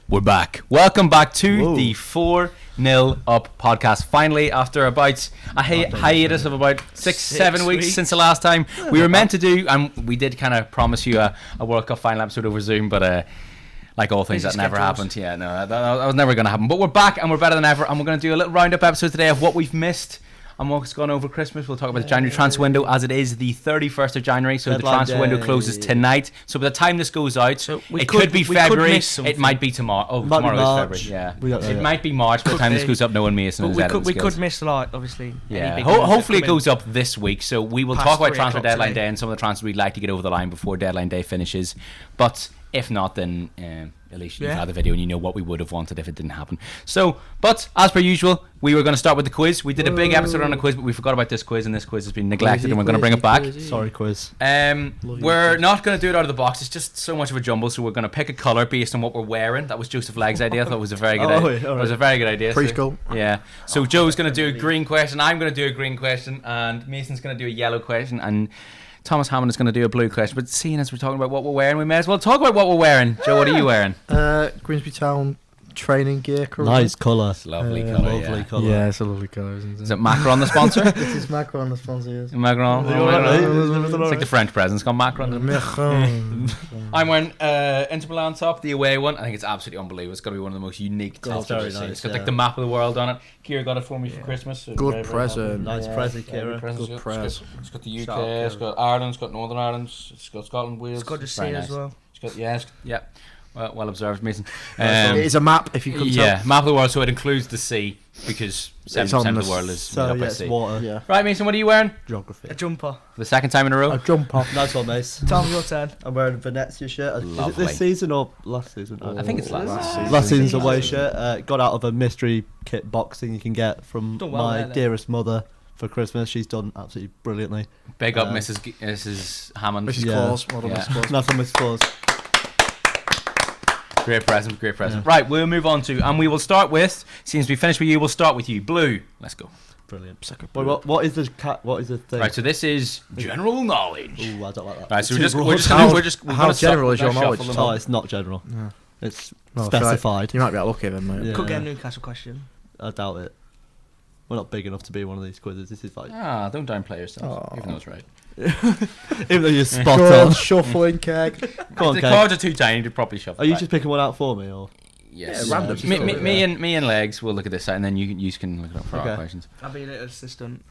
We're back. Welcome back to the 4-0 Up podcast. Finally, after about a hiatus of about 7 weeks since the last time we were meant to do, and we did kind of promise you a World Cup final episode over Zoom, but like all things, that never happened. Yeah, no, that was never going to happen. But we're back and we're better than ever, and we're going to do a little roundup episode today of what we've missed and what's gone over Christmas. We'll talk about the January transfer window, as it is the 31st of January, so the transfer window closes tonight. So by the time this goes out, it could be February, it might be tomorrow. Oh, tomorrow is February, yeah. It might be March by the time this goes up, knowing Mason and his editing skills. We could miss, like, obviously. Yeah, hopefully it goes up this week, so we will talk about transfer deadline day and some of the transfers we'd like to get over the line before deadline day finishes. But if not, then at least you've had the video and you know what we would have wanted if it didn't happen. So, but as per usual, we were going to start with the quiz. We did a big episode on a quiz, but we forgot about this quiz, and this quiz has been neglected, and we're going to bring it back. Sorry, quiz. We're not going to do it out of the box. It's just so much of a jumble, so we're going to pick a colour based on what we're wearing. That was Joseph Legg's idea. I thought it was a very good idea. It was a very good idea. Preschool. So, yeah. So Joe's going to do a green question, I'm going to do a green question, and Mason's going to do a yellow question, and Thomas Hammond is going to do a blue question. But seeing as we're talking about what we're wearing, we may as well talk about what we're wearing. Joe, what are you wearing? Grimsby Town training gear. Nice colour. Lovely colour. Lovely colour. Yeah, it's a lovely colour, isn't it? Is it Macron the sponsor? This is Macron the sponsor, yes. Macron. It's like the French president. It's called Macron. Macron. I'm wearing Inter Milan top, the away one. I think it's absolutely unbelievable. It's got to be one of the most unique tops I've ever seen. It's got like the map of the world on it. Kira got it for me for Christmas. So good present. Nice present, Kira. Good present. It's got the UK, it's got Ireland, it's got Northern Ireland, it's got Scotland, Wales. It's good to see as well. It's got, well observed, Mason. It is a map, if you could tell. Yeah, map of the world, so it includes the sea, because 7% of the world is made up by sea. Water. Yeah. Right, Mason, what are you wearing? Geography. A jumper. For the second time in a row? A jumper. Nice one, Mace. Tom, your turn. I'm wearing a Venezia shirt. Lovely. Is it this season or last season? I think it's last season. Last season's away shirt. Got out of a mystery kit box thing you can get from my dearest mother for Christmas. She's done absolutely brilliantly. Big up Mrs. Hammond. Mrs. Claus. Mrs. Claus. Nice one, Mrs. Claus. Great present. Yeah. Right, we'll move on to, and we will start with, since we finished with you, we'll start with you. Blue. Let's go. Brilliant. What is the thing? Right, so this is general knowledge. Ooh, I don't like that. Right, so we're just how general is your knowledge? Oh, it's not general. Yeah. It's specified. You might be lucky then, mate. Yeah. Could get a Newcastle question. I doubt it. We're not big enough to be one of these quizzes. This is like... don't downplay yourself, even though it's right. Even though you're spot on. Shuffling keg. Come on, the Keg. cards are too tiny to properly shuffle. Are you just picking one out for me, or...? Yes. Yeah, random. Me and Legs will look at this side, and then you can look it up for our questions. I'll be a little assistant.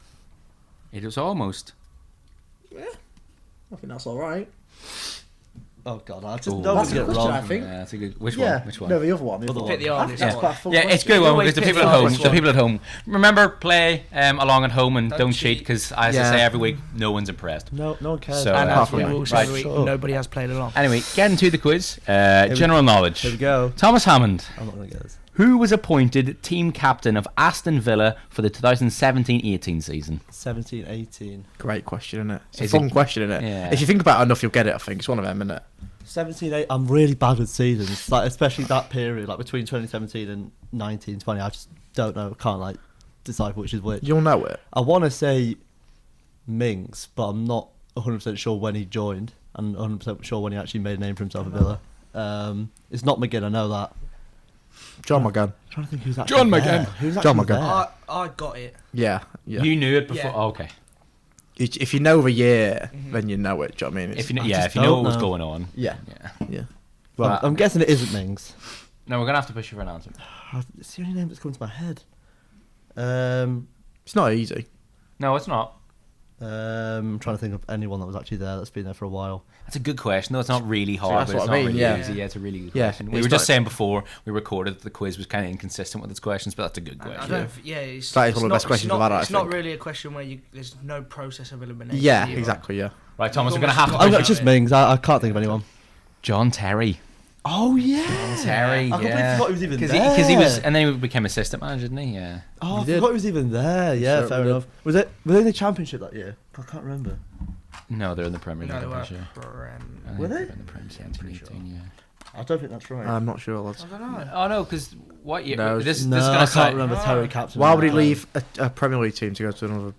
It was almost. Yeah. I think that's alright. Oh god, I just That's don't a get it question, wrong. I think. Yeah, that's a good. Which Yeah. one? Which one? No, the other one. Pick the hardest That's one. quite a fun Yeah, it's good one because the people at home. The people at home. Remember, play along at home and don't cheat because, as I say every week, no one's impressed. No one cares. So, And that's as we right. will say every week, nobody has played along. Anyway, getting to the quiz. General knowledge. Here we go. Thomas Hammond. I'm not going to get this. Who was appointed team captain of Aston Villa for the 2017-18 season? 17-18. Great question, isn't it? It's Is a fun it- question, isn't it? Yeah. If you think about it enough, you'll get it, I think. It's one of them, isn't it? 17-8. I'm really bad with seasons, like especially that period, like between 2017 and 1920. I just don't know. Can't like decipher which is which. You'll know it. I want to say Mings, but I'm not 100% sure when he joined, and 100% sure when he actually made a name for himself at Villa. It's not McGinn. I know that. John McGann. I'm trying to think who's actually John there. McGann. Who's John actually McGann. there? I got it. Yeah. You knew it before. Yeah. Oh, okay. If you know the year, then you know it. Do you know what I mean? If you know, I just if you know don't what was know. going on. Yeah. Yeah. Well, I'm guessing it isn't Mings. No, we're gonna have to push you for an answer. It's the only name that's come to my head. It's not easy. No, it's not. I'm trying to think of anyone that was actually there that's been there for a while. That's a good question. No, it's not really hard. That's But it's what I not mean, really yeah. easy. Yeah, it's a really good Yeah, question. We it's were just not- saying before we recorded that the quiz was kind of inconsistent with its questions, but that's a good I question. don't. It's That is one of the not- best questions it's we've had, I It's not think. really a question where there's no process of elimination. Yeah, either. exactly, yeah. Right, Thomas, we're Almost gonna have to. got I've Oh, got yeah. just Mings. I can't think of anyone. John Terry. Oh yeah, Terry. I completely forgot he was even there. Because he was, and then he became assistant manager, didn't he? Yeah. Oh, I He did. forgot he was even there. Yeah, Sure fair did. enough. Was they in the championship that year? I can't remember. No, they're in the Premier No, League. they I'm were. pretty sure. I think Were they? they're in the Premier League. 2018, yeah. I don't think that's right. I'm not sure, lads. I don't know. Oh no, because what year? No, this no, is I gonna can't say. remember Terry captain. Why would he leave a Premier League team to go to another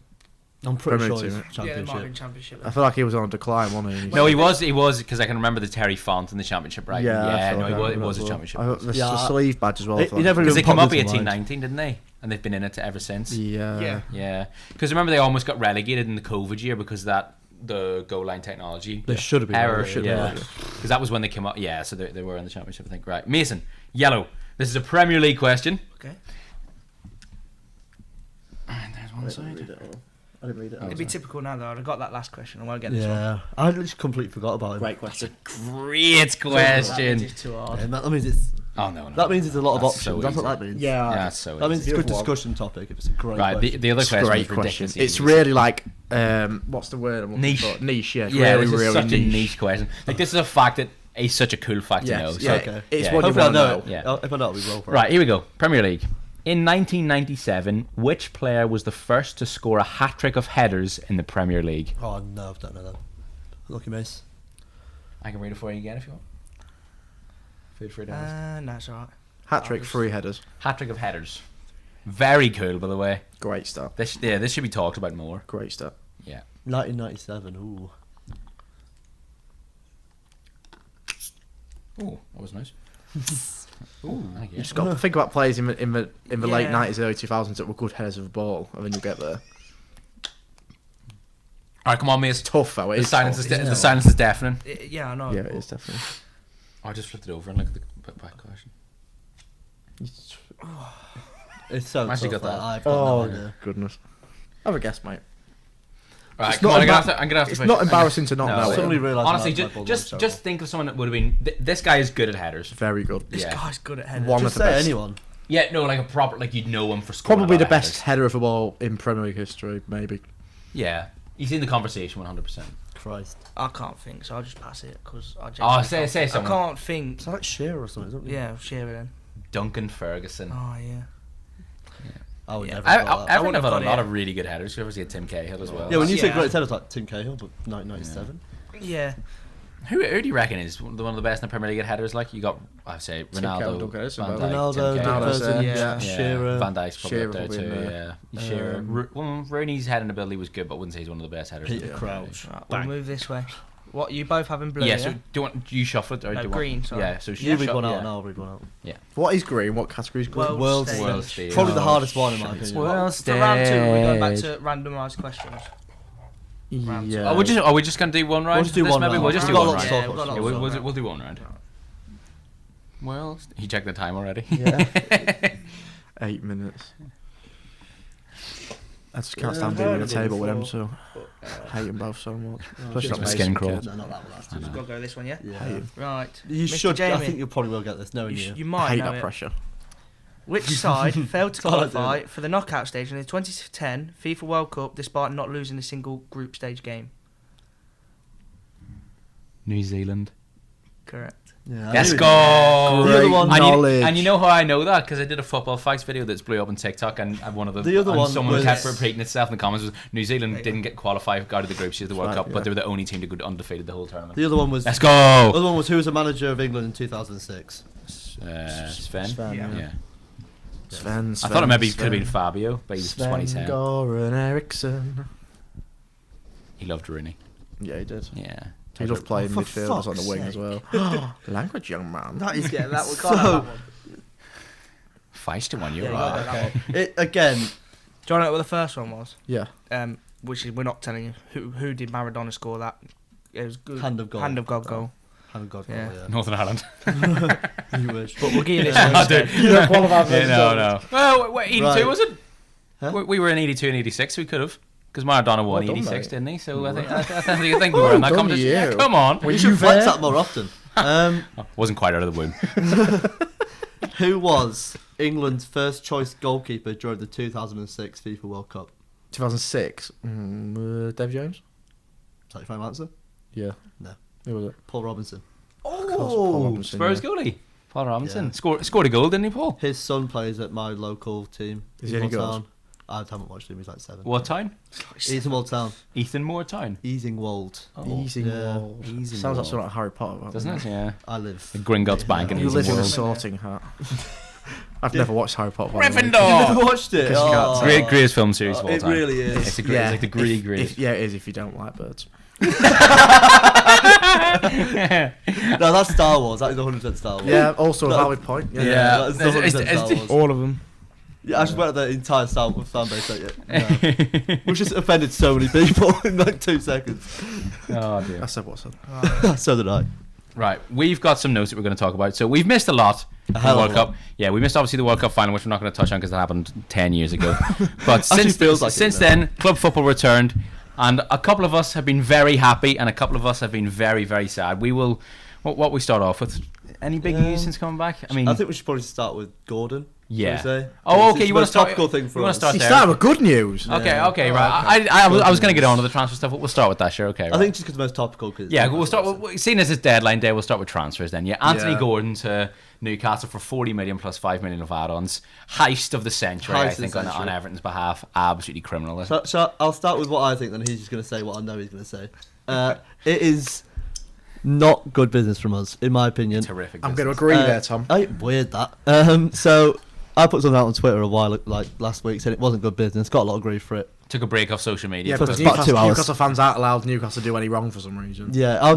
I'm pretty Premier sure League it's team. Yeah, there might have been championship. championship. I feel like he was on a decline, wasn't he? No, he was because I can remember the Terry Font in the championship, right? I feel no, like it was a well. championship. The Yeah, sleeve badge as well. I feel he like. never Because they really came up popped into 18, mind. 19, didn't they? And they've been in it ever since. Yeah. Yeah. Because remember they almost got relegated in the COVID year because the goal line technology They should have been. error. relegated. Yeah. Because that was when they came up. Yeah, so they were in the championship, I think. Right. Mason, yellow. This is a Premier League question. Okay. And there's one side. I didn't read it. It'd be typical now, though. I'd have got that last question. I won't get this one. Yeah, I just completely forgot about him. Great question. Great question. It's too hard. Yeah, that means it's. Oh, no. That means it's a lot of That's options. so That's what easy. that means. Yeah. Yeah, that's so That means easy. it's a good The other one. discussion topic if it's a great Right, question. the other It's a question great was question. ridiculously It's easy. really like what's the word I'm looking Niche. for? Niche, yeah. Yeah, really, this is really such niche. a niche question. Like, this is a fact that is such a cool fact to know. Yes, So, yeah. Okay. It's Yeah. what you Hopefully I want to know know. it. Yeah. If I know it, we roll for it. Right, here we go. Premier League. In 1997, which player was the first to score a hat-trick of headers in the Premier League? Oh no, I don't know that. Lucky miss. I can read it for you again if you want. Feel free to ask. No, it's alright. Hat trick, 3 headers. Hat-trick of headers. Very cool, by the way. Great stuff. This should be talked about more. Great stuff. Yeah. 1997. Ooh. Ooh, that was nice. Ooh, thank You you. just got to think about players in the late Yeah. 90s, early 2000s that were good headers of the ball, and then you'll get there. All right, come on, mate. Tough though. It The is silence tough. is the silence is deafening. Yeah, I know. Yeah, it is definitely. I just flipped it over and look at the back question. It's so I've actually tough. got that. I've got no idea. Goodness. Have a guess, mate. Right, It's come not on, I'm embar- gonna have to It's push not it. embarrassing to not No, know Suddenly it. realised Honestly, my ball was just terrible. think of someone that would have been. This guy is good at headers. Very good. This Yeah. guy's good at headers. One Just of the say best. anyone. Yeah, no, like a proper, like you'd know him for scoring. Probably a the lot of best headers. header of the ball in Premier League history, maybe. Yeah, he's in the conversation 100%. Christ. I can't think, so I'll just pass it because I. Oh, genuinely say can't think. I someone. can't think. It's like Shearer or something, isn't it? Yeah, Shearer then. Duncan Ferguson. Oh yeah. I would Yeah. never have got that. Everyone have had a got lot it. of really good headers. You obviously had Tim Cahill as well. Yeah, when you say Yeah. great headers like Tim Cahill, but 1997. Yeah. Who do you reckon is one of the best in the Premier League at headers? Like you got, I'd say Cahill, Ronaldo, Duncan Edison, Van Dijk, Ronaldo, Tim Cahill. Duncan, Ronaldo's, yeah. Shearer. Van Dijk's probably Shearer up there probably too. in there. Yeah, Shearer. Rooney's heading ability was good, but I wouldn't say he's one of the best headers. Peter in the Crouch. Right, we'll move this way. What you both have in blue? Yeah. Yeah. So do you shuffle it or No, do you green, Want, sorry. yeah. So You read one out yeah. and I'll read one out. What is green? What category is green? World Stage. World stage. Probably the Oh, hardest one in my shit. opinion. Well, For round 2, we're going back stage. to randomised questions. Yeah. Are we just gonna do one round? We'll just do This one maybe round. we'll just do We've got one lots round. of Yeah, we've got talk Yeah, lots of we'll do one round. Well, he checked the time already. Yeah. 8 minutes. I just can't stand being at a table with them, so I hate them both so much. Especially Just not skin Mason crawl. kids. No, not that one. That's We've got to go this one, yeah? Yeah. Hate 'em. Right. You Mr. should. Jamie, I think you probably will get this, knowing you. you I might hate know that it. pressure. Which side failed to That's all I do. qualify for the knockout stage in the 2010 FIFA World Cup despite not losing a single group stage game? New Zealand. Correct. Yeah, Let's I knew go. The other one- knowledge. And you know how I know that? Because I did a football facts video that's blew up on TikTok, and one of The other and one someone was- kept repeating itself in the comments was New Zealand didn't get qualified, got to the group stage of the World Right, Cup, yeah. but they were the only team to go undefeated the whole tournament. The other one was. Let's The go. other one was who was the manager of England in 2006. Sven. Sven, Yeah. Yeah. Sven, I thought it maybe could have been Fabio, but he's Sven 2010. Goran Eriksson. He loved Rooney. Yeah, he did. Yeah. He loved playing for midfielders on the fuck's wing as sake. well. Language, young man. That is Yeah, that was so. Feisty one, you're Yeah, right. you got that It, again, Do you know what the first one was? Yeah. Which is we're not telling you who did Maradona score that. It was good. Hand of God. Hand of God goal. hand of God, Yeah. yeah. Northern Ireland. You wish. But we'll give you this Yeah, one I do. instead. You don't qualify for Yeah, this no, zone. no. Well, wait, 82 Right. was it? Huh? We were in 82 and 86, we could have. Because Maradona won Well done, 86, mate. didn't he? So I think we were in that done competition. you. Yeah, come on. You should flex that more often. Wasn't quite out of the womb. Who was England's first choice goalkeeper during the 2006 FIFA World Cup? 2006. Dave Jones? Is that your final answer? Yeah. No. Who was it? Paul Robinson. Paul Oh, Robinson, Spurs yeah. goalie. Paul Robinson. Yeah. Scored a goal, didn't he, Paul? His son plays at my local team. Is he any good? Town. I haven't watched him. He's like 7. What town? Easingwold Town. Ethan Moore town. Easingwold. Easy Yeah. Wall. Easy Sounds like Wall. something like Harry Potter. Doesn't it? Yeah. I live. The Gringotts Bank in You live in a Easy Wall. sorting hat. I've never watched Harry Potter. by the way. You never Gryffindor. watched it? Because you can't Oh. tell. Greatest film series of all It time. really is. It's like the great. Yeah, it is if you don't like birds. No, that's Star Wars. That is 100% Star Wars. Yeah, also a No. valid point. Yeah. That's 100% It's- Star Wars. All of them. Yeah, I just went at the entire Star Wars fan base. No. We've just offended so many people in like 2 seconds. Oh dear. I said what's up. So did I. Right, we've got some notes that we're going to talk about. So we've missed a lot from the hell World of a lot. Cup. Yeah, we missed obviously the World Cup final, which we're not going to touch on because that happened 10 years ago. But Actually feels like it, since though. then, club football returned, and a couple of us have been very happy, and a couple of us have been very, very sad. We will. What we start off with? Any big news since coming back? I mean, I think we should probably start with Gordon. yeah. shall we say? Oh, It's okay. the You want to most start? topical thing for you want us. to start You there? started with good news. Okay, Yeah. okay, Oh, right. okay. I was going to get on to the transfer stuff, but we'll start with that. Sure, okay. I Right. think just because the most topical. Cause Yeah, we'll start. Seeing as it's deadline day, we'll start with transfers then. Yeah, Anthony Yeah. Gordon to Newcastle for 40 million plus 5 million of add-ons. Heist of the century, Heist I of the think, on century. Everton's behalf. Absolutely criminal. So I'll start with what I think, then he's just going to say what I know he's going to say. It is not good business from us, in my opinion. Terrific. I'm going to business. agree there, Tom. Weird that. So I put something out on Twitter a while, like last week, said it wasn't good business. Got a lot of grief for it. Took a break off social media. Yeah, for because about 2 hours. Newcastle fans aren't allowed Newcastle to do any wrong for some reason. Yeah, I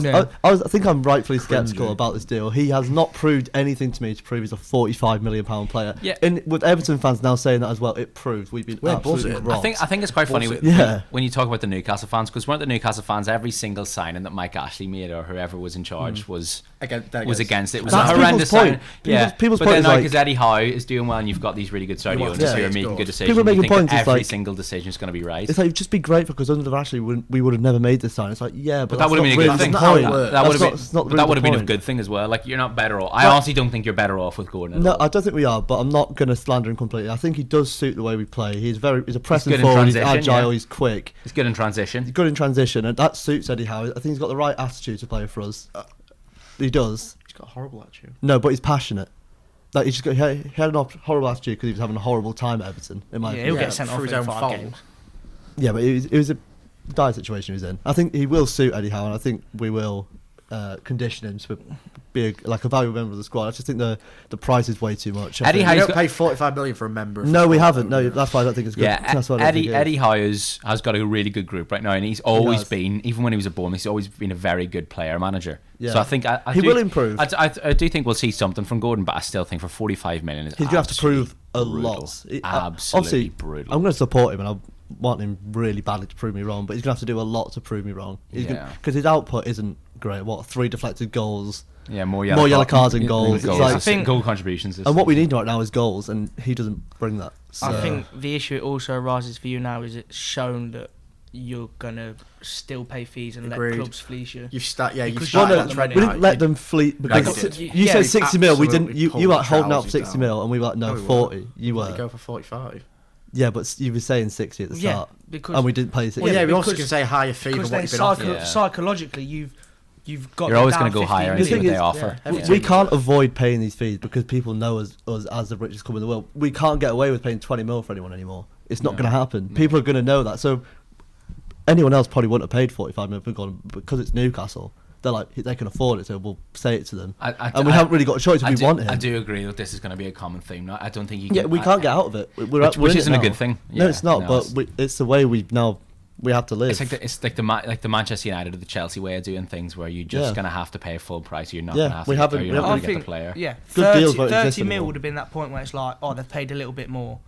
think I'm rightfully sceptical about this deal. He has not proved anything to me to prove he's a £45 million player. Yeah. And with Everton fans now saying that as well, it proves we've been We're absolutely buzzing. robbed. I think it's quite funny Bullshit. when you talk about the Newcastle fans, because weren't the Newcastle fans every single signing that Mike Ashley made or whoever was in charge was against it. It was That's a horrendous people's signing. point. Yeah, People's but point then is like, like- because Eddie Howe is doing well, and you've got these really good Saudi You owners want to who see are it making score. good decisions. People are making you think points, that it's every like- single decision is going to be right. It's like it'd just be great because under Ashley we would have never made this sign. It's like But but that would have been a good thing. That's not how it works. That would have That's not been. That would have been a point. good thing as well. Like you're not better off. I honestly don't think you're better off with Gordon. At No, all. I don't think we are, but I'm not going to slander him completely. I think he does suit the way we play. He's a pressing good in forward. He's transition, agile. yeah. He's quick. He's good in transition. He's good in transition, and that suits Eddie Howe. I think he's got the right attitude to play for us. He does. He's got a horrible attitude. No, but he's passionate. Like he had an horrible attitude because he was having a horrible time at Everton. In my Yeah, opinion. he'll get sent off through in his own 5 fault. games. Yeah, but it was a dire situation he was in. I think he will suit Eddie Howe, and I think we will condition him to be a valuable member of the squad. I just think the price is way too much. I Eddie think- Howe- You He's don't pay 45 million for a member. of No, the we squad, haven't. though, No, yeah. that's why I don't think it's good. Yeah, That's why I don't think it is. Eddie Howe has got a really good group right now, and he's always has. been, even when he was at Bournemouth, he's always been a very good player manager. Yeah. So I think I He do- will improve. I do think we'll see something from Gordon, but I still think for 45 million, is He's gonna have to prove a brutal. lot. Absolutely Obviously, brutal. I'm going to support him, and I want him really badly to prove me wrong. But he's going to have to do a lot to prove me wrong. Yeah. Because his output isn't great. 3 deflected goals, Yeah, more More yellow cards and yeah, goals. goals. It's like- I think goal contributions. and what we need right now is goals, and he doesn't bring that. So. I think the issue also arises for you now is it's shown that you're gonna still pay fees and Agreed. let clubs fleece you. You've started. Yeah, you've Because started you that don't trend. we know. didn't let them fleet because Like it. you Yeah, said we 60 mil. We didn't. absolutely You pulled were the like holding out trousers 60 down. mil, and we were like no No, we 40. weren't. You Let it were. go for 45. Yeah, but you were saying 60 at the Yeah, start, because and we didn't pay 60. Well, yeah, we also because- can say a higher fee than because what then you've been offered. Yeah. psychologically you've got You're always going going to go to higher and The see what thing they is- offer. Yeah, We can't avoid paying these fees because people know us as the richest club in the world. We can't get away with paying 20 mil for anyone anymore. It's not No. going to happen. People are going to know that. So anyone else probably wouldn't have paid 45 mil for Gordon because it's Newcastle. They're like they can afford it, so we'll say it to them. And we haven't really got a choice if we want him. I do agree that this is going to be a common theme. I don't think you. Yeah, can, we can't get out of it. We're which in it isn't a now. good thing. No, Yeah, it's not. no, But it's the way we have to live. It's like the Manchester United or the Chelsea way of doing things, where you're just Yeah. going to have to pay full price. You're not Yeah, going to have we to. haven't- Or you're we not haven't- going to get the player. Yeah, Good 30, deals won't 30 exist mil anymore. would have been that point where it's like, they've paid a little bit more.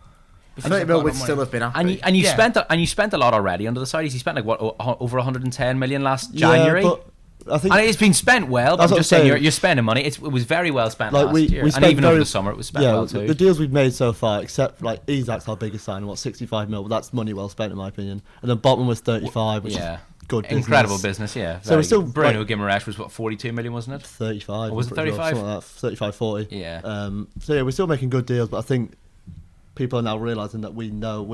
because 30 they've mil got would no still money. have been happy. And you Yeah. spent a lot already under the Saudis. You spent over 110 million last Yeah, January. but I think And it's been spent well. But That's I'm what just I'm saying saying. you're spending money. It was very well spent like last we year, and spent even over very- the summer it was spent well too. the deals we've made so far, except like Isak's our biggest signing, 65 mil. But that's money well spent in my opinion. And then Botman was 35, which Yeah, is good business. incredible business. Yeah, So we're very still, good. Bruno like- Guimaraes was 42 million, wasn't it? 35. Or was it I'm pretty sure, 35? something like that, 35, 40. Yeah. So yeah, we're still making good deals, but I think people are now realising that we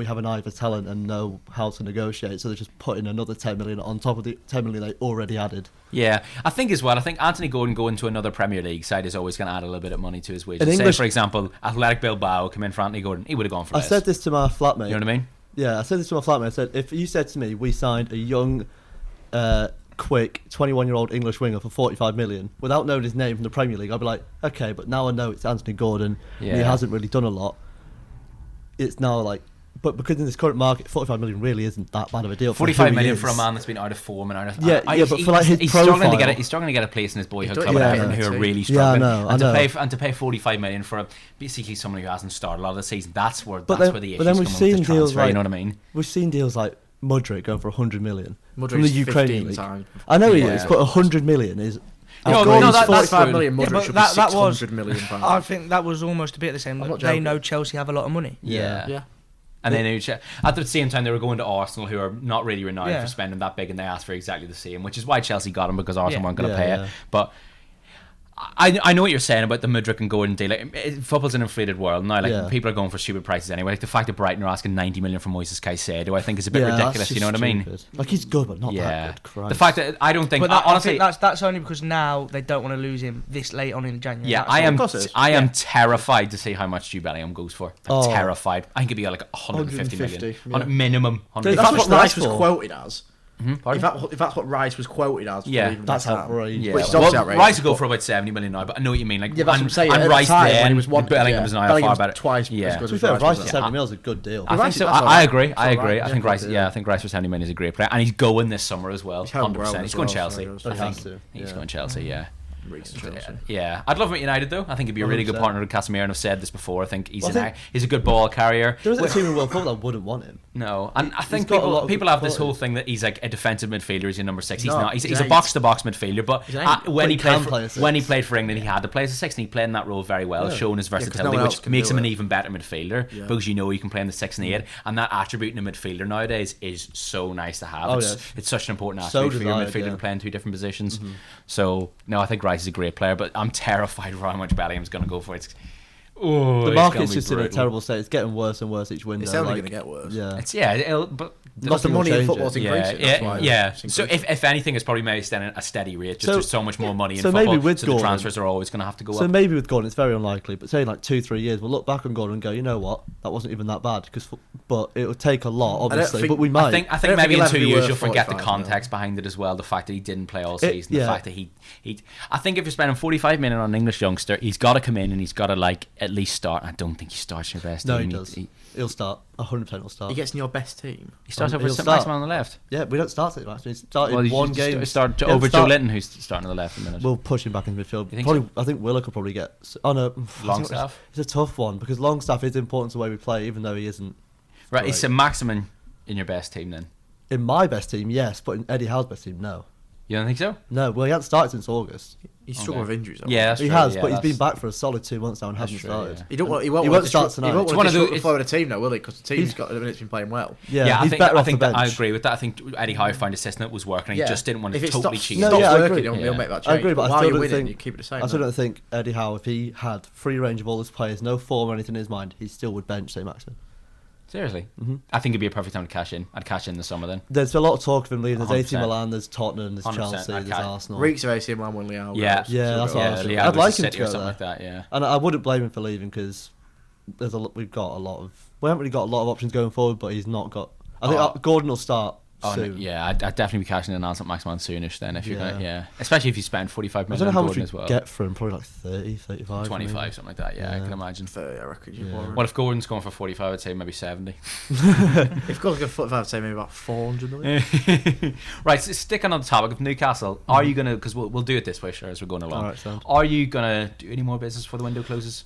have an eye for talent and know how to negotiate. So they're just putting another 10 million on top of the 10 million they already added. Yeah, I think as well. I think Anthony Gordon going to another Premier League side is always going to add a little bit of money to his wages. In Say, English- for example, Athletic Bilbao come in for Anthony Gordon, he would have gone for I less. said this to my flatmate. You know what I mean? Yeah, I said this to my flatmate. I said, if you said to me, we signed a young quick 21-year-old English winger for 45 million without knowing his name from the Premier League, I'd be like, okay, but now I know it's Anthony Gordon. And he hasn't really done a lot. It's now like, but because in this current market, 45 million really isn't that bad of a deal. 45 million for a man that's been out of form and out of but for like his he's profile, struggling to get a place in his boyhood club Yeah, and Everton, who are really Yeah, struggling. I know. And to pay 45 million for basically someone who hasn't started a lot of the season, that's where the issues but then we've come seen with this deals transfer. like, You know what I mean? We've seen deals like Mudryk going for 100 million from the Mudryk's Ukrainian 15 league. times. I know he Yeah. is, but 100 million is. No, outrageous. that's 45 good. million. Yeah, Mudryk but should that be was- 600 million pounds. I think that was almost a bit the same. I'm not They joking. know Chelsea have a lot of money. Yeah. Yeah. And then at the same time, they were going to Arsenal, who are not really renowned Yeah. for spending that big, and they asked for exactly the same, which is why Chelsea got him, because Arsenal Yeah. weren't going to Yeah, pay yeah. it. But I know what you're saying about the Mudryk and Gordon deal. Football's an inflated world now. Like, Yeah. people are going for stupid prices anyway. Like, the fact that Brighton are asking 90 million for Moises Caicedo, I think is a bit Yeah, that's ridiculous. You just know what I mean? stupid. Like, he's good, but not Yeah. that good. Christ. The fact that I don't think, But that, honestly, I think that's only because now they don't want to lose him this late on in January. yeah, That's I all. am. Of course it is. I am terrified to see how much Jude Bellingham goes for. I'm Oh. terrified. I think it'd be like 150 million, 150, yeah. On a minimum. Dude, If 150. that's That's what what Rice was Rice for. quoted as, Pardon? if that's what Rice was quoted as, Yeah, for leaving that's West Ham, outrageous. Yeah, Which is obviously well, outrageous, Rice would go but- for about 70 million now, but I know what you mean. Like, Yeah, that's what I'm saying. And At the Rice time, then, when he was one, Bellingham was now far Bellingham's better. twice Yeah. as To good be as fair, Rice Rice was. at 70 mil is a good deal. I think Rice- so. that's all I right. agree. That's I all agree. right. I Yeah, think Rice. good Yeah, deal. I think Rice for 70 million is a great player, and he's going this summer as well. He's held 100%. well He's as going well, Chelsea. so I he has think to, he's yeah. going Chelsea. Yeah. Reece and Chelsea. Yeah, I'd love him at United though. I think he'd be a really good 100%. partner with Casemiro, and I've said this before. I think he's Well, I think- he's a good ball carrier. There isn't a team in World Cup that wouldn't want him. No, and I think got a lot of people good have this quality. whole thing that he's like a defensive midfielder. He's a number 6. He's No, not. He's he's a an box to box midfielder. But He's an eight. when But he he can played play a when he six. played for England, he had to play as a 6, and he played in that role very well, Yeah. showing his 'cause no versatility, one else which can makes do him an it. even better midfielder Yeah. because you know he can play in the 6 and the 8, and that attribute in a midfielder nowadays is so nice to have. Oh, it's, yeah. it's such an important So attribute for your desired, midfielder yeah. to play in 2 different positions. So no, I think Rice is a great player, but I'm terrified for how much Bellingham's going to go for. It's The it's market's gonna be just in a brutal. terrible state. It's getting worse and worse each window. It's only like, going to get worse. Yeah. But Nothing the will money in change football's it. increasing. Yeah, that's why yeah. it's So increasing. if anything, it's probably maybe staying at a steady rate. Just So- there's so much more money in so football. maybe with so the Gordon- transfers are always going to have to go So up. maybe with Gordon, it's very unlikely, but say in like 2-3 years, we'll look back on Gordon and go, you know what, that wasn't even that bad. But it would take a lot, obviously. think- But we might. I think I don't maybe think in he'll 2 ever be years worth you'll forget the 45 context behind it as well. The fact that he didn't play all season. The yeah. fact that he I think if you're spending 45 million on an English youngster, he's got to come in and he's got to like at least start. I don't think he starts your best No, team. he does. He'll start. 100% he'll start. He gets in your best team. He starts over He'll St. start. Maximin on the left. Yeah, we don't start it, actually. He started Well, one you game. start He'll over Joe start- Linton, who's starting on the left in a minute. We'll push him back into midfield. You think Probably, so? I think Willock will probably get. Oh no, Longstaff? It's a tough one because Longstaff is important to the way we play, even though he isn't. Right, is St. Maximin in your best team then? In my best team, yes, but in Eddie Howe's best team, no. You don't think so? No, well, he hasn't started since August. He's struggled Okay. with injuries. Yeah, that's He true, has, yeah, but he's that's- been back for a solid 2 months now and That's hasn't true, started. yeah. He won't He won't start tonight. He won't It's want one to of the- disrupt the flow of the team, though, will he? Because the team's He's- got a minute's been playing well. Yeah, Yeah, I he's think better I off think the that I bench. agree with that. I think Eddie Howe found a system that was working. And Yeah. He just didn't want to If it totally stops, cheat. No, stops yeah, I working, agree. he'll make that change. I agree, but I while still you're don't winning, think. you keep it the same. I still though. don't think Eddie Howe, if he had free range of all his players, no form or anything in his mind, he still would bench St. Maximin. Seriously, Mhm. I think it'd be a perfect time to cash in. I'd cash in the summer then. There's a lot of talk of him leaving. There's 100%. AC Milan, there's Tottenham, there's 100%, Chelsea, there's okay. Arsenal. Reeks of AC Milan when Leao Yeah. goes. Yeah, that's what I was Yeah, thinking. Leao I'd goes like to him to City go or something there. like that. Yeah. And I wouldn't blame him for leaving because we haven't really got a lot of options going forward, but he's not got. I think Oh. Gordon will start Oh, soon. yeah, I'd definitely be cashing in on St. Maximin soonish then if you're Yeah. gonna, yeah. Especially if you spend 45 I million don't know on how much Gordon we as well. get for him. Probably like 30, 35. 25, maybe. something like that. Yeah, I Yeah. can imagine. 30, I reckon. Yeah. Well, if Gordon's going for 45, I'd say maybe 70. If Gordon's got 45, I'd say maybe about 400 million. Right, so sticking on the topic of Newcastle, are you gonna? Because we'll do it this way, sure, as we're going along. Alright, sound. Are you gonna do any more business before the window closes?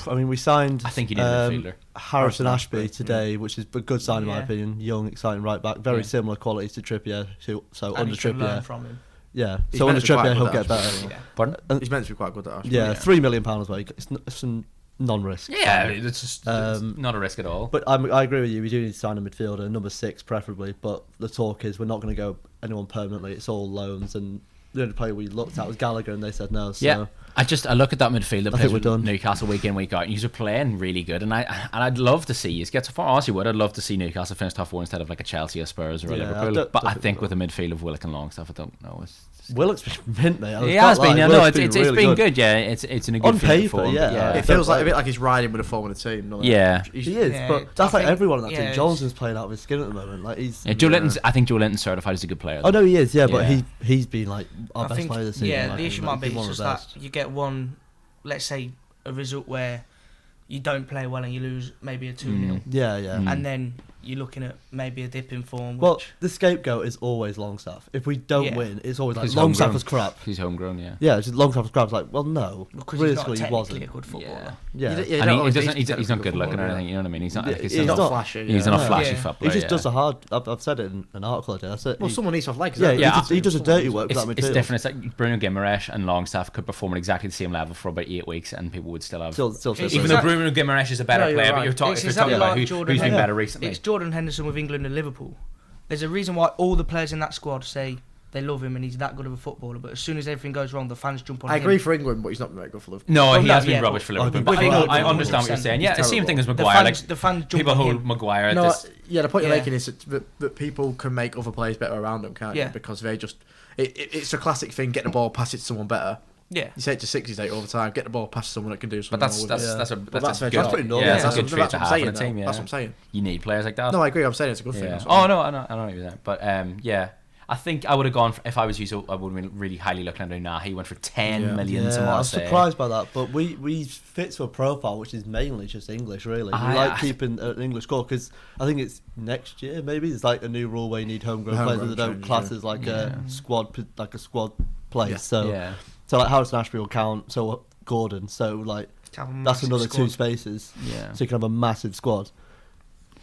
I mean, we signed. I think you need a midfielder. Harrison Ashby Ashby, today, which is a good sign in my Yeah. opinion. Young, exciting right back, very Yeah. similar qualities to Trippier. So And under you can learn Trippier, from him. yeah. He's So meant under to be quite Trippier, he'll good get at better. Ashby. Yeah. Pardon? He's meant to be quite good at Ashby. Yeah, £3 million as well. It's a non-risk. Yeah, it's just it's Um, not a risk at all. But I agree with you. We do need to sign a midfielder, number 6 preferably. But the talk is we're not going to go anyone permanently. It's all loans, and the only player we looked at was Gallagher, and they said no. So Yeah, I look at that midfield that I plays think we're with done. Newcastle week in week out, and you're playing really good. And I'd love to see you get so far. Honestly, would I'd love to see Newcastle finish top 4 instead of like a Chelsea, a Spurs, or a Yeah, Liverpool. don't But I think think we with a midfield of Willock and Longstaff, I don't know. It's Willock's been mint, mate. He has been. No, it's really been good. Yeah, it's in a good on paper. form, Yeah, It feels like a bit like he's riding with a form of the team. Yeah, he is. Yeah, But that's I like think- everyone on that yeah, team. Johnson's playing out of his skin at the moment. Like he's. Yeah, Joe Linton's, I think Joe Linton's certified as a good player. Oh no, he is. Yeah, but Yeah. he's been like our I best think, player this season. yeah, like, the issue like, might be he's one just of the that best. you get one, let's say, a result where you don't play well and you lose maybe a 2-0, Yeah, yeah. and then you're looking at maybe a dip in form. Which, Well, the scapegoat is always Longstaff. If we don't Yeah. win, it's always like He's Longstaff homegrown. was crap. He's homegrown, yeah. Yeah, just Longstaff was crap. It's like, well, no, because he's not realistically, he technically wasn't. a good footballer. Yeah, And he's not good looking or anything. You know what I mean? He's not. Yeah, Like, he's he's not not. flashy. He's not a Yeah. flashy Yeah. footballer. he just does a hard. I've said it in an article I did. That's it. Well, someone needs to have legs. Yeah, Yeah, he does a dirty work with It's, that it's midfield. different. It's like Bruno Guimaraes and Longstaff could perform at exactly the same level for about 8 weeks, and people would still have. Still It's say Even so. though Bruno Guimaraes is a better No, you're player, but right. you're talking. It's If you're talking exactly about like who's Jordan been Henderson. better recently. It's Jordan Henderson with England and Liverpool. There's a reason why all the players in that squad say they love him and he's that good of a footballer, but as soon as everything goes wrong, the fans jump on I him. agree for England, but he's not very good for Liverpool. No, Well, he no, has been yeah, rubbish for but- Liverpool. but But England, I understand what you're 100%. saying. Yeah, He's the same thing as The Maguire. fans, Like the fans jump people on hold him. Maguire. No, This, yeah, the point Yeah. you're making is that people can make other players better around them, can't Yeah. you? Because they just... It's a classic thing, get the ball, pass it to someone better. Yeah. You say it to 60s all the time, get the ball, pass to someone that can do something. but that's more with that's it. that's a But that's a their good. job. pretty normal. Yeah, Yeah, that's a that's good what- trait that's to what I'm have in saying, a team. though. Yeah, That's what I'm saying. You need players like that. No, I agree. I'm saying it's a good thing. Yeah. that's what I'm Oh saying. no, I know what you're saying. But yeah, I think I would have gone if I was you. So I would have been really highly looking at Nah, he went for 10 million to Yeah, I was Marseille. surprised by that, but we fit to a profile which is mainly just English, really. We like keeping an English score because I think it's next year maybe. It's like a new rule where you need homegrown players Homegrown that don't change, class yeah. as like a squad place. Yeah. So Yeah. so like Harrison Ashby will count. So Gordon. So like To have a that's massive another squad. 2 spaces. Yeah. So you can have a massive squad.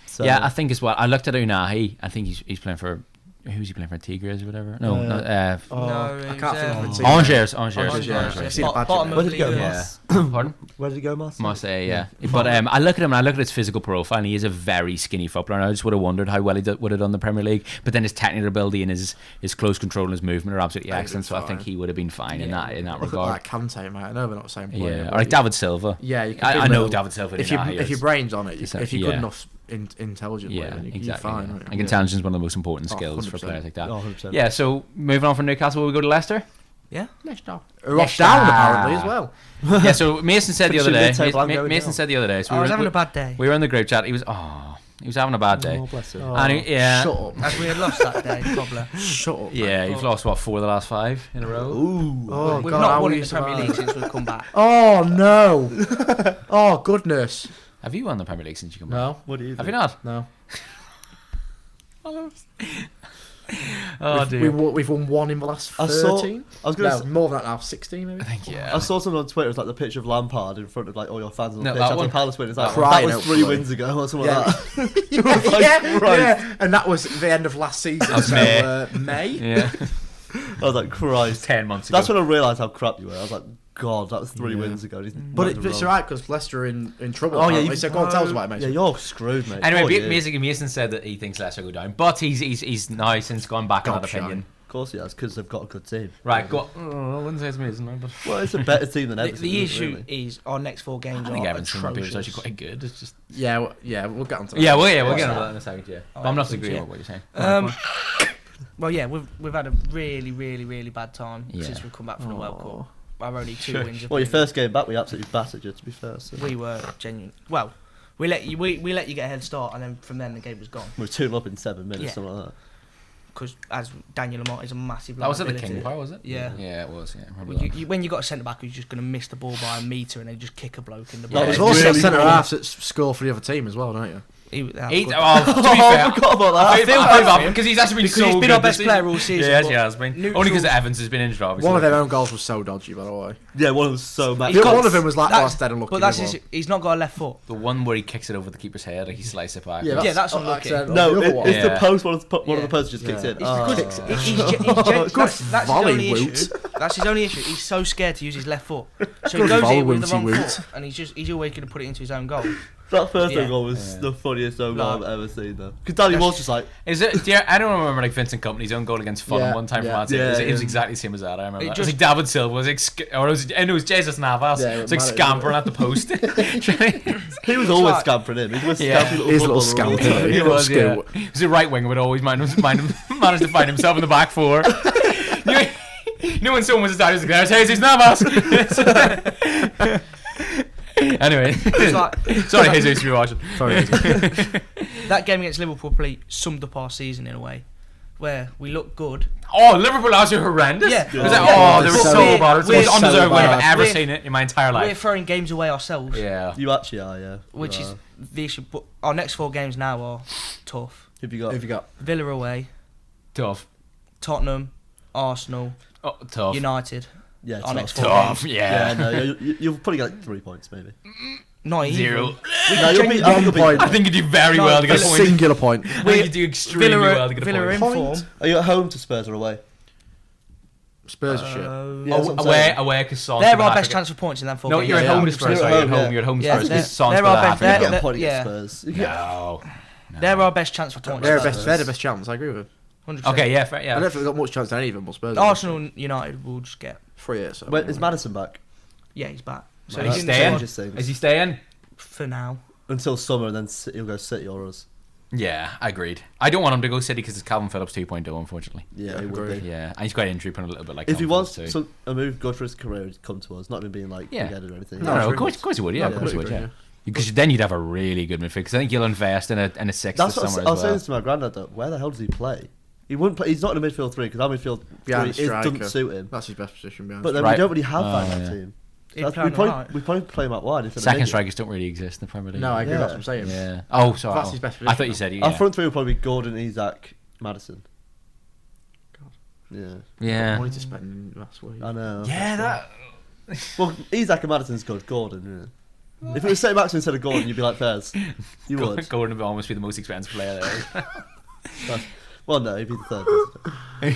So, Yeah, I think as well. I looked at Unahi. I think he's playing for. Who's he playing for? Tigres or whatever? No, Uh, no. No, I it can't was, think of the team. Angers. Angers, yeah. Angers. I've seen a badge Bottom of Where of did he go, Ligue Moss? Pardon? Where did he go, Moss? Marseille, yeah. But I look at him and I look at his physical profile, and he is a very skinny footballer. And I just would have wondered how well he would have done in the Premier League. But then his technical ability and his close control and his movement are absolutely Yeah, he'd excellent. be So I think fine. he would have been fine in that Look at regard. like Kante, mate. I know they're not the same player. Yeah, but or like David Silva. Yeah, you can I be know little- David Silva. If your brain's on it, if you're good enough intelligently, yeah, then you're exactly. fine. Yeah. aren't you? Like intelligence is one of the most important Oh, skills for 100%. players like that. Oh, 100%. Yeah. So moving on from Newcastle, will we go to Leicester? Yeah. Ross down apparently as well. Yeah. So Mason said the other day. Finishing mid-table and going Mason down. said the other day. So I we was were- having a bad day. We were in the group chat. He was having a bad day. Oh, bless him. And yeah. Shut up. As we had lost that day, probably. Shut up. Yeah, you've lost what 4 of the last 5 in a row. Ooh. Oh, We've God, not how won will in you the Premier survive? League since we've come back. Oh no! Oh goodness! Have you won the Premier League since you come back? No, What do you Have think? you not? no. Oh dear. We've won 1 in the last I saw- 13. I was gonna No, say- more than that now. 16 maybe. Thank you. I saw something on Twitter. It's like the picture of Lampard in front of like all your fans on the No, pitch that after one. Palace win. It's like Crying that was out 3 for it. wins ago or something Yeah. like that. yeah, like, yeah, Christ. yeah, and that was the end of last season. That was so, May. May. Yeah. I was like, Christ. 10 months ago. That's when I realised how crap you were. I was like, God, that was 3 Yeah. wins ago. He's But right it's wrong. alright because Leicester are in trouble. Oh, yeah, apparently. you- So go on, tell us about it, mate. Yeah, you're screwed, mate. Anyway, Oh, yeah. basically, Mason said that he thinks Leicester go down, but he's now since gone back on that Gobshite. opinion. Of course he has, because they've got a good team. Right, go. I wouldn't say it's Mason, no, but Well, it's a better team than The, Everton. the isn't it, issue really? is our next 4 games I think are Everton might be atrocious. actually quite good. It's just Yeah, we'll get on to that. we'll get What's on that? that in a second. Yeah, Oh, but I'm not Everton, agreeing yeah. with what you're saying. Well, yeah, we've had a really, really, really bad time Yeah. since we've come back from the World Oh. Cup. Our only 2 wins. have Well, your been- first game back, we absolutely battered you, to be fair. So. We were genuine. Well, we let you get a head start, and then from then the game was gone. We were 2 up in 7 minutes, Yeah. something like that. Because as Daniel Lamont is a massive. That was at the liability. King Power, was it? Yeah. Yeah, it was. Yeah, I remember Well, that. when you got a centre back who's just going to miss the ball by a metre and then just kick a bloke in the Yeah, ball. There's it's also really centre cool. halves that score for the other team as well, don't you? That He, was good. oh, to be fair, I forgot about that. I feel bad bad for him. because he's actually been Because so he's been good our this best season. player all season, Yes, but he has been. neutral- Only because Evans has been injured, obviously. One of their own goals was so dodgy, by the way. Yeah, one of them was so mad. He's got- One of them was like, that's- oh, that's dead unlucky. But that's the other his, he's not got a left foot. The one where he kicks it over the keeper's head, like he slices it back. one. Yeah, that's unlucky. No, the other one. it's Yeah. the post. One of the Yeah. posts just kicks Yeah. in. It's Oh. because that's his volley, only Woot. issue. That's his only issue. He's so scared to use his left foot, so he Good goes volley, in with the Wooty wrong Woot. foot, and he's always going to put it into his own goal. That first Yeah. own goal was Yeah. the funniest own goal No. I've ever seen, though. Because Danny was just like, Is it? Yeah, I don't remember like Vincent Kompany's own goal against Fulham Yeah, one time yeah. from Man City. Yeah, It was yeah. exactly the same as that. I remember. It That. It just- was like David Silva was like, or it was Jesus Navas. Yeah, It it was like mattered, scampering at the post. he was always scampering in. He was Yeah. scampering His little footballer. scamper. He was, yeah. He was a right winger, but always managed to find himself in the back 4. You know when someone's decided to go, Jesus Navas. Anyway, sorry, Jesus, if you're watching. Sorry. That game against Liverpool probably summed up our season in a way, where we looked good. Oh, Liverpool last year horrendous. Yeah. It was like, they were so bad. It's the most we're undeserved so way I've bad. ever seen it in my entire We're life. throwing games away ourselves. Yeah. You actually are, yeah. Which is the issue. But our next 4 games now are tough. Who've you got? Villa away, Tough. Tottenham, Arsenal, Oh, tough. United. Yeah, Our next Tough. Yeah, Yeah. no, you'll probably get like 3 points, maybe. Not even. 0. No, you'll be, One point. I think you do very No, well to get a Villa- point. Singular point. I think you do extremely well to get a Villa are in point. form. Are you at home to Spurs or away? Spurs are shit. Yeah, Oh, that's what I'm saying. away, because Son's They're gonna our have best to chance for points in that 4 No, games. you're at Yeah. home to Spurs. You're Sorry, at you're at home, home. yeah. You're at home to Yeah, Spurs. they're- Because Son's they're gonna our have best- to You get get they're- a point yeah. against Spurs. You get- No. They're our best chance for points. They're the best chance. I agree with him. 100%. Okay, yeah, fair, I yeah. don't think they've got much chance than any of them, but Spurs. Arsenal and United will just get. 3 years. So. Wait, is Madison back? Yeah, he's back. So Is he's he in the staying? squad Changes things. Is he staying? for now. Until summer, and then he'll go City or us. Yeah, agreed. I don't want him to go City because it's Calvin Phillips 2.0, unfortunately. Yeah, he would agreed. be. Yeah, and he's quite injury prone a little bit like If he Calvin wants Phillips too. a move good for his career, he'd come to us. Not even being like Yeah. big-headed or anything. No, No, of course he would. Yeah, No, of course he would. agree, Yeah, because then you'd have a really good midfield. Because I think you'll invest in a six That's this what summer I was as saying well. this to my granddad. Though, where the hell does he play? He wouldn't play. He's not in a midfield 3 because our midfield Behind 3 the striker. doesn't suit him. That's his best position behind. But then Right. we don't really have that in Oh, that yeah. team. He'd That's- play we on the probably right. we probably play him out wide instead of Second mid. strikers don't really exist in the Premier League. No, I agree. Yeah. That's what I'm saying. Yeah. Oh, sorry. That's his best I thought position you said Our yeah. front 3 will probably be Gordon, Isak, Madison. Yeah, Yeah. Money to spend last week. I know. Yeah, that. Well, Isak and Madison's good. Gordon. Yeah. If it was St. Maxim instead of Gordon, you'd be like Fairs. You would. Gordon would almost be the most expensive player there. Well, no, he'd be the third.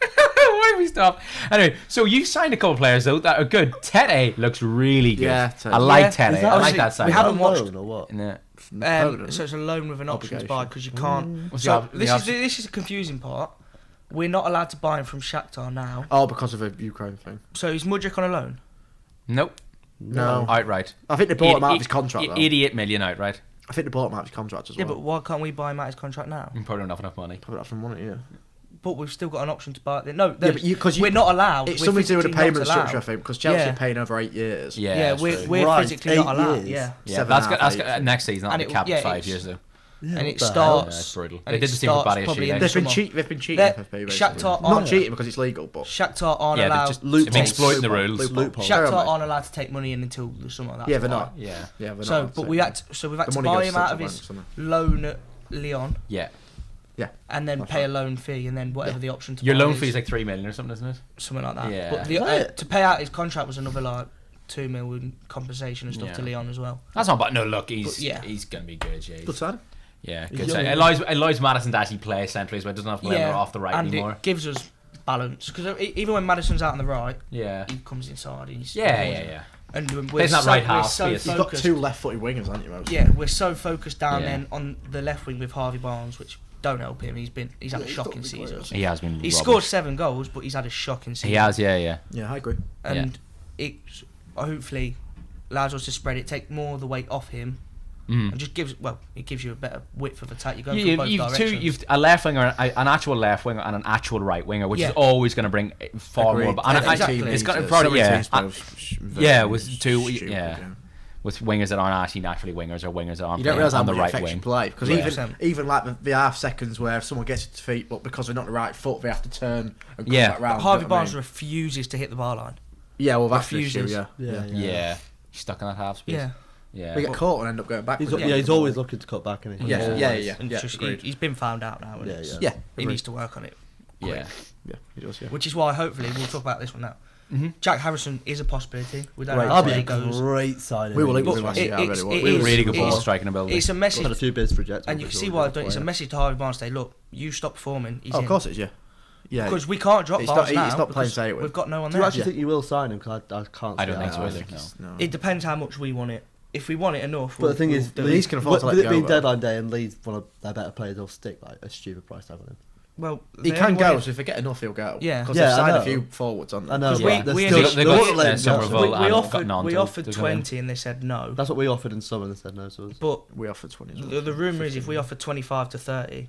Why did we stop? Anyway, so you signed a couple of players though that are good. Tete looks really good. Yeah, Tete. I like Yeah, Tete. is that I like obviously- that side. we haven't watched- Loan or what? Yeah. So it's a loan with an option to buy Obligation. because you can't. What's So the this option? is the confusing part. We're not allowed to buy him from Shakhtar now. Oh, because of a Ukraine thing. So is Mudryk on a loan? Nope. No. Outright. I think they bought him out of his contract, though. 88 million outright. I think they bought him out of his contract as Yeah, well. but why can't we buy him out his contract now? You probably don't have enough money. Probably that's from money, yeah. But we've still got an option to buy it. No, Yeah, but because we're not allowed. It's We're something to do with the physically not payment allowed. structure, I think, because Chelsea Yeah. are paying over 8 years. Yeah, Yeah, that's we're, true. we're Right, physically 8 not allowed. years. Yeah. Yeah, 7.5, that's 8, next season. That'll And be it- capped yeah, at 5 it's- years though. Yeah, And what it the hell? starts. Yeah, it's brutal. and They it did the same for starts Badiashile, probably in they- the summer. They've been cheating They're- FFP, basically. Shakhtar Not aren't- cheating because it's legal, but Shakhtar aren't Yeah, they're allowed. just Loopholes. exploiting the rules. Loophole. Shakhtar Terrible. aren't allowed to take money in until the summer. That's yeah, they're why. not. Yeah. Yeah, they're So, not. but we've had The to money buy goes him to out of central his banks, loan at Lyon, Yeah. Yeah. and then That's pay a right. loan fee, and then whatever the option to Your buy loan is, fee is like 3 million or something, isn't it? something like that. Yeah. But the, Is that it? to pay out his contract was another like 2 million compensation and stuff to Yeah. Lyon as well. That's not bad. No, look, he's But, yeah. he's gonna be good. Yeah, Good he's, side. yeah, He's good. young. So it allows Madison to actually play centrally, so it doesn't have to play off the right and anymore. it gives us balance because even when Madison's out on the right, Yeah. he comes inside. And he's Yeah. And we're Plays that so, right we're half so space. He's got focused. 2 left-footed wingers, haven't you, Rose? Yeah, we're so focused down Yeah. then on the left wing with Harvey Barnes, which don't help him. He's had a shocking season. He has been. He's rubbish. scored 7 goals, but he's had a shocking season. He has. Yeah. Yeah, I agree. And it hopefully allows us to spread it, take more of the weight off him, Mm. and just it gives you a better width of attack. You're going You've, from both you've directions. you've a left winger, an actual left winger, and an actual right winger, which Yeah. is always going to bring far Agreed. more. And Exactly. it's going to probably Yeah, with 2 with wingers that aren't actually naturally wingers or wingers that aren't You don't playing realise how on the much right affects wing. you play because Yeah. even like the half seconds where someone gets it to feet, but because they're not the right foot, they have to turn and come Yeah. back round. But Harvey you know what I Barnes mean? refuses to hit the bar line. Yeah, well that's the issue. refuses. Yeah, Yeah, he's stuck in that half space. Yeah. Yeah. we get caught and end up going back. He's always looking to cut back, isn't he? Yeah, Always. yeah. And it's just, agreed. he's been found out now. And Yeah, it's- yeah. Yeah, he agreed. needs to work on it. Yeah. Yeah, he does. Yeah. Which is why hopefully we'll talk about this one now. Mhm. Jack Harrison is a possibility. We don't Right. know how That'd be today a goes. great signing. We will link But with him last it- year. I it's- really it will. is- Really good it ball is- striking ability. It's a Had a message, few bids rejected. and you can see why I've done it. It's a message to Harvey Barnes. Say, look, you stop performing. He's Oh, in. of course it's yeah. Because we can't drop It's Barnes not- now. it's not plain because safe with. We've got no one Do you there. actually think you will sign him? Because I can't. I see don't that think so happening. either. No. It depends how much we want it. If we want it enough, But the thing is, we'll do Leeds it. can afford to let with it go, being though. deadline day and Leeds one of their better players, they'll stick like a stupid price tag on him. Well, He they can only go, wanted- so if they get enough, he'll go. Yeah. because Yeah, they've I signed a know. few forwards on them. I know. Because but we they're only- still- they they got won't let him go. Somerville we and offered, got we to offered come in. 20 and they said no. That's what we offered in summer and they said no to us. But We offered 20 as well. the rumour is if we offer 25 to 30,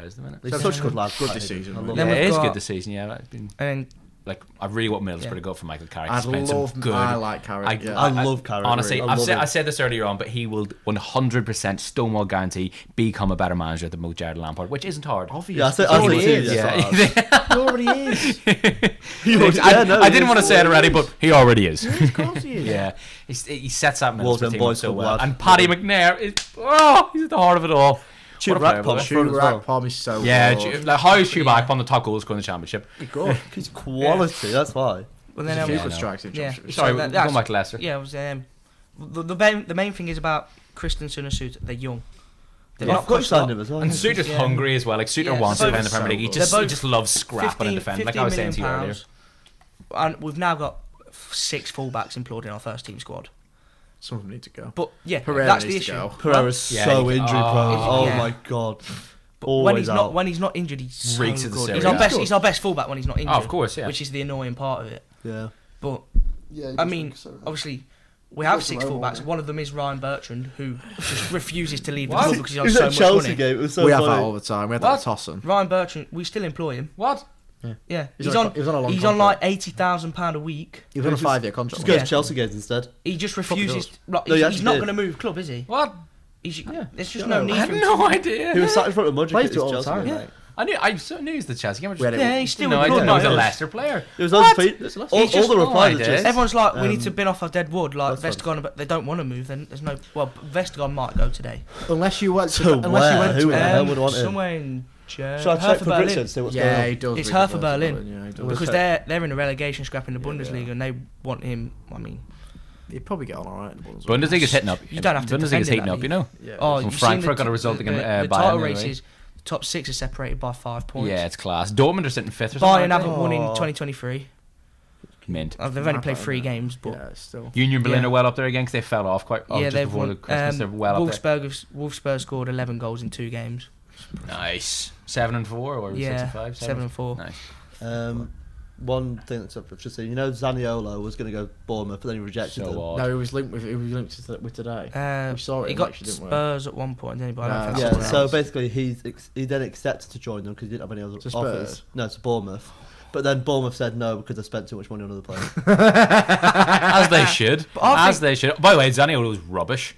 players at the minute. He's such a good lad. Good I this hate him. season, I really. love Then Yeah, him. it we've is got- good this season. Yeah, it's been And like I really want Mills Yeah. to go for Michael Carrick. I'd He's playing some love. good. I like Carrick. I love Carrick. Honestly, I I love him. said this earlier on, but he will 100% stonewall guarantee become a better manager than Mo Jared Lampard, which isn't hard. Obvious. Yeah, I said He already it too, is. yeah. He already is. I didn't want to say it already, but he already is. Of course he is. Yeah, he sets that Wolves Middlesbrough and team boys up so club well. lad. And Paddy McNair is he's at the heart of it all. Chuba player, Akpom boy. up front as well. Akpom is so Yeah, good. like how is Chuba Akpom the top goal scorer in the championship? He's good. He's quality. That's why. Well, There's then, a few Yeah, good no. strikes in Yeah. championship. Sorry, So going that's- back to Leicester. Yeah, it was the main thing is about Christensen and Suter. They're young. They're Yeah, not I've got coached up. signed him as well. And Suter's Yeah. hungry as well. Like Suter Yeah, wants to they're play in the both Premier League. so good. He just loves scrapping and defending. Like I was saying to you earlier. And we've now got 6 fullbacks employed in our first team squad. Some of them need to go. But yeah, Pereira that's needs the to issue. go. Pereira's Yeah, so he- injury prone. oh, Oh yeah. my god. But Always out. when he's not injured, he's so Reeks of the good. Serie He's A. our best. Good. He's our best fullback when he's not injured. Oh, of course, yeah. Which is the annoying part of it. Yeah. But Yeah, I mean, obviously, we have Got 6 some fullbacks. overall, One of them is Ryan Bertrand, who just refuses to leave the What? club because he's It on was so that much Chelsea money. game. It was so We have that funny. all the time. We had What? that tossing. Ryan Bertrand, we still employ him. What? Yeah, He's he's on a- on. he was on a long He's on like contract. £80,000 a week. He was on a Just- 5-year Just contract. go Yeah. to Chelsea games instead. He just Probably refuses. does. Like, No, he he's actually not did. going to move club, is he? What? There's just Yeah. no need I for had him. no idea. He was sat in front of Mudrick Plays at his it all the Chelsea time, game. mate. I so knew he was the Chelsea game. We had it- Yeah, he's still No, I employed didn't know he was a by us. Leicester player. It was What? undefeated. It's Leicester. All He's just- the replies oh, are I just. did. Everyone's like, we need to bin off our dead wood. Like That's Vestergaard, but they don't want to move. Then there's no. Well, Vestergaard might go today. Unless you went to. So unless where? you went Who to. the hell would want him? Somewhere in Shall I check Hertha for Berlin. Richard? See what's Yeah, going he on. does. It's really Hertha good. Berlin. Yeah, he does. We'll Because check. they're in a relegation scrap in the Yeah, Bundesliga yeah. and they want him. I mean, He'd probably get on alright. Bundesliga's hitting up. You don't have to Bundesliga's defend in heating that up, you know. Yeah. oh, Well, you've Frankfurt seen got a result against the Bayern title anyway. races. The top 6 are separated by 5 points. Yeah, it's class. Dortmund are sitting 5th or something. Bayern aren't haven't won in Oh. 2023. they? Mint. They've only played 3 games, but Yeah, still. Union Berlin Yeah. are well up there again because they fell off quite. yeah, just they've before won. the Christmas. They're well up there. Wolfsburg scored 11 goals in 2 games. Nice. 7 and 4 or 6 Yeah, and 5. 7 and 4. Nice. One thing that's up, I've just seen. You know, Zaniolo was going to go Bournemouth, but then he rejected them. So odd. No, he was linked with. He was linked with today. We saw it. He in got action, didn't we? Spurs at one point, didn't he? But I don't Nah, think that's that's Yeah, someone so else. basically he then accepted to join them because he didn't have any other To offers. Spurs? No, to Bournemouth. But then Bournemouth said no because they spent too much money on other players. As they should. I As they should. By the way, Zaniolo was rubbish.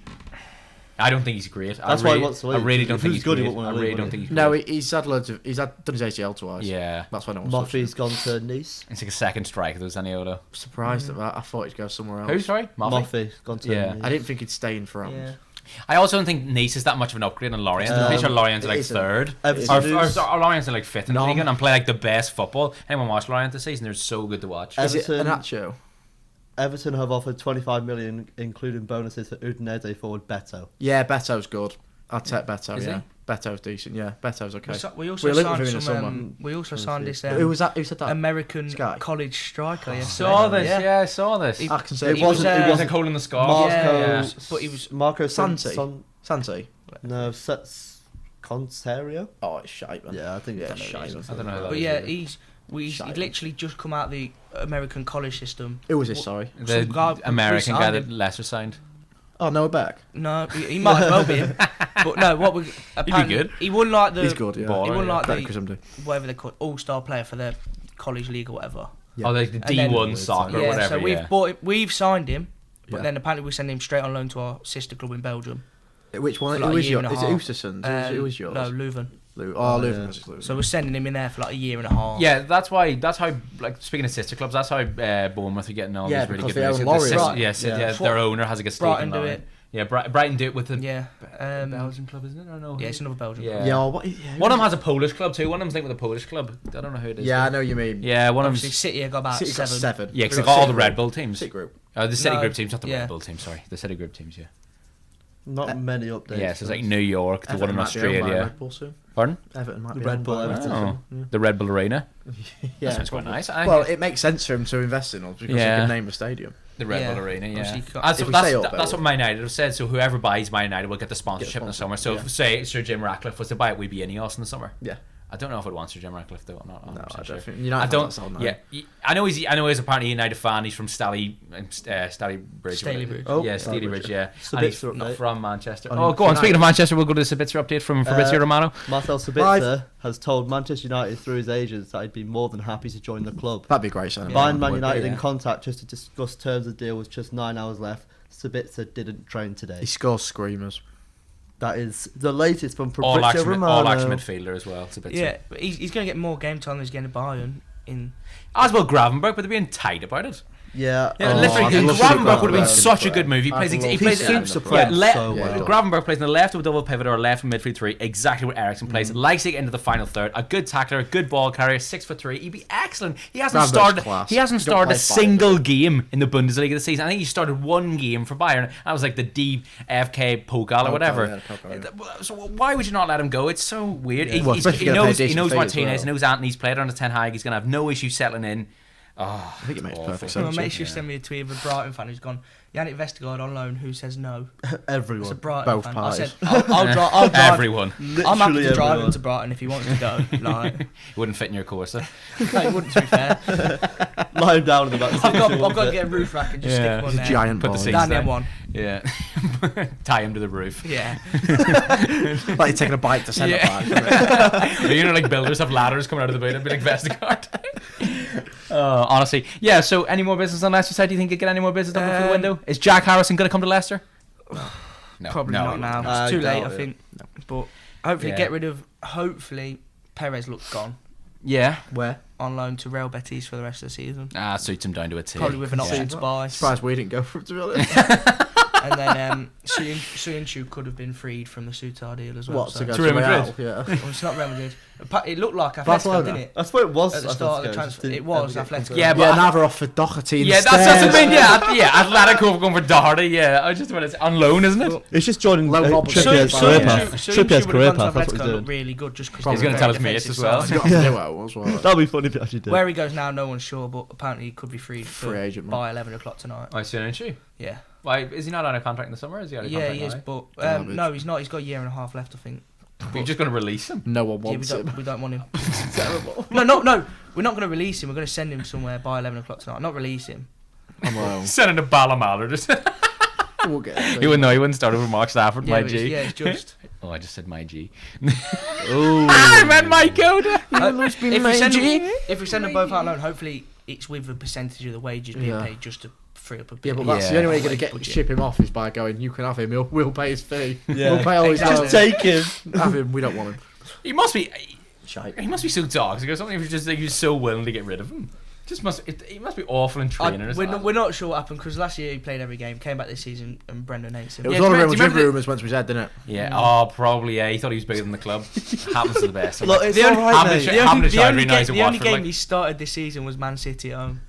I don't think he's great. That's why he wants to I leave. really don't If think he he's was good, he great. wouldn't I wanna really leave, don't would think he's No, great. he's had loads of. He's done his ACL twice. Yeah. That's why no one's touched him. Moffy's gone to Nice. It's like a second strike, though, Zaniolo. Surprised at that. I thought he'd go somewhere else. Who, sorry? Moffy? Moffy's gone to Yeah. Nice. I didn't think he'd stay in France. Yeah. I also don't think Nice is that much of an upgrade on Lorient. I'm pretty sure Lorient are it like isn't. 3rd. Everton Or is- Lorient are like 5th in the Nom. league and play like the best football. Anyone watch Lorient this season? They're so good to watch. Is it Everton- an Nacho? Everton have offered 25 million, including bonuses for Udinese forward Beto. Yeah, Beto's good. I'd take Beto. Is yeah, he? Beto's decent. Yeah, Beto's okay. We also We're linked with signed him in the some. summer. We also Let's signed see. this Who was that? Who said that? American Sky? college striker. Yes, Saw this, Yeah. yeah, I saw this. He- I can say It He wasn't. was, It It was wasn't. like hole in the scarf. Marco. Yeah, but he was. Marco Santi. Santi. No, Consario. Oh, it's shite, man. Yeah, I think Yeah, it's shite. shite. I don't know who that But is yeah, really. he'd Shite. literally just come out of the American college system. Who was this? Sorry. The some guy- American we guy signed that him. Leicester signed. Oh, Noah Beck. No, he might as well be him. But no, what we apparently good. he won like the He's good. Yeah. Baller, he won yeah. like Better the Chris Humdy. whatever they call it, all-star player for their college league or whatever. Yeah. Oh, like the And then- D1 soccer or yeah, whatever. so we've Yeah. bought it, we've signed him, but Yeah. then apparently we send him straight on loan to our sister club in Belgium. Which one? For like Who a is year yours? and a Is it half. Usterson's? Who is yours? No, Leuven. Oh, Leuven. yeah. This is Leuven. So we're sending him in there for like a year and a half. Yeah, that's how, like, speaking of sister clubs, that's how Bournemouth are getting all Yeah, these really because good they players. own The Lorient. sister- Right. Yes, Yeah. yeah, That's their what owner has a good stake Brighton in do Lorient. it. Yeah, Brighton do it with the Yeah. Belgian club, isn't it? Or no? Yeah, it's another Belgian. Yeah. Yeah. What? Yeah, One of them has a Polish club too. One of them's linked with a Polish club. I don't know who it is. Yeah, I know what you mean. Yeah, one of Obviously, them's. City have got about City's got 7. Yeah, because We've they've got all the City Red Group. Bull teams. City Group. The City No, Group teams, not the yeah. Red Bull teams. Sorry, the City Group teams. Yeah. Not many updates. Yeah, so it's like New York to one in Everton might be owned by Australia. Red Bull soon. Pardon? Everton might The be Red owned Bull by Everton. Oh, Yeah. the Red Bull Arena. Yeah, That sounds quite nice. Well, it makes sense for him to invest in us because Yeah. he can name a stadium. The Red Yeah. Bull Arena, yeah. Obviously, you got- That's, If we that's, stay up, that's though. what Man United have said. So whoever buys Man United will get the sponsorship in the summer. So yeah. if, say Sir Jim Ratcliffe was to buy it, we'd be Ineos in the summer. Yeah. I don't know if I'd want Sir Jim Ratcliffe though. I'm not. No, 100% I sure. don't think United I don't. fans don't know. Yeah, I know he's apparently a United fan. He's from Stalybridge. Stalybridge. Oh, yeah, Stalybridge. Stalybridge. Yeah, Sabitzer and he's update. not from Manchester. On Oh, go on. United. Speaking of Manchester, we'll go to the Sabitzer update from Fabrizio Romano. Marcel Sabitzer has told Manchester United through his agents that he'd be more than happy to join the club. That'd be great. Signing. Bayern Man would be, United in yeah. contact just to discuss terms of the deal with just 9 hours left. Sabitzer didn't train today. He scores screamers. That is the latest from All Fabrizio action Romano. midfielder as well. Sabitzer. Yeah, but he's going to get more game time than he's getting to Bayern. As well Gravenberg, but they're being tight about it. Yeah. Yeah, Oh, literally, I'd love to Gravenberch see would have been that. such a good move. He I'd plays. love He to plays. see seems that. to play so Yeah, well. Gravenberch plays on the left of a double pivot or left of midfield three. Exactly what Ericsson plays. Likes to get into the final third. A good tackler, a good ball carrier. 6'3". He'd be excellent. He hasn't Gravenberch's started. class. He hasn't He don't started a play five, single game in the Bundesliga this season. I think he started one game for Bayern. That was like the DFK Pokal or whatever. yeah, Pokal, yeah. So why would you not let him go? It's so weird. Yeah. Well, especially getting paid He decent knows fee as Martinez. well. He knows Anthony's played under Ten Hag. He's gonna have no issue settling in. Oh, I think it makes awful. perfect Someone sense. makes you send me a tweet of a Brighton fan who's gone, Yannick Vestergaard on loan, who says no? It's a Everyone. Brighton Both fan. parties. I said, I'll drive. Everyone. I'm happy Literally to drive him everyone. to Brighton if he wants to go. Like, It wouldn't fit in your course. no, it wouldn't, to be fair. Lie him down in the back. I've got to get a roof rack and just Yeah. stick one It's a there. giant Put the ball. seats Down the there. M1. Yeah. Tie him to the roof. Yeah. Like you're taking a bike to centre Yeah. back. You know, like builders have ladders coming out of the boot. It'd be like Vestergaard. Honestly. Yeah, so any more business on Leicester side? Do you think you get any more business done before the window? Is Jack Harrison going to come to Leicester? No. Probably no, not he now. won't. I It's too late, doubt I it. think. But hopefully Yeah. get rid of. Hopefully, Perez looks gone Yeah. Where? on loan to Real Betis for the rest of the season. Suits him down to a T. Probably with an option Yeah. to buy. Surprised we didn't go for it, to be honest. And then Suyuncu could have been freed from the Sutar deal as well. What, so. to go To to Real Real? Madrid? Yeah. Well, it's not Real Madrid. It looked like Atletico, Barcelona. didn't it? That's what it was At the I start of the thought transfer. just It was didn't ever get Atletico. confirmed. Yeah, but Yeah, I- now they're off for Doherty Yeah, instead. that's what I mean. Yeah, Atletico have gone for Doherty. Yeah, I just want to say on loan, isn't it? Well, It's just joining Low Rob- Trippier's Suyuncu- career Suyuncu- path. Trippier's career path. That's what he's looked doing. really good just because He's going to tell his mates as well. He's got a duo as well. That'd be funny if he actually did. Where he goes now, no one's sure, but apparently he could be freed Free agent, man. by 11 o'clock tonight. I see, isn't she? Yeah. Why is he not on a contract in the summer? Is he on a Yeah, contract he is, now? but Garbage. no, he's not. He's got a year and a half left, I think. You're just going to release him. No one Yeah, wants him. we don't want him. Terrible. No. We're not going to release him. We're going to send him somewhere by 11 o'clock tonight. Not release him. I'm low. Send him to Ballymall or just. We'll get it. He wouldn't know. He wouldn't start over Mark Stafford, Yeah, my but G. it's just. Oh, I just said my G. Ooh. I meant my Coda. If we send them both out on loan, hopefully it's with a percentage of the wages being Yeah. paid just to free up a bit. Yeah, but of that's Yeah. the only way you're going to budget. ship him off is by going, you can have him, we'll pay his fee. Yeah. We'll pay all his Exactly. Just take him. Have him, we don't want him. He must be. Shite. He must be so toxic or something. If he's just like he's so willing to get rid of him. He must be awful in training. or something. We're not sure what happened because last year he played every game, came back this season, and Brendan hates him. It was Yeah, all do you the Real remember Madrid the- rumours once we said, didn't it? Yeah. Oh, probably. Yeah. He thought he was bigger than the club. Happens to the best. Look, it's The only- alright, Having mate. a The Having only, a Shydri now, he's a the only Watford, game like- he started this season was Man City at home.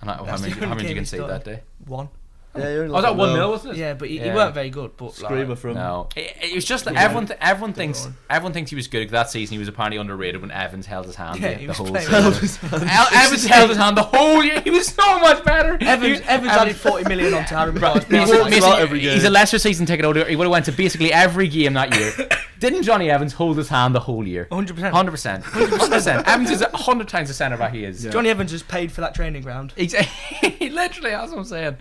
How That's many the did only you game he concede that started. day? 1. Yeah, you're in Oh, was that like 1-0, low wasn't it? Yeah, but he Yeah. weren't very good. But Screamer like, from. No, it was just that Yeah. everyone thinks Good everyone thinks he was good that season. He was apparently underrated when Evans held his hand Yeah, the he was whole playing season. well. Evans held his hand the whole year. He was so much better. Evans added 40 million onto Harry Maguire's He's, price. Basically, every game. he's a Leicester season ticket holder. He would have went to basically every game that year. Didn't Johnny Evans hold his hand the whole year? 100%. 100%. 100%. Evans is 100 times the centre back he is. Yeah. Johnny Evans has paid for that training ground. He literally, that's what I'm saying.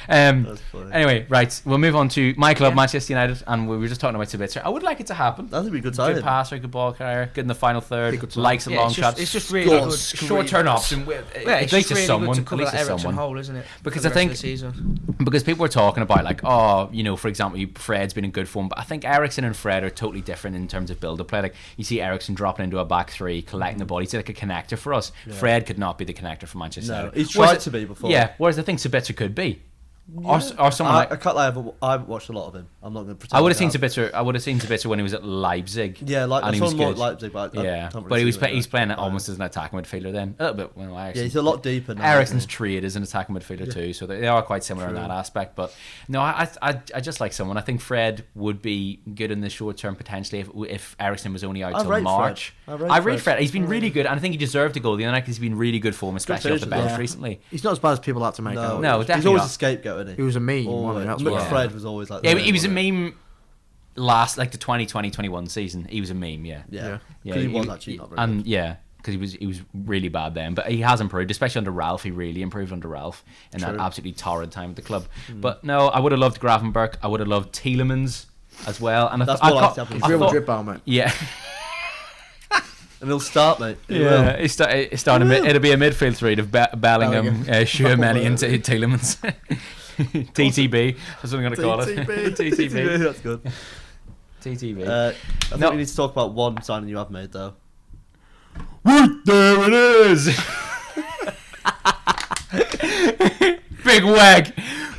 That's funny. Anyway, right, we'll move on to my club, Yeah. Manchester United, and we were just talking about Sabitzer. I would like it to happen. That'd be a good Good signing. passer, good ball carrier, good in the final third, Big good sign. likes a Yeah, long shot. it's just really Score. good. Short turn option. Yeah, At it's least just it's really someone. good to At cover least that it's Ericsson someone. hole, isn't it? Because for I the think- rest of the season. Because people were talking about like, oh, you know, for example, Fred's been in good form, but I think Ericsson and Fred are totally different in terms of build-up play. Like you see Ericsson dropping into a back three, collecting the ball. He's like a connector for us. Fred could not be the connector for Manchester No, United. he's Whereas tried to be before. Yeah, whereas I think Sabitzer could be. Or someone like I can't lie. I haven't watched a lot of him. I'm not going to pretend. I would have seen have. Sabitzer. I would have seen Sabitzer when he was at Leipzig. Yeah, like and I he saw was him more at good. Leipzig, but I Yeah, can't really but he was see him he's playing there. almost as an attacking midfielder then. A little bit. Well, Yeah, he's a lot deeper now. Ericsson's isn't trade is an attacking midfielder too, so they are quite similar in that aspect. But no, I just like someone. I think Fred would be good in the short term potentially if Ericsson was only out I till rate March. Fred. I rate Fred. He's been really good, and I think he deserved a goal the other night because he's been really good form, especially off the finisher, bench yeah. recently. He's not as bad as people like to make No, out. No, he's definitely always not. a scapegoat, isn't he? He was a meme, Always. wasn't he? That's But why. Fred was always like. Yeah, that, he was a wasn't meme last like the 2020-21 season. He was a meme, yeah. Yeah, Yeah, because he was actually not very and good. yeah, because he was really bad then, but he has improved, especially under Ralph. He really improved under Ralph in that True. absolutely torrid time at the club. But no, I would have loved Gravenberch. I would have loved Tielemans as well. And That's I more thought- like to happen. He's I Real thought- Madrid bound, mate. yeah, And he'll start, mate. He will. yeah. It's starting. It'll be a midfield three of Bellingham, Schumann, and Tielemans. TTB. That's what I'm going to call it. TTB. That's good. TTB. I think No. we need to talk about one signing you have made, though. There it is. Big Weg.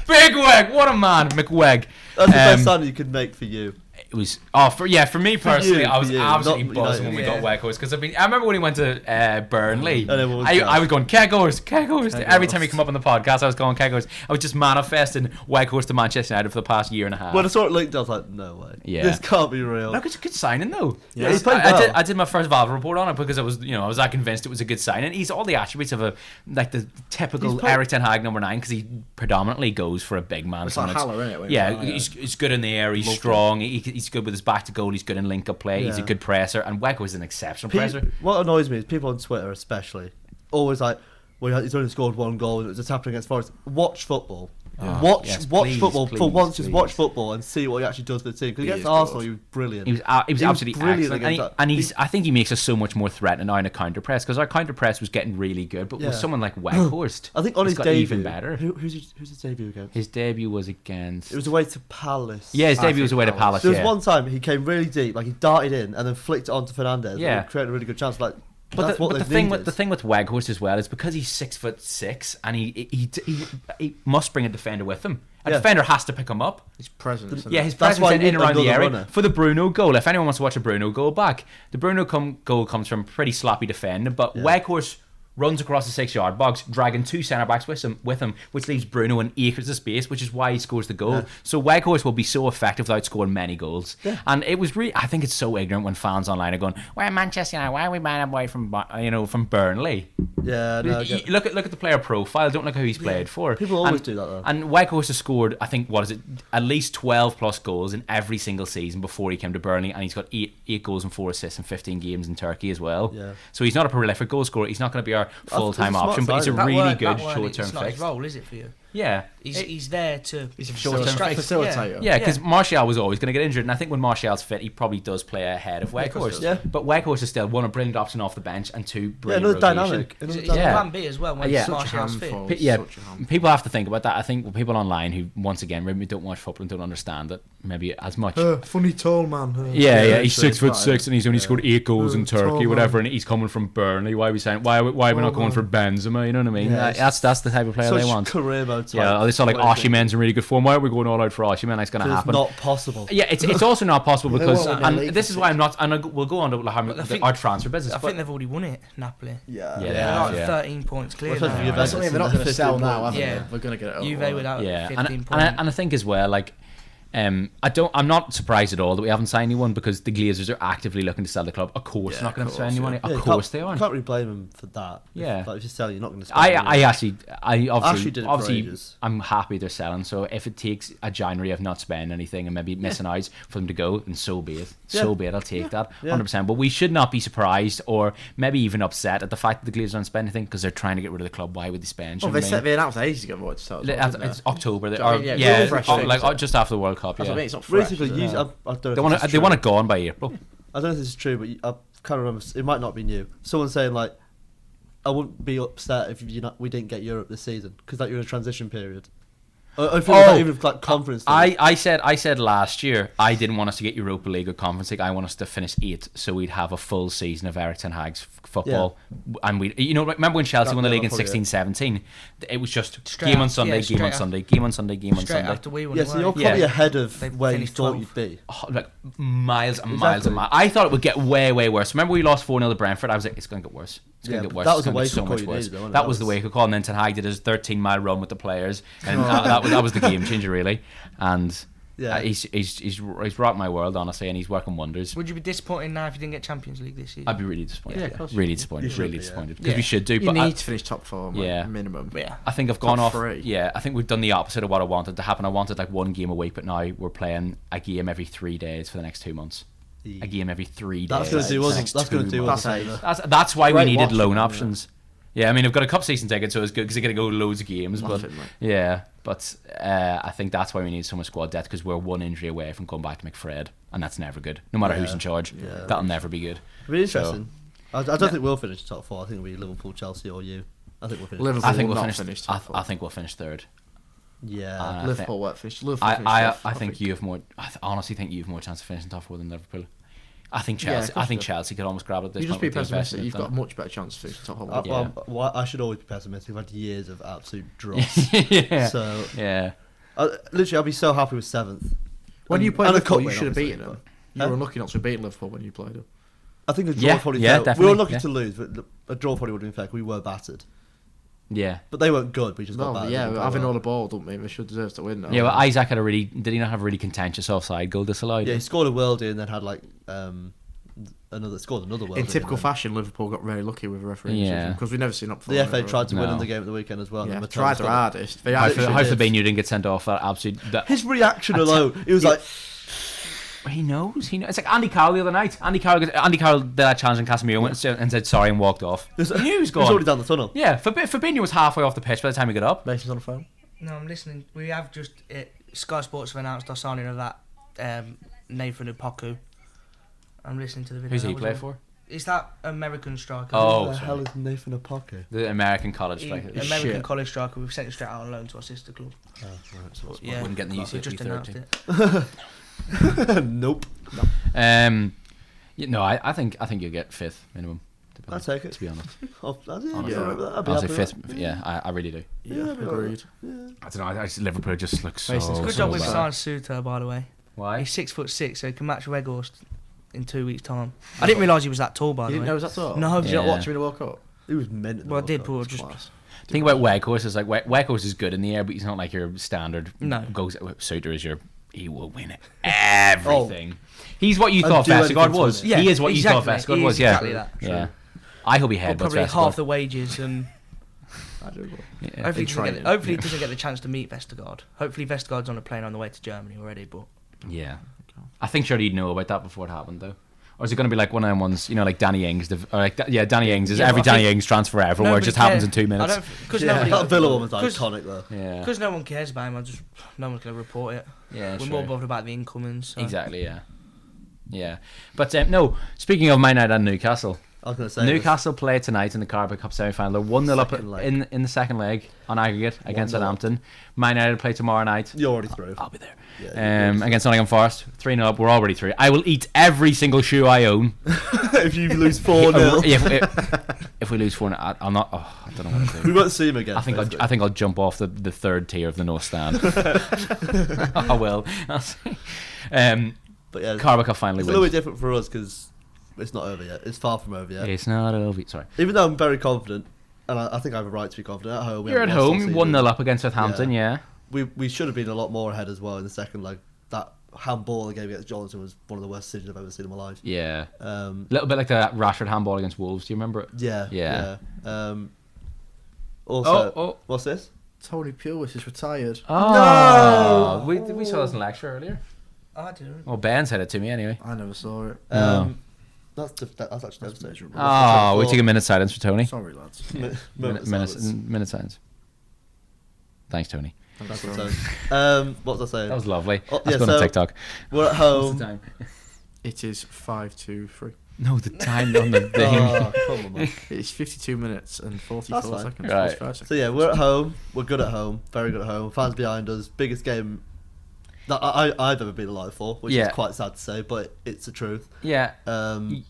Big Weg. What a man, McWeg. That's the best sign you could make for you. It was for me personally, I was absolutely not buzzing when we got United. Weghorst because I remember when he went to Burnley. And everyone was I was going Keghorst. Every time he come up on the podcast, I was going Keghorst. I was just manifesting Weghorst to Manchester United for the past year and a half. When I saw it linked, I was like, no way. Yeah. This can't be real. Look, it's a good signing though. Yeah, he's played well. I did my first Valve report on it because I was that convinced it was a good signing. He's all the attributes of the typical Erik ten Hag number 9 because he predominantly goes for a big man. It's like Haller, isn't it? Yeah, he's good in the air. He's strong. He's good with his back to goal. He's good in link-up play. He's a good presser. And Weghorst is an exceptional presser. What annoys me is people on Twitter especially always like, well, he's only scored 1 goal and it was just happening against Forest. Watch football. Watch football. For once, just watch football and see what he actually does for the team. Because against Arsenal, he was brilliant. He was absolutely brilliant excellent. And I think he makes us so much more threatening now in a counter press because our counter press was getting really good. But with someone like Weghorst, I think on his got debut, even better. Who's his debut against? His debut was against. It was away to Palace. Yeah, his debut was away to Palace. There was one time he came really deep, like he darted in and then flicked it onto Fernandes. Yeah, and created a really good chance. Like, But the thing with Weghorst as well is because he's 6'6" and he must bring a defender with him. A defender has to pick him up. His presence. His presence in and around the area. For the Bruno goal, if anyone wants to watch a Bruno goal back, the Bruno goal comes from pretty sloppy defending, but Weghorst runs across the 6-yard box, dragging 2 centre-backs with him, which leaves Bruno in acres of space, which is why he scores the goal. Yeah. So Weghorst will be so effective without scoring many goals. Yeah. And it was I think it's so ignorant when fans online are going, "Why Manchester United? Why are we buying a boy from Burnley?" Yeah, no, look at the player profile. Don't look who he's played for. People always do that though. And Weghorst has scored, I think, at least 12 plus goals in every single season before he came to Burnley, and he's got 8 goals and 4 assists in 15 games in Turkey as well. Yeah. So he's not a prolific goal scorer. He's not going to be our full-time option, but he's a really good short-term fix. It's not his role, is it, for you? Yeah. He's there to... He's a short-term facilitator. Yeah, because Martial was always going to get injured, and I think when Martial's fit, he probably does play ahead of Weghorst. Yeah. But Weghorst is still, 1, a brilliant option off the bench, and 2, brilliant rotation. He's a plan B as well when Martial's fit. Yeah, people have to think about that. I think people online who, once again, maybe don't watch football and don't understand it maybe as much. Funny tall man. Yeah, he's 6'6" and he's only scored 8 goals in Turkey, whatever, and he's coming from Burnley. Why are we saying? Why are we not going for Benzema? You know what I mean? That's the type of player they want. Career mode. Yeah, they saw like Oshimen's in really good form. Why are we going all out for Oshimen? That's going to happen. It's not possible. Yeah, it's also not possible because, and this is why I'm not. And we'll go on to our transfer business. I think they've already won it, Napoli. Yeah, they're 13 points clear. That's something they're not going to sell now, have they? We're going to get it. Juve without 15 points. And I think as well, like. I'm not surprised at all that we haven't signed anyone because the Glazers are actively looking to sell the club. Of course, they're not going to sign anyone. Of course, they aren't. You can't really blame them for that. Yeah, if you're selling, you're not going to. I obviously, I'm happy they're selling. So if it takes a January of not spending anything and maybe missing out for them to go, then so be it. So be it. I'll take that 100%. But we should not be surprised or maybe even upset at the fact that the Glazers don't spend anything because they're trying to get rid of the club. Why would they spend? Well, they announced ages ago what to sell. It's October. Just after the World Cup. It's not fresh. Basically, they want it gone by April. I don't know if this is true, but I can't remember. It might not be new. Someone saying like, "I wouldn't be upset if we didn't get Europe this season because you're in a transition period." Even if, like, conference. I said last year I didn't want us to get Europa League or Conference League. I want us to finish 8th, so we'd have a full season of Erik ten Hag's football. Yeah. And remember when Chelsea won the league in 16-17? It was just game on Sunday, game on Sunday, game on Sunday, game on Sunday. After we won so you're probably ahead of where you thought you'd be. Like miles and miles and miles. I thought it would get way, way worse. Remember we lost 4-0 to Brentford? I was like, it's going to get worse. It's going to get worse. That was the wake-up call you needed, though. That was the wake-up call, and then Ten Hag did his 13-mile run with the players, and that was the game changer, really. And he's rocked my world, honestly, and he's working wonders. Would you be disappointed now if you didn't get Champions League this year? I'd be really disappointed. Really disappointed. Because we should do. You need to finish top 4, minimum. Yeah. I think I've gone off. 3. Yeah, I think we've done the opposite of what I wanted to happen. I wanted like 1 game a week, but now we're playing a game every 3 days for the next 2 months. A game every 3 days. That's going to do us. That's why we needed loan options. Yeah, I mean, I've got a cup season ticket, so it's good because you're going to go loads of games. But I think that's why we need so much squad depth because we're 1 injury away from going back to McFred, and that's never good. No matter who's in charge, that'll never be good. Really interesting. I don't think we'll finish top 4. I think it'll be Liverpool, Chelsea, or you. I think we'll finish. Liverpool will finish top 4. I think we'll finish 3rd. Yeah, Liverpool won't finish. I think you have more. I honestly think you have more chance of finishing top 4 than Liverpool. I think Yeah, Chelsea. of course I think you do. Chelsea could almost grab it. At this You just point be with the pessimistic. investment You've they've got a much better chance of finishing top half. Yeah. I should always be pessimistic. We've had years of absolute dross. done. yeah. So Yeah. literally, I'll be so happy with 7th. When you played and a Liverpool, cup you win, should have obviously, beaten them. but- You were unlucky not to have beaten Liverpool when you played them. I think a draw Yeah, probably yeah, fair. We definitely, were lucky yeah. to lose, but a draw probably would have been fair. 'Cause we were battered, Yeah. but they weren't good. We just got No, battered. yeah, Didn't play having well. all the ball don't mean they should deserve to win now. Yeah, well, Isaac had a really. Did he not have a really contentious offside goal disallowed? Yeah, he scored a worldie and then had like another worldie. in typical and then fashion, Liverpool got very lucky with the refereeing Yeah. because we've never seen up. the FA tried to win No. in the game at the weekend as well. Yeah, and they Mattel tried their scored. hardest. They How actually Literally did. Fabinho didn't get sent off? That absolute. His reaction alone, he was like, He knows. He knows. It's like Andy Carroll the other night. Andy Carroll did that challenge and Casemiro went and said sorry and walked off. He knew he was he's already gone. down the tunnel. Yeah, Fabinho was halfway off the pitch by the time he got up. Mason's on the phone. No, I'm listening. We have just Sky Sports have announced our signing of that Nathan Upoku. I'm listening to the video. Who's he now as play well. for? It's that American striker. Oh, Who the sorry. hell is Nathan Apake? The American college He- striker. He's American shit. college striker. We've sent him straight out on loan to our sister club. Yeah, Wouldn't get in the we UCL just third announced team. it. Nope. I think you'll get 5th minimum. I'll take it. To be honest, I'd be Yeah. happy I'll say with 5th. that. Yeah, I really do. Yeah, agreed. I don't know. I just, Liverpool just looks so. Mason's Good so job with bad. signed Suter, by the way. Why? He's 6'6", so he can match Weghorst in 2 weeks' time. I didn't realise he was that tall, by You the didn't way. know was that all? No. Did you not Yeah. watch him in the World Cup? He was meant. Well, I did, but just Class. The thing about Weghorst is like Weghorst is good in the air, but he's not like your standard. No. Goes Suter is your. He will win everything. He's what you thought do anything Vestergaard to was. win it. He is what exactly. you thought Vestergaard He was. is Yeah. exactly that. Yeah. I hope he But headbutts probably Vestergaard. half the wages, and I do. Yeah. hopefully, training. he doesn't get the chance to meet Vestergaard. Hopefully, Vestergaard's on a plane on the way to Germany already. But Yeah. I think surely you'd know about that before it happened, though. Or is it going to be like one of them ones, like Danny Ings? Danny Ings is Yeah, every but I Danny think Ings transfer ever, where it nobody just happens cares. in 2 minutes. I don't because Yeah, nobody. that Villa one was 'cause- iconic though. Yeah. Because no one cares about him, no one's going to report it. Yeah, We're true. more bothered about the incomings. So. Exactly, yeah. Yeah. But no, speaking of Man United and Newcastle, I was going to say Newcastle play tonight in the Carabao Cup semi-final. They're 1-0 up Second leg. in the second leg on aggregate against 1-0 up. Southampton. Man United play tomorrow night. You're already through. I'll be there. Yeah, Against Nottingham Forest. 3-0 up. We're already through. I will eat every single shoe I own. if you lose 4-0, If we lose 4-0, I'll not. Oh, I don't know what to do. we won't see him again. I think I'll jump off the third tier of the North Stand. I will. I'll see. But yeah, Carabao Cup finally it's a little wins. bit different for us because it's not over yet. It's far from over yet. It's not over. Sorry. Even though I'm very confident, and I think I have a right to be confident at home. we You're at haven't lost all home, season. 1-0 up against Southampton, yeah. We should have been a lot more ahead as well in the second leg. That handball they gave against Johnson was one of the worst decisions I've ever seen in my life. Yeah. A little bit like the Rashford handball against Wolves. Do you remember it? Yeah. Yeah. Also, what's this? Tony Pulis is retired. Oh, we saw this in lecture earlier. I didn't. Well, Ben said it to me anyway. I never saw it. Oh. That's actually That's devastating. miserable. Oh, we take a minute silence for Tony. Sorry, lads. Minute silence. Thanks, Tony. That's Thanks, what bro. I'm saying. What was I saying? That was lovely. Oh, Let's yeah, go on so- TikTok. We're at What's home. the time? It is 5-2-3. No, the time on the thing. Oh, come on, man. It's 52 minutes and 44 That's fine. seconds. Right. 45 seconds. So yeah, we're at home. We're good at home. Very good at home. Fans behind us. Biggest game that I've ever been alive for, which Yeah. is quite sad to say, but it's the truth. Yeah.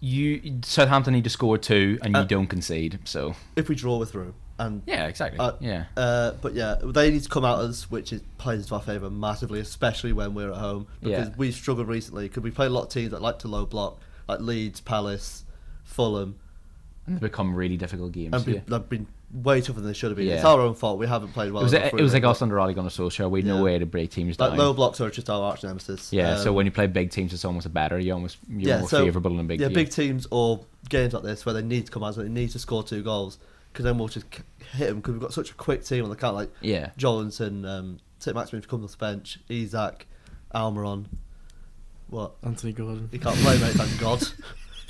You Southampton need to score 2 and you don't concede. So If we draw, we're through. And yeah, exactly. Yeah. but yeah, they need to come at us, which plays into our favour massively, especially when we're at home, because Yeah. we've struggled recently. Because we play a lot of teams that like to low block, like Leeds, Palace, Fulham, And they become really difficult games. and Yeah. they've been way tougher than they should have been. Yeah. It's our own fault. We haven't played well. It was enough it was like really. us under Ole Gunnar Solskjaer. We had no Yeah. way to break teams Like down. low blocks are just our arch nemesis. Yeah, so when you play big teams, it's almost better. You're more favourable than big. Yeah, big teams or games like this where they need to come out, so they need to score 2 goals, because then we'll just hit them, because we've got such a quick team on the count. Like Yeah. Jolinson, St Maximin comes off the bench, Isak, Almiron. What? Anthony Gordon. He can't play, mate. Thank God.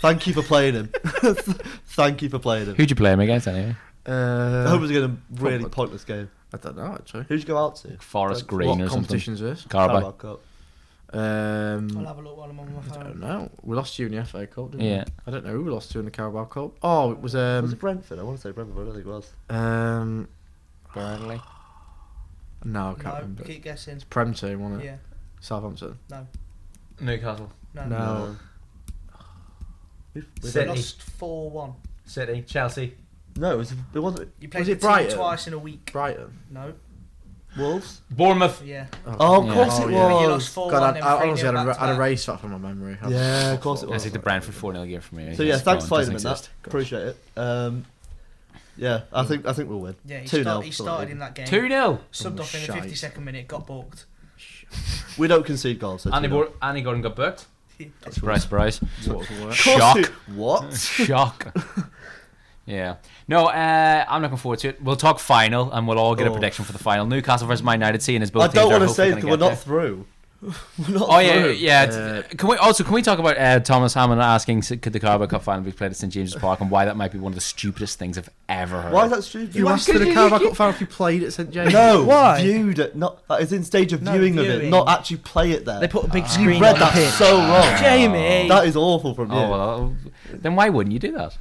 Thank you for playing him. Thank you for playing him. Who'd you play him against anyway? I hope it was a really Probably- pointless game. I don't know, actually. Who'd you go out to? Forest Don't- Green What or something. competition is this? Carabao. Cup. I'll Um, have a look while I'm on my I phone. don't know. We lost to you in the FA Cup, didn't Yeah. we? I don't know who we lost to in the Carabao Cup. Oh, it was Was it Brentford? I want to say Brentford, but I don't think it was. Burnley. No, I can't No, remember. keep guessing. Prem team, wasn't it? Yeah. Southampton. No. Newcastle. No. No. We City. lost 4-1. City, Chelsea. No, it wasn't. You played Was the it team Brighton? twice in a week. Brighton. No. Wolves. Bournemouth. Yeah. Oh, of Yeah. course Oh, it yeah. You was. lost 4-1. God, then I 3-0 honestly had back to a back. race that from my memory. Yeah, of course it It's was. like the Brentford 4-0 game for me. So yeah, It's thanks gone, for doesn't playing that. exist. Appreciate it. Yeah, I think we'll win. Yeah, 2-0 he for started the in that game. 2-0. Subbed off in the Shite. 52nd minute, got booked. We don't concede goals. So Andy 2-0. Gordon got booked. That's Surprise, surprise. What was the word? Of course Shock. it- What? Shock. Yeah. No, I'm looking forward to it. We'll talk final, and we'll all get a Oh. prediction for the final. Newcastle versus Man United, seeing as both I teams don't are want to hopefully say gonna because we're get not there. through. We're not Oh yeah, through. yeah. Can we talk about Thomas Hammond asking could the Carabao Cup final be played at St James's Park and why that might be one of the stupidest things I've ever heard. Why is that stupid? You asked for the Carabao Cup final if you played at St James. No, Why? viewed it. Not it's in stage of No, viewing of it, viewing. not actually play it there. They put a big You screen read on the that pitch. so wrong. Jamie! That is awful from you. Oh well, then why wouldn't you do that?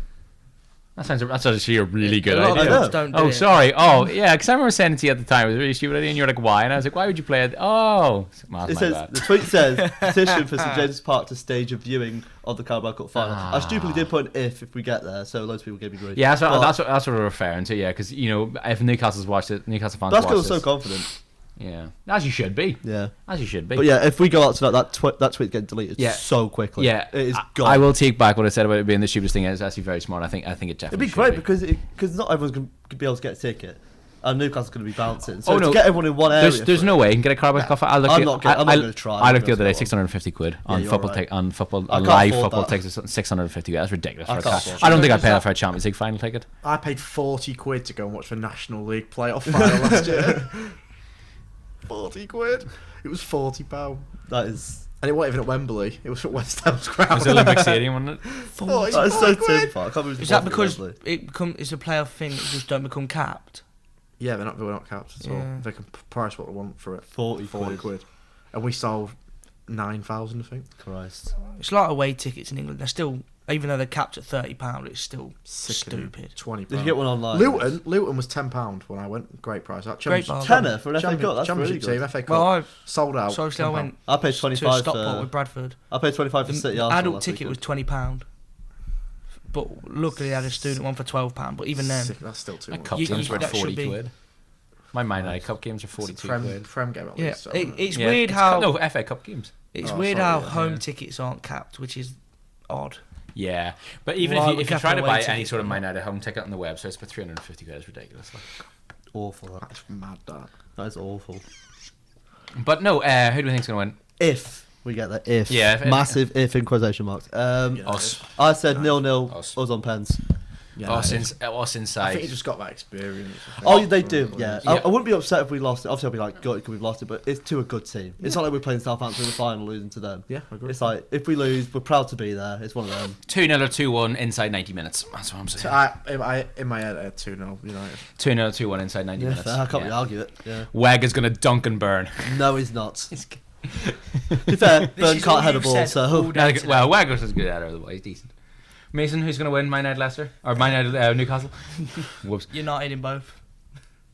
That sounds actually a really good A lot of idea. idea. clubs don't do Oh, it. sorry. Oh, yeah, because I remember saying it to you at the time. It was a really stupid idea, and you're like, why? And I was like, why would you play it? Oh, well, It that's my says bad. the tweet says petition for St James's Park to stage a viewing of the Carabao Cup final. I stupidly did put an if we get there, so loads of people gave me grief. Yeah, But that's what we're referring to. Yeah, because if Newcastle's watched it, Newcastle fans that's watched because I'm this. so confident. Yeah, as you should be. Yeah, As you should be. but yeah, if we go out to that tweet gets deleted Yeah. so quickly. Yeah, it is I gone. will take back what I said about it being the stupidest thing. It's actually very smart. I think it It'd definitely be should great be. because not everyone's going to be able to get a ticket, and Newcastle's going to be bouncing. So Oh, no. to get everyone in one area, There's no way you can get a Carabao Cup. I looked I'm the- not going to try. I looked the other day, Go on. £650 Yeah, on you're football right. on football I on can't live afford football that. tickets. £650. That's ridiculous. I For a can't cat. afford I don't that. think I'd Is pay that that- for a Champions League final ticket. I paid £40 to go and watch the National League playoff final last year. £40. It was £40. That is And it wasn't even at Wembley. It was at West Ham's ground. It was Olympic Stadium, wasn't it? that is so simple. I can't believe Is it that wasn't because Wembley. it's a playoff thing that just don't become capped? Yeah, they're not capped at all. Yeah. They can price what they want for it. 40 quid. And we sold 9,000, I think. Christ. It's like away tickets in England. They're still, even though they're capped at £30, it's still Sickening. stupid. £20. Did you get one online? Luton was £10 when I went. Great price. That Great Championship- bargain. Tenner for an FA Cup. That's really Championship team, good. FA Cup. Well, sold out. so obviously I £10. went I paid to 25 Stockport for. with Bradford. I paid 25 for The City Arsenal. adult last ticket was weekend. £20. But luckily, they had a student one for £12. But even then, Sick, that's still too My much. cup You- games were that should 40 be- quid. My Man United Cup games are 42 quid. Prem game at yeah, least. so, it's Yeah, weird how no FA Cup games. it's Oh, weird sorry, how yeah, home yeah. tickets aren't capped, which is odd. Yeah, but even Why if we you kept try to away buy tickets any sort of or Man not? United home ticket on the website, it's about 350 quid. It's ridiculous. Awful. That. That's mad, that. That is awful. But no, who do we think's going to win? If we get there, if. Yeah, if- Massive if in quotation marks. Us. I said 0-0. Us. Us on pens. Yeah, Us I inside. think he just got that experience. Oh, they do. Yeah. Yeah. I wouldn't be upset if we lost it. Obviously, I'll be like, God, could we've lost it, but it's to a good team. It's not like we're playing Southampton in the final, losing to them. Yeah, I agree. It's like if we lose, we're proud to be there. It's one of them. 2-0 or 2-1 inside 90 minutes. That's what I'm saying. In my head, I had 2-0 United. 2-0 2-1 inside 90 Yeah, minutes. fair. I can't really Yeah. argue it. Yeah. Weg is going to dunk and burn. No, he's not. To be fair, Burn is can't what head a you've ball, said so. all day today. Well, Weg was good at it otherwise. He's decent. Mason, who's going to win? Man United Leicester? Or Man United Newcastle? Whoops. United in both.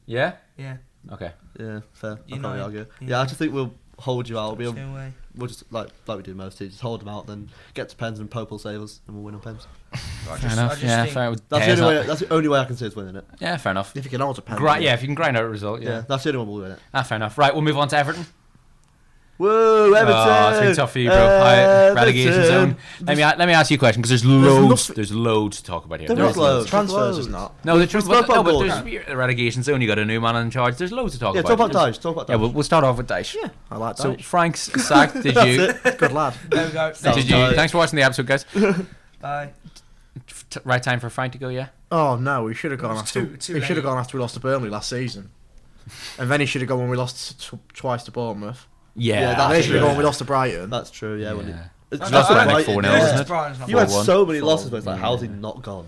Yeah? Yeah. Okay. Yeah, fair. I can't United. really argue. Yeah. Yeah, I just think we'll hold you out. We'll Way. just like we do most teams, just hold them out, then get to pens and Pope will save us, and we'll win on pens. Fair enough. Yeah, fair. That's the only way I can see us winning it. Yeah, fair enough. If you can hold a pen. Yeah, if you can grind out a result, Yeah, yeah. that's the only one we'll win it. Fair enough. Right, we'll move on to Everton. Woo, Everton! Oh, it's been tough for you, bro. Hi, relegation zone. Let me ask you a question because there's loads to talk about here. There is loads. Transfers is not. No, spoke about but Gordon. there's the relegation zone. You got a new man in charge. There's loads to talk Yeah, about. talk about Dyche. Talk about Yeah, Dyche. we'll start off with Dyche. Yeah, I like that. So Frank's sacked. Did you? Good lad. There we go. Did you? Dyche. Thanks for watching the episode, guys. Bye. Right time for Frank to go. Yeah. Oh no, we should have gone It's after. too He should have late. gone after we lost to Burnley last season, and then he should have gone when we lost twice to Bournemouth. Yeah. Yeah, And that's then he should have true. gone when we lost to Brighton. That's true. Yeah, when Yeah. it's That's just what I like think 4-0, yeah. isn't it? Brighton's not You had 4-1. so many losses, but it's like, Yeah. how's he not gone?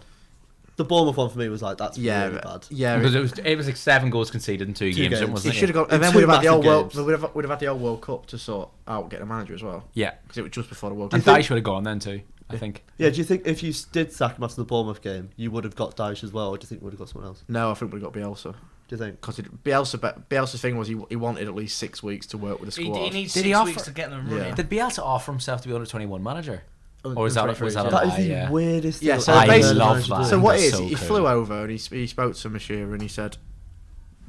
The Bournemouth one for me was like, that's Yeah, really bad. yeah. Because it was like 7 goals conceded in 2 games, games. wasn't He it? should have gone, In and then two we'd have had the massive old World. games. We'd have had the old World Cup to sort out getting a manager as well, Yeah. because it was just before the World And Cup. Dyche would have gone then too. I think. Yeah, do you think if you did sack him after the Bournemouth game, you would have got Dyche as well, or do you think we would have got someone else? No, I think we got Bielsa. Do you think? Because Bielsa's thing was he wanted at least 6 weeks to work with the He squad. needs Did 6 he offer- weeks to get them Yeah. running. Did Bielsa offer himself to be under 21 manager? Or is that was that a That is lie? the Yeah. weirdest thing. Yeah, so I've basically- heard a love manager that. do. So what That's it is, so he cool. flew over and he spoke to Mashira and he said,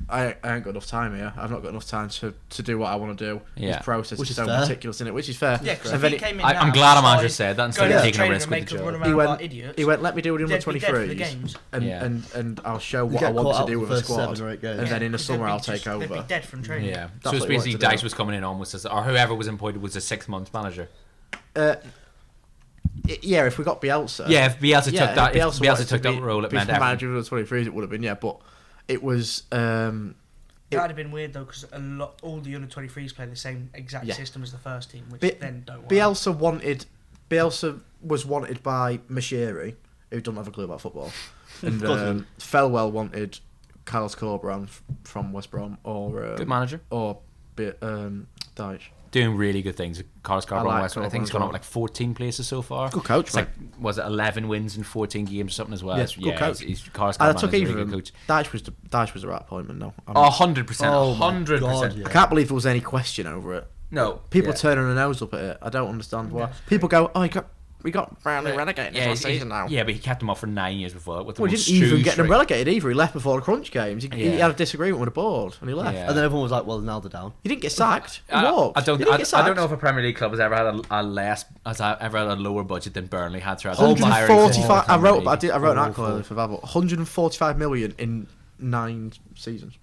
I ain't got enough time here. I've not got enough time to do what I want to do. Yeah. His process Which is is so fair. meticulous in it, which is fair. Yeah, because And if then he it- came in I'm now glad a and manager started said that instead going of into taking a training risk and with making the them job. run He around went- like idiots. He went, let me do the under They'd be dead for the 23s games. Yeah. and I'll show You what I get want caught to out do the with a first squad. 7 or 8 games. And then in the Because summer they'd I'll be take They'd be over. dead from training. Yeah. That's So it's what he basically wanted to Dice do. was coming in almost as, or whoever was appointed was a 6-month manager. Yeah, if we got Bielsa. Yeah, if Bielsa took that, if wanted Bielsa to took that be- role, it be meant manager of the 23s, it would have been, yeah, but it was. That'd have been weird though, because all the under 23s play the same exact Yeah. system as the first team, which Bi- then don't work. Bielsa was wanted by Mashiri, who doesn't have a clue about football, and Doesn't. Felwell wanted Carlos Corberan from West Brom, or Good manager. Dyche. Doing really good things. Carlos I Carbon like West, I think he's Corberan gone as up well. like 14 places so far. Good coach, It's like, was it 11 wins in 14 games or something as well? Yes, good coach. Carlos And I Carbon took is a either really of good them. coach. Dyche was the right appointment, though. Oh, 100%. Oh my 100%. God, yeah. I can't believe there was any question over it. No. People yeah. turning their nose up at it. I don't understand why. Yes. People go, "Oh, we got Brownlee relegated Yeah, last season now." yeah, but he kept them off for 9 years before that. With the Well, he most didn't even shoe get them streak. relegated either. He left before the crunch games. He Yeah. had a disagreement with the board and he left. Yeah. And then everyone was like, well, now they're down. He didn't get sacked. He I walked. don't. He didn't I, get I don't sacked. know if a Premier League club has ever had ever had a lower budget than Burnley had throughout the whole hiring. 145. I wrote. Premier I wrote an Awful. article earlier for Babel. 145 million in 9 seasons.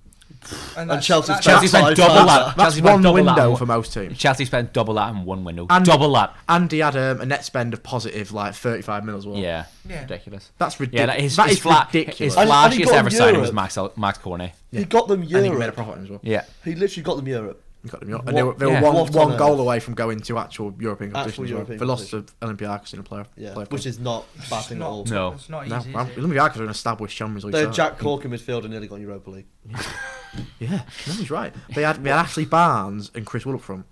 And that's- Chelsea that's- Chelsea spent Five double times that. that. That's Chelsea spent one double that window in for most teams. Chelsea spent double that in one window. And- Double that. And he had a net spend of positive like 35 mil as well. Yeah. Yeah. Ridiculous. That's Yeah, ridiculous. that, his ridiculous. His And he flashiest got ever him signing was Europe. Max Corney. He got them And he made a Europe. profit on him as well. Yeah. He literally got them Europe. He got them Europe. And they were Yeah. one What on goal earth? away from going to actual European Actual competitions. as well. European They lost to Olympiacos in a player. Yeah, player which is not a bad thing at all. No. It's not No, easy. well, Is it? Olympiacos are an established Champions League They side. had Jack Cork in midfield and nearly got Europa League. Yeah, no, he's right. They had Ashley Barnes and Chris Wood up front,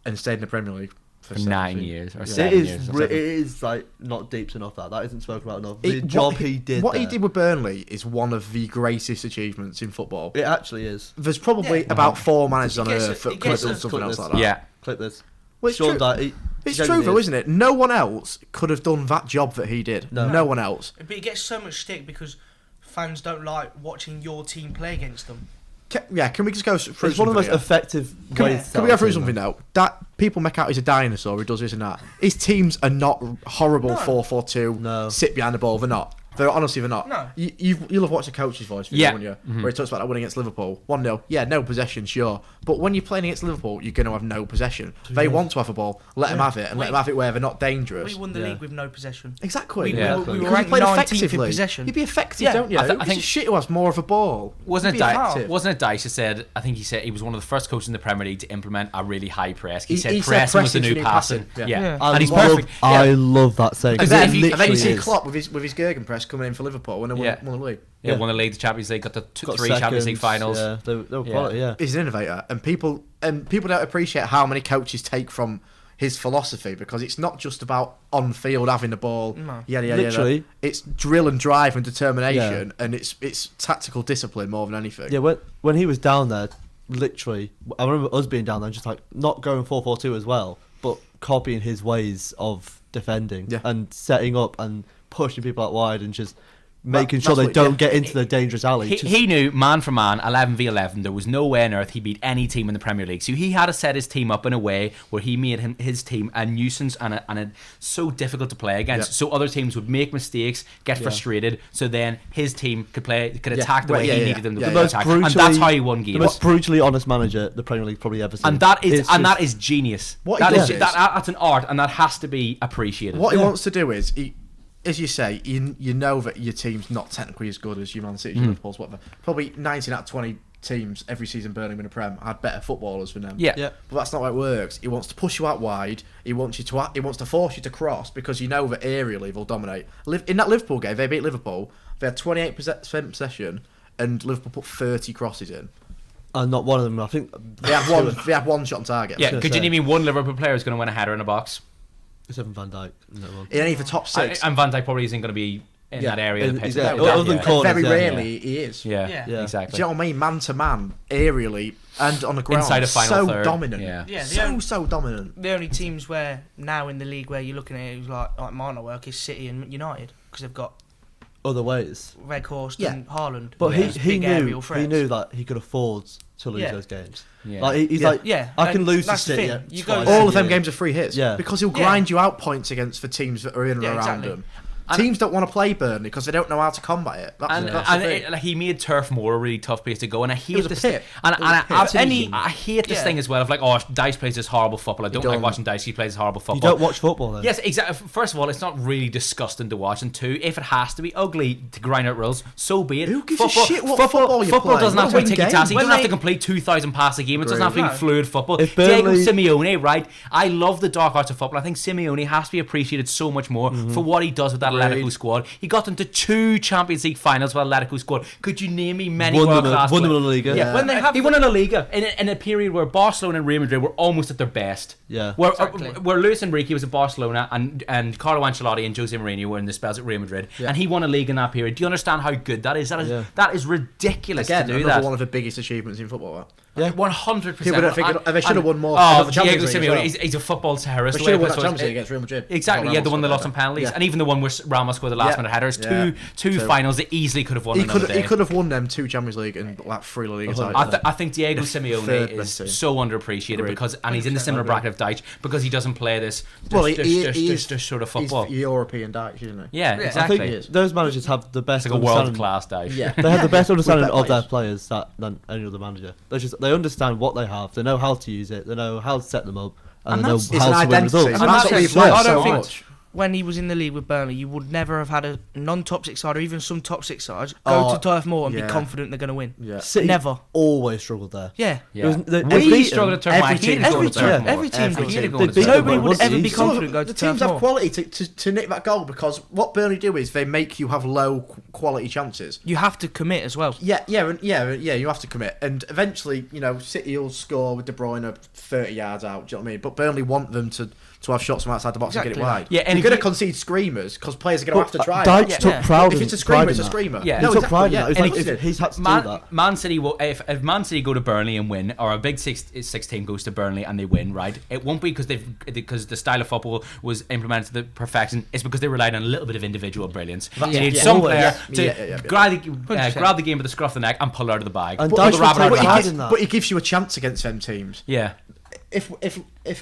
and stayed in the Premier League For 7 9 seasons. years or Yeah. 7 It years. is, or it something. is like not deep enough. That isn't spoken about enough. It- The job he did. What he there. did with Burnley is one of the greatest achievements in football. It actually is. There's probably Yeah. about 4 managers on He gets earth it- that he could have gets done it. something else like that. Yeah. Clip this. Well, it's Sean true. Dyche, It's genuinely true though, is. isn't it? No one else could have done that job that he did. No. No one else. But he gets so much stick because fans don't like watching your team play against them. Can we just go through It's one of the most something here? effective Can, ways. to can we go sell through a team, something though. now? That people make out he's a dinosaur who does this and that. His teams are not horrible No. 4-4-2. No. Sit behind the ball. They're not. They're honestly they're not. No. You'll have watched the coach's voice video, Yeah. won't you? Where he talks about that win against Liverpool. 1-0. Yeah, no possession, sure. But when you're playing against Liverpool, you're going to have no possession. They want to have a ball. Let them have it, and let them have it where they're not dangerous. We won the Yeah. league with no possession. Exactly. We, Yeah. we, we Because were you ranked played 19th in effectively. possession. You'd be effective, Yeah. don't you? I think- It's shit who has more of a ball. Wasn't it You'd be Dyche? effective. Wasn't it Dyche who said? I think he said he was one of the first coaches in the Premier League to implement a really high press. He said he said pressing was the pressing's new the new passing. passing. Yeah, Yeah. and he's love, perfect. I Yeah. love that saying. And 'cause then, it and then you literally see is. Klopp with his Gegenpress coming in for Liverpool when they Yeah. won the league. Yeah, Yeah. won the league, the Champions League, got the Got 3 Champions League seconds, finals. Yeah, they were Yeah. quality. Yeah. He's an innovator, and people don't appreciate how many coaches take from his philosophy because it's not just about on field having the ball. No. Yada, yada, yada. Literally. It's drill and drive and determination, and it's tactical discipline more than anything. Yeah, when he was down there, literally, I remember us being down there, just like not going 4-4-2 as well, but copying his ways of defending Yeah. and setting up and pushing people out wide and just making That's sure they what- don't yeah. get into the dangerous alley. He, Just- he knew man for man, 11v11, there was no way on earth he beat any team in the Premier League. So he had to set his team up in a way where he made his team a nuisance and so difficult to play against. Yeah. So other teams would make mistakes, get frustrated. So then his team could attack the Well, way yeah, he yeah, needed them to yeah, play yeah. attack. And that's how he won the games. most brutally honest manager the Premier League probably ever seen. And that is It's just- that is genius. What he That does is is- that's an art, and that has to be appreciated. What he wants to do is, as you say, you know that your team's not technically as good as your Man City, Liverpool's, whatever. Probably 19 out of 20 teams every season Burnley win a Prem had better footballers than them. Yeah. Yeah. But that's not how it works. He wants to push you out wide. He wants to force you to cross because you know that aerially they'll dominate. In that Liverpool game, they beat Liverpool. They had 28% possession, and Liverpool put 30 crosses in. And not one of them, I think. They had one shot on target. Yeah, gonna could you say. name me one Liverpool player who's going to win a header in a box? Except for Van Dijk. No one. In any of the top 6. And Van Dijk probably isn't going to be in that area of the pitch. Exactly. Other than corners, very yeah. rarely he is. Yeah, Yeah. exactly. Do you know what I mean? Man to man, aerially, and on the ground. Inside a final so third. dominant. Yeah, So dominant. The only teams where now in the league where you're looking at it who's like might not work is City and United because they've got Other ways. Weghorst Yeah. and Haaland. But those he big aerial knew threats. that he could afford to lose Yeah. those games. Yeah. Like he's Yeah. like, Yeah, I can and lose to that's the City. thing. You go- twice All a of them year. games are free hits. Yeah. Because he'll Yeah. grind you out points against for teams that are in and Yeah, around exactly. them. And- Teams don't want to play Burnley because they don't know how to combat it. That's the thing. Like, he made Turf Moor a really tough place to go, and I hate was a this. pit. And It was a pit. I hate this Yeah. thing as well of like, oh, Dice plays this horrible football. I don't like don't. watching Dice. He plays this horrible football. You don't watch football then. Yes, exactly. First of all, it's not really disgusting to watch, and two, if it has to be ugly to grind out rules, so be it. Who gives a shit what football you Football play? doesn't What have to be a win ticky tacky. He game. doesn't have to complete 2,000 passes a game. It doesn't have to be No. fluid football. If Diego Burnley- Simeone, right? I love the dark arts of football. I think Simeone has to be appreciated so much more for what he does with that Atletico squad. He got them to 2 Champions League finals with Atletico squad. Could you name me many Won world them class? a La Liga. Yeah, When they have he won in a Liga in a period where Barcelona and Real Madrid were almost at their best. Yeah. Where Luis Enrique was at Barcelona and Carlo Ancelotti and Jose Mourinho were in the spells at Real Madrid, and he won a league in that period. Do you understand how good that is? That is ridiculous Again, to do another that. one of the biggest achievements in football. Yeah. 100%. People don't think they should have won more. Oh, of the Champions Diego League as Simeone, well. he's a football terrorist. They the way should have won it that was- Champions League against Real Madrid. Exactly, yeah, the one they lost on penalties, and even the one where Ramos scored the last minute headers. Two finals that easily could have won. He another day. could have won them 2 Champions League and like 3 La Liga titles. I think Diego Simeone third is best team. so underappreciated Agreed. because, and he's in the similar bracket of Deitch because he doesn't play this sort of football. He's European Dutch, isn't he? Yeah, Yeah, I exactly. I think those managers have the best It's like a world understanding. class Deitch. Yeah. They have the best understanding better of their players. players than any other manager. They understand what they have. They know how to use it. They know how to set them up, and they know It's an how to win identity. results. And And that's that's what it. we've I learned don't so think much. when he was in the league with Burnley, you would never have had a non-top 6 side or even some top 6 sides go to Turf Moor and be yeah. confident they're going to win. Yeah. City Never. always struggled there. Yeah. Yeah. They We beat struggled them. to turn Every team- Every team- yeah. every team Every does. team. They beat them, Nobody but would it ever be wasn't confident going The to Turf teams have Moor. quality to nick that goal because what Burnley do is they make you have low quality chances. You have to commit as well. Yeah. You have to commit, and eventually, City will score with De Bruyne 30 yards out. Do you know what I mean? But Burnley want them to have shots from outside the box and get it Exactly. wide. Yeah, and you're going if to concede screamers because players are going to have to try. Dyche Yeah. took Yeah. pride If in it's a screamer, pride it's a in that. screamer. Yeah. He No, took pride in that. It's And like he if he's had to do Man, that. Man City will if Man City go to Burnley and win, or a big six team goes to Burnley and they win, right? It won't be because the style of football was implemented to the perfection. It's because they relied on a little bit of individual brilliance. You need yeah. some Always. player Yeah. to Yeah. grab the game by the scruff of the neck and pull it out of the bag. And Pull Dyche the will rabbit out take of the pride hat. in that. But he gives you a chance against them teams. Yeah. If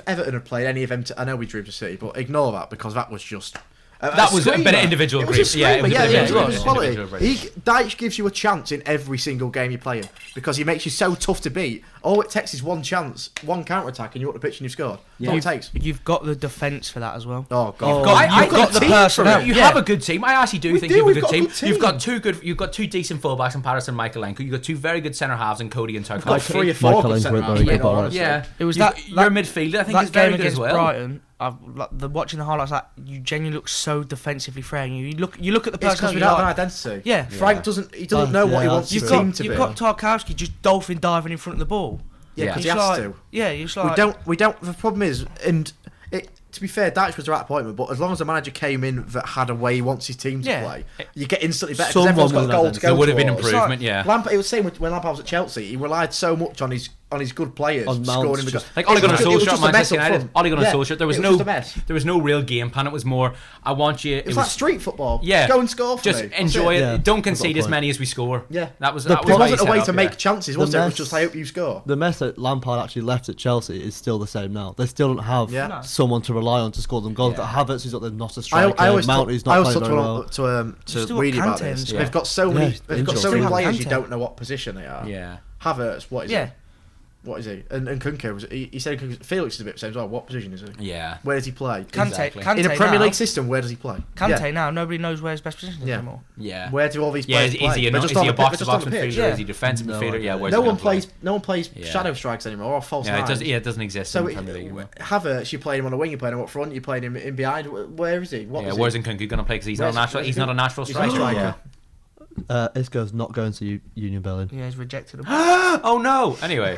Everton had played any of them, I know we drew to City, but ignore that because that was just. That was a bit of individual It was a grief. Yeah, it screamer. was a bit of it was individual quality. brilliance. Dyche gives you a chance in every single game you play in because he makes you so tough to beat. All it takes is one chance, one counter attack, and you're up the pitch and you've scored. That's all it takes. You've got the defence for that as well. Oh god. You've got the team personnel. for it. You Yeah. have a good team. I actually do think do, you have a we've good got a team. good team. You've got two decent fullbacks in Paris and Michaelenko. You've got 2 very good centre halves in Cody and Turk. Got 3 or 4 Michael good centre England, halves, very mate, good ball. honestly. Yeah, It was your that midfielder. I think that is very game good as against well. Brighton. Watching the highlights, that you genuinely look so defensively frail. You look at the It's because person. we don't have an identity. Yeah. Frank doesn't know what he Yeah, wants his You've team got to you've be. got Tarkowski just dolphin diving in front of the ball. Yeah, because It's he has like- to. Yeah, it's like We don't. The problem is, to be fair, Dyche was the right appointment, but as long as the manager came in that had a way he wants his team to Yeah. play, you get instantly better Someone because everyone's got a with goal an to identity. go There would have been towards. improvement. Yeah. Lampard, it was the same when Lampard was at Chelsea. He relied so much on his good players On Mount, scoring in the just- goal. Like Ole Gunnar It was Solskjaer just at a mess Manchester up United. front. Ole Gunnar Yeah, Solskjaer. There was it no just a mess. there was no real game plan. It was more, I want you. It was like street football. Yeah. Go and score for Just me. That's enjoy it. Yeah. Don't I've got concede a as point. many as we score. Yeah. That was The that There was problem- wasn't a how way he to set make up, chances, was The there? It was mess- just, I hope you score. The mess that Lampard actually left at Chelsea is still the same now. They still don't have Yeah. No. someone to rely on to score them goals. Yeah. Havertz is not a I striker. always Mount talk, is I not always playing talk very well. to Still Weedy about Kante this. and They've got so many. Yeah, They've got so injuries. many Still have players you Kante. don't know what position they are. Yeah. Havertz, what is Yeah. he? What is he? And Kunke was. He said Felix is a bit the same as well. What position is he? Yeah. Where does he play? Kante, Exactly. Kante In a Premier now, League system, where does he play? Kante now, nobody knows where his best position is Yeah. anymore. Yeah. Where do all these Yeah, players is play? he a They're just is on he a the pitch, box to they're just on box the pitch. midfielder? Yeah. Is he defensive No midfielder? Yeah. idea. Where's No he one gonna play? plays. No one plays Yeah. shadow strikes anymore or false Yeah, it nines. does. Yeah, it doesn't exist So in the Premier League. anymore. Havertz, you playing him on the wing, you playing him up front, you playing him in behind. Where is he? What Yeah, is where's he? Nkunku gonna play? Because he's Where's- not a natural. where's He's he? not a natural He's not a striker. striker. Yeah. Isco's not going to Union Berlin. Yeah, he's rejected him. Oh no. Anyway.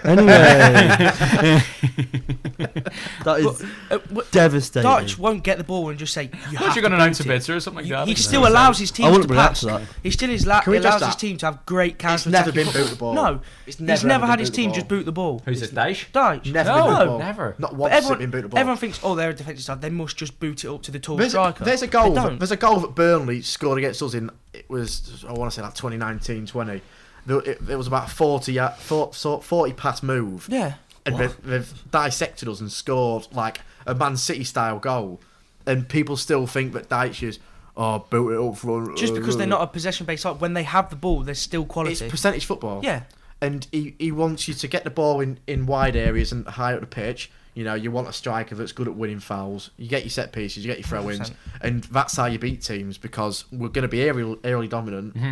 That is devastating. Dyche won't get the ball and just say, I thought you were going to announce a bit or something like that. He still allows his team I to wouldn't react pass. to that. He still we allows just his team to have great counter. It's never been boot the ball. No, It's he's never ever had been his boot the team ball. just boot the ball. Who's this, Dyche? Dyche. Never No, been boot the ball. never. Not But once has it been boot the ball. everyone thinks, oh, they're a defensive side. They must just boot it up to the tall There's striker. a goal. They don't. There's a goal that Burnley scored against us in. It was, I want to say, like 2019-20. It was about 40 pass move. Yeah. And they've dissected us and scored like a Man City style goal. And people still think that Dyche is, boot it up front. Just because they're not a possession-based side, when they have the ball, there's still quality. It's percentage football. Yeah. And he wants you to get the ball in wide areas and high up the pitch. You know, you want a striker that's good at winning fouls. You get your set pieces, you get your throw-ins. 100%. And that's how you beat teams, because we're going to be aerially dominant. Mm-hmm.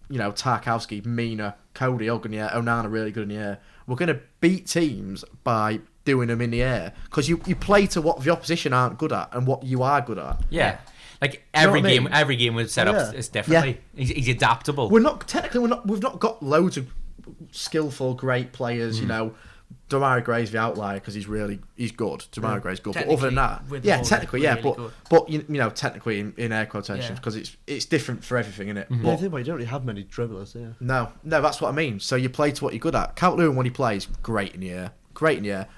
You know, Tarkowski, Mina, Cody, all good in the air. Onana really good in the air. We're going to beat teams by doing them in the air, because you play to what the opposition aren't good at and what you are good at. Yeah. Like know what I every mean? game was set up is differently. He's adaptable. We've not got loads of skillful, great players. You know, Demarai Gray's the outlier because he's good. Demarai Gray's good, but other than that, technically, good. but you know, technically in air quotations, Yeah. because it's different for everything, isn't it? Yeah, I think, well, you don't really have many dribblers, yeah. No, that's what I mean. So you play to what you're good at. Calvert-Lewin, when he plays, great in the air.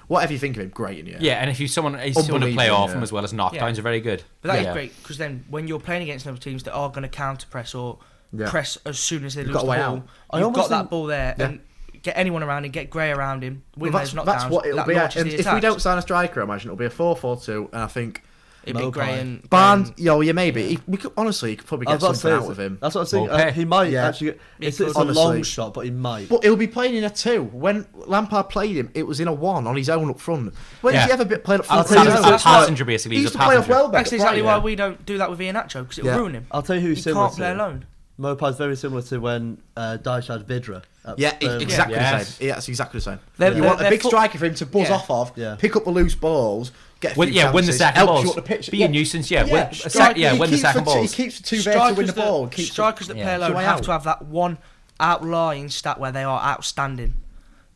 Whatever you think of him, great in the air. Yeah, and if he's someone to play off him as well as knockdowns are very good. But that is great, because then when you're playing against other teams that are going to counter press or press as soon as they lose the got a way ball, out. you've got that ball there and get anyone around him, get Gray around him, win those knockdowns. That's what it'll that be. launches And the if we attacks. don't sign a striker, I imagine it'll be a 4-4-2, and I think It'd be Gray and Barnes, maybe. We could probably get something out of him. That's what I'm saying. Okay. He might actually get... It's a long shot, but he might. But he'll be playing in a 2. When Lampard played him, it was in a 1 on his own up front. When has he ever played up front? A passenger, basically. He He's used a to play off passenger. well. That's exactly why we don't do that with Iheanacho, because it'll ruin him. I'll tell you who he's He similar can't play alone. Mopa's very similar to when Dyche had Vidra. Exactly Yes. the same. Yeah, it's exactly the same. They're- You want a they're big full- striker for him to buzz off of, pick up the loose balls, get a few Win the chances, second help balls. you up the pitch. Be a nuisance, win the He second balls. He keeps the 2 there to win the ball. Strikers that play alone Way have out. to have that one outlying stat where they are outstanding.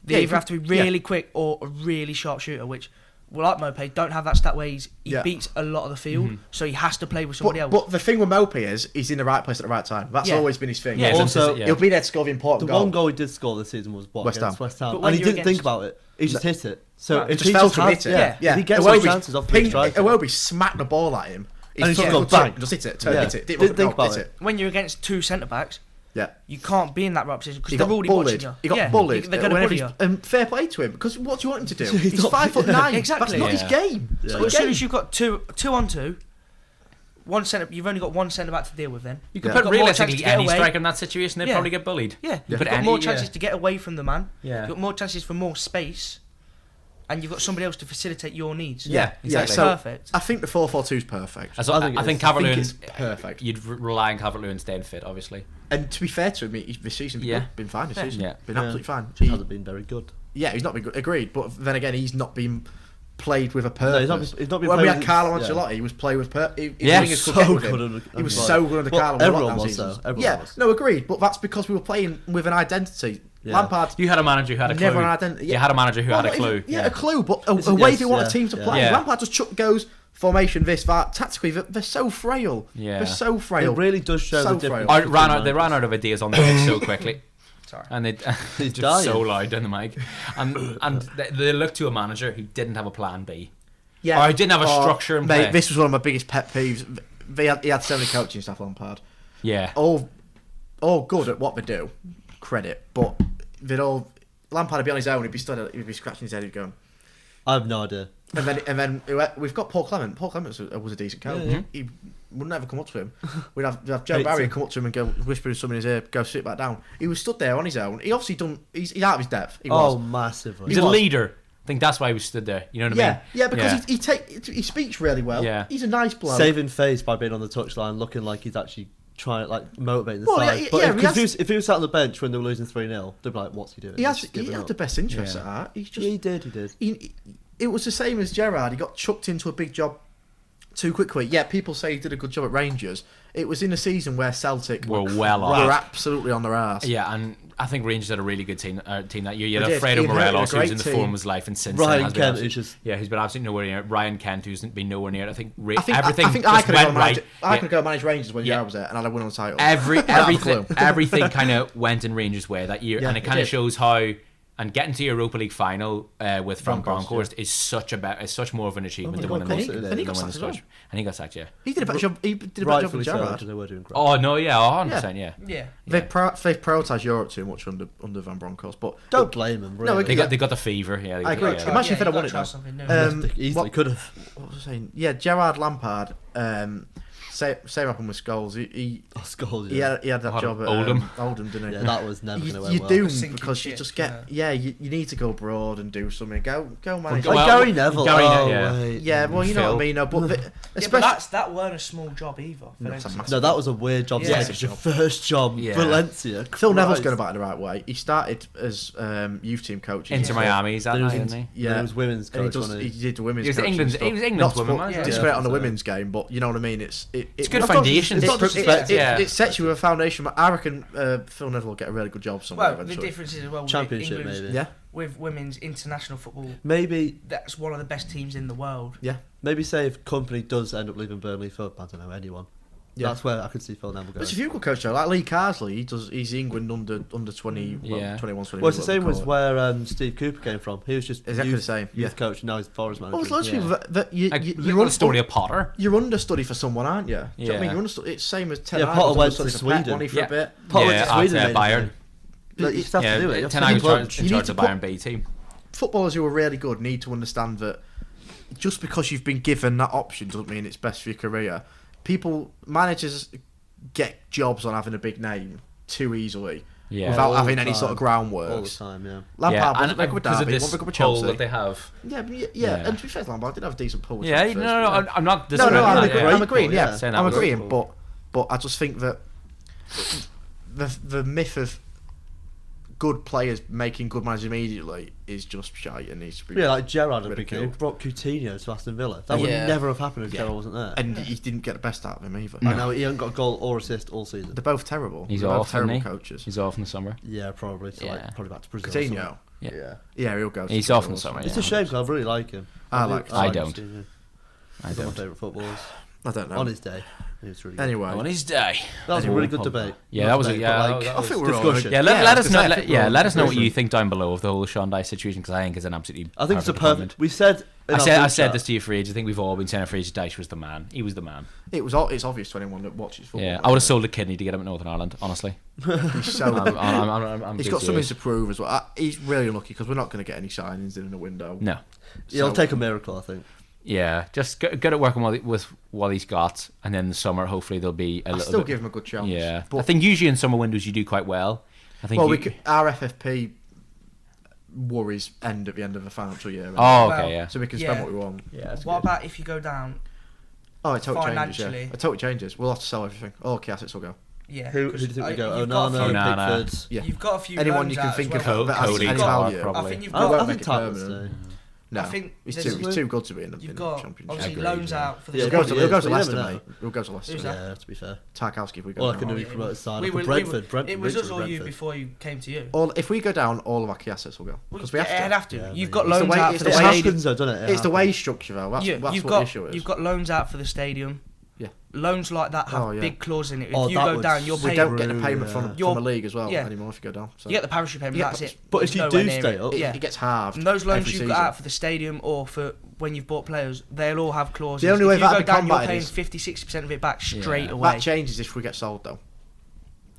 They either have to be really quick or a really sharp shooter, which, like Mopé, don't have that stat where he beats a lot of the field, so he has to play with somebody else. But the thing with Mopé is he's in the right place at the right time. That's always been his thing. Yeah, Also, he'll be there to score the important the goal. one goal he did score this season was West Ham. West Ham. But when And he you're didn't think about it. He just hit it. So Right. if just he fell just to has, hit it. if he gets those chances off the striker. Iwobi smacked the ball at him. And he took just a got touch, bang. just hit it. Yeah. Hit it. Didn't think about hit it. When you're against 2 centre-backs, Yeah. you can't be in that right position because He they're got already bullied. watching you. He got bullied. They're going to bully you. And fair play to him, because what do you want him to do? He's He's not- 5'9". Exactly. That's not his game. It's So not as his soon game. as you've got two on two, one centre, you've only got one centre back to deal with. Then You could You've put got more chances realistically to get any away. striker in that situation, they'd Yeah. probably get bullied. Yeah, You you've put got more any- chances to get away from the man. Yeah. You've got more chances for more space, and you've got somebody else to facilitate your needs. Yeah, exactly. So Perfect. I think the 4-4-2 is perfect. I think it think is. Calvert-Lewin, it's perfect. you'd rely on Calvert-Lewin staying fit, obviously. And to be fair to him, this season's been fine. This season, Yeah. been absolutely fine. Just hasn't been very good. He's not been good. Agreed, but then again, he's not been played with a No, purpose. he's not been when played we had with- Carlo yeah. Ancelotti, he was played with purpose. Yeah, He so good good him. under- He was under so good under Well, Carlo. everyone lockdown was, seasons. though. Everyone was. No, agreed. But that's because we were playing with an identity. Yeah. Lampard You had a manager who had a clue. never an identity. You had a manager who had a not clue. even- a clue, but a It's- way yes, they want yeah, a team to yeah. play. Yeah. Lampard just goes formation this that. Tactically, they're so frail. Yeah. They're so frail. It really does show So the difference. frail. They ran out of ideas on the pitch so quickly. Sorry. And they He's just dying. so loud down the mic, and they looked to a manager who didn't have a plan B. Yeah. Or he didn't have a structure in mate, play. this was one of my biggest pet peeves. He had so many coaching staff, Lampard. Yeah, All good at what they do, credit, but Lampard would be on his own. He'd be scratching his head. He'd go, I have no idea. and then we've got Paul Clement. Paul Clement was a decent coach. Yeah. He wouldn't ever come up to him. We'd have Joe Hate Barry to. come up to him and go whispering something in his ear, go sit back down. He was stood there on his own. He obviously he's out of his depth. He was. Oh, massively. he's a leader. I think that's why he was stood there. You know what I mean? Yeah, because he speaks really well. Yeah. He's a nice bloke. Saving face by being on the touchline, looking like he's actually trying to motivate the Well, side. yeah, But yeah, if he was sat on the bench when they were losing 3-0, they'd be like, "What's he doing?" He He's had just giving up. the best interest Yeah. at heart. He's just Yeah, he did. it was the same as Gerrard. He got chucked into a big job too quickly. Yeah, people say he did a good job at Rangers. It was in a season where Celtic were well off. Were absolutely on their arse. Yeah, and I think Rangers had a really good team that year. You They had did. Fredo Ian Hurley had a Morelos, who's great in the team. form of his life, and since Ryan then has Kent, been who's just he's been absolutely nowhere near it. Ryan Kent, who's been nowhere near it. I think I everything think I just could went have right. go manage Rangers when Gerrard was there, and I'd have won on the title. Everything kind of went in Rangers' way that year, Yeah, and it it kind of did. shows how. And getting to Europa League final with Frank Broncos, Bronckhorst is such more of an achievement than my winning God, the and he got sacked as well. And he got sacked, yeah. He did a better job. He did a better job rightfully than so. Gerrard. They were doing great. Oh no, yeah, 100%, yeah. Yeah. They've prioritised Europe too much under Van Bronckhorst, but Don't blame them. Really. No, They got the fever, yeah. I agree. Yeah. Imagine if they'd have won it try now. something new. They easily what- could have. What was I saying? Yeah, Gerrard Lampard. Same happened with Scholes. He Scholes, he had that What, job at Oldham? Oldham, didn't he? Yeah, that was never going to You're end well. doomed Sinking because you ship, just get you need to go abroad and do something. Go manage. Well, Like Gary Neville. Gary oh, yeah. wait. Yeah, well, you know Phil. what I mean. No, but yeah, especially but that weren't a small job either. No, it's a Valencia. massive No, that was a weird job. Yeah. Yeah, it's your first job. Yeah. Valencia. Phil Neville's Christ. going about it the right way. He started as youth team coach. Inter Miami, is that Then now, he was isn't he? Yeah, He was women's and coach. he wasn't he did the women's. He was coaching England's- stuff. he was England's Not to women, put wasn't he? discredit Yeah. on the women's game, but you know what I mean. It's good not- foundations. It's It's not- perspective. Yeah. It sets you a foundation. But I reckon Phil Neville will get a really good job somewhere Well, the eventually. difference is as well with Championship, England's- maybe. Yeah, with women's international football. Maybe That's one of the best teams in the world. maybe say if Company does end up leaving Burnley for I don't know anyone. Yeah. That's where I could see Phil Neville going. but if you could coach though, like Lee Carsley, he's England under 20, Yeah. 21, 22. Well, it's the same whatever as they call it. where Steve Cooper came from. He was just Exactly youth, the same, youth yeah. coach, and now he's forest manager. Well, there's loads of Yeah. people that you, Like, you, look you're at the story of Potter. You're understudy for someone, aren't you? Do you know what I Yeah. mean? You're understudy. It's same as Ten Yeah, Hag Potter was went to understudy for Pep, Sweden. wasn't he, for Yeah. a bit? Potter Yeah, went to at, Sweden, mate. Bayern. Like, you just have Yeah, to do it. You have to Ten Hag keep was plunge. in You charge need of the to Bayern B team. Footballers who are really good need to understand that just because you've been given that option doesn't mean it's best for your career. Managers get jobs on having a big name too easily Yeah. without All having the any sort of time. groundwork. All the time, yeah. Lampard Yeah, wasn't very good with because of Derby, this wasn't very good with pull Chelsea. that they have. Yeah, and to be fair, Lampard did have a decent pull. with Yeah, Chelsea no, first, no, yeah. I'm not No, disagreeing I'm with that, yeah. agreeing. Yeah, Saying that I'm was agreeing. cool. But I just think that the myth of good players making good managers immediately is just shite and needs to be. Yeah, like Gerrard had a big ridiculed. game. Brought Coutinho to Aston Villa. That would Yeah. never have happened if Yeah. Gerrard wasn't there. And he didn't get the best out of him either. I know he hasn't got a goal or assist all season. They're both terrible. He's They're both off, isn't terrible he? coaches. He's off in the summer. Yeah, probably. So Yeah. like, probably back to Brazil. or Coutinho. something. Yeah. Yeah, he'll go. to He's Brazil off in the or summer, something. It's a shame because I really like him. I like I him. don't. He's I one of my don't. favourite footballers. I don't know. On his day, he was really good. Anyway, On his day. That was a really good debate. Yeah, Not that was a- debate, yeah, but, like, that I think we're all discussion. Yeah, Yeah, let I us was know. gonna say, I think we're all Let us know what agreeing. you think down below of the whole Sean Dyche situation because I think it's an absolutely. I think it's a perfect perfect. We said. in I our said group said chat- this to you for ages. I think we've all been saying for ages. Dyche was the man. He was the man. it's obvious to anyone that watches football. Yeah, I would have sold a kidney to get him at Northern Ireland. Honestly, He's so. I'm He's dead got something serious. to prove as well. He's really unlucky because we're not going to get any signings in a window. No. It'll So- take a miracle, I think. Yeah, just good at working with what he's got, and then in the summer hopefully there'll be a I little. still bit, give him a good chance. Yeah, but I think usually in summer windows you do quite well. I think. well, you, our FFP worries end at the end of the financial year. oh, Well, okay, yeah. So we can spend what we want. Yeah. That's What good. about if you go down? Oh, it totally changes. Financially. Yeah, it totally changes. We'll have to sell everything. All key assets will go. Yeah. Who 'cause, do you think we go? you've got a Onana, few- Onana. Pickford. Yeah. You've got a few Anyone loans you can out think as of well. that has Cody, any Clark, value. probably. I think you've I, got. I won't think make it Tyler's permanent. staying. No, I think he's there's- too good to be in the You've in got the championship. obviously Agreed, loans yeah. out for the Yeah, He'll go to, Yeah, he'll go to you Leicester, never know. mate. He'll go to Leicester. Who's that? Yeah, to be fair. Tarkowski, if we go Or I down. can do Oh, it yeah. from outside. We For were- Brentford. It Brentford. was us Richard or you Brentford. before you came to you. If we go down, all of our key assets will go. Because we have to. It'd have to. Yeah, You've mate. got It's the loans way- out it's for the the It way- stadium. happens though, doesn't it? It's the wage structure, though. That's You've what the got issue is. you've got loans out for the stadium. Yeah. Loans like that have Oh, yeah. big clauses in it. If Oh, you that go would down, you're We paying. don't get the True, payment yeah. from You're- the league as well yeah. anymore if you go down. So. You get the parachute payment. Yeah, That's it. but It's if you nowhere do near stay it. up- yeah. It gets halved. And those loans every you've season. got out for the stadium or for when you've bought players, they'll all have clauses. The only way if you that'd go be down, you're combated paying is- 50-60% of it back straight Yeah. away. That changes if we get sold though.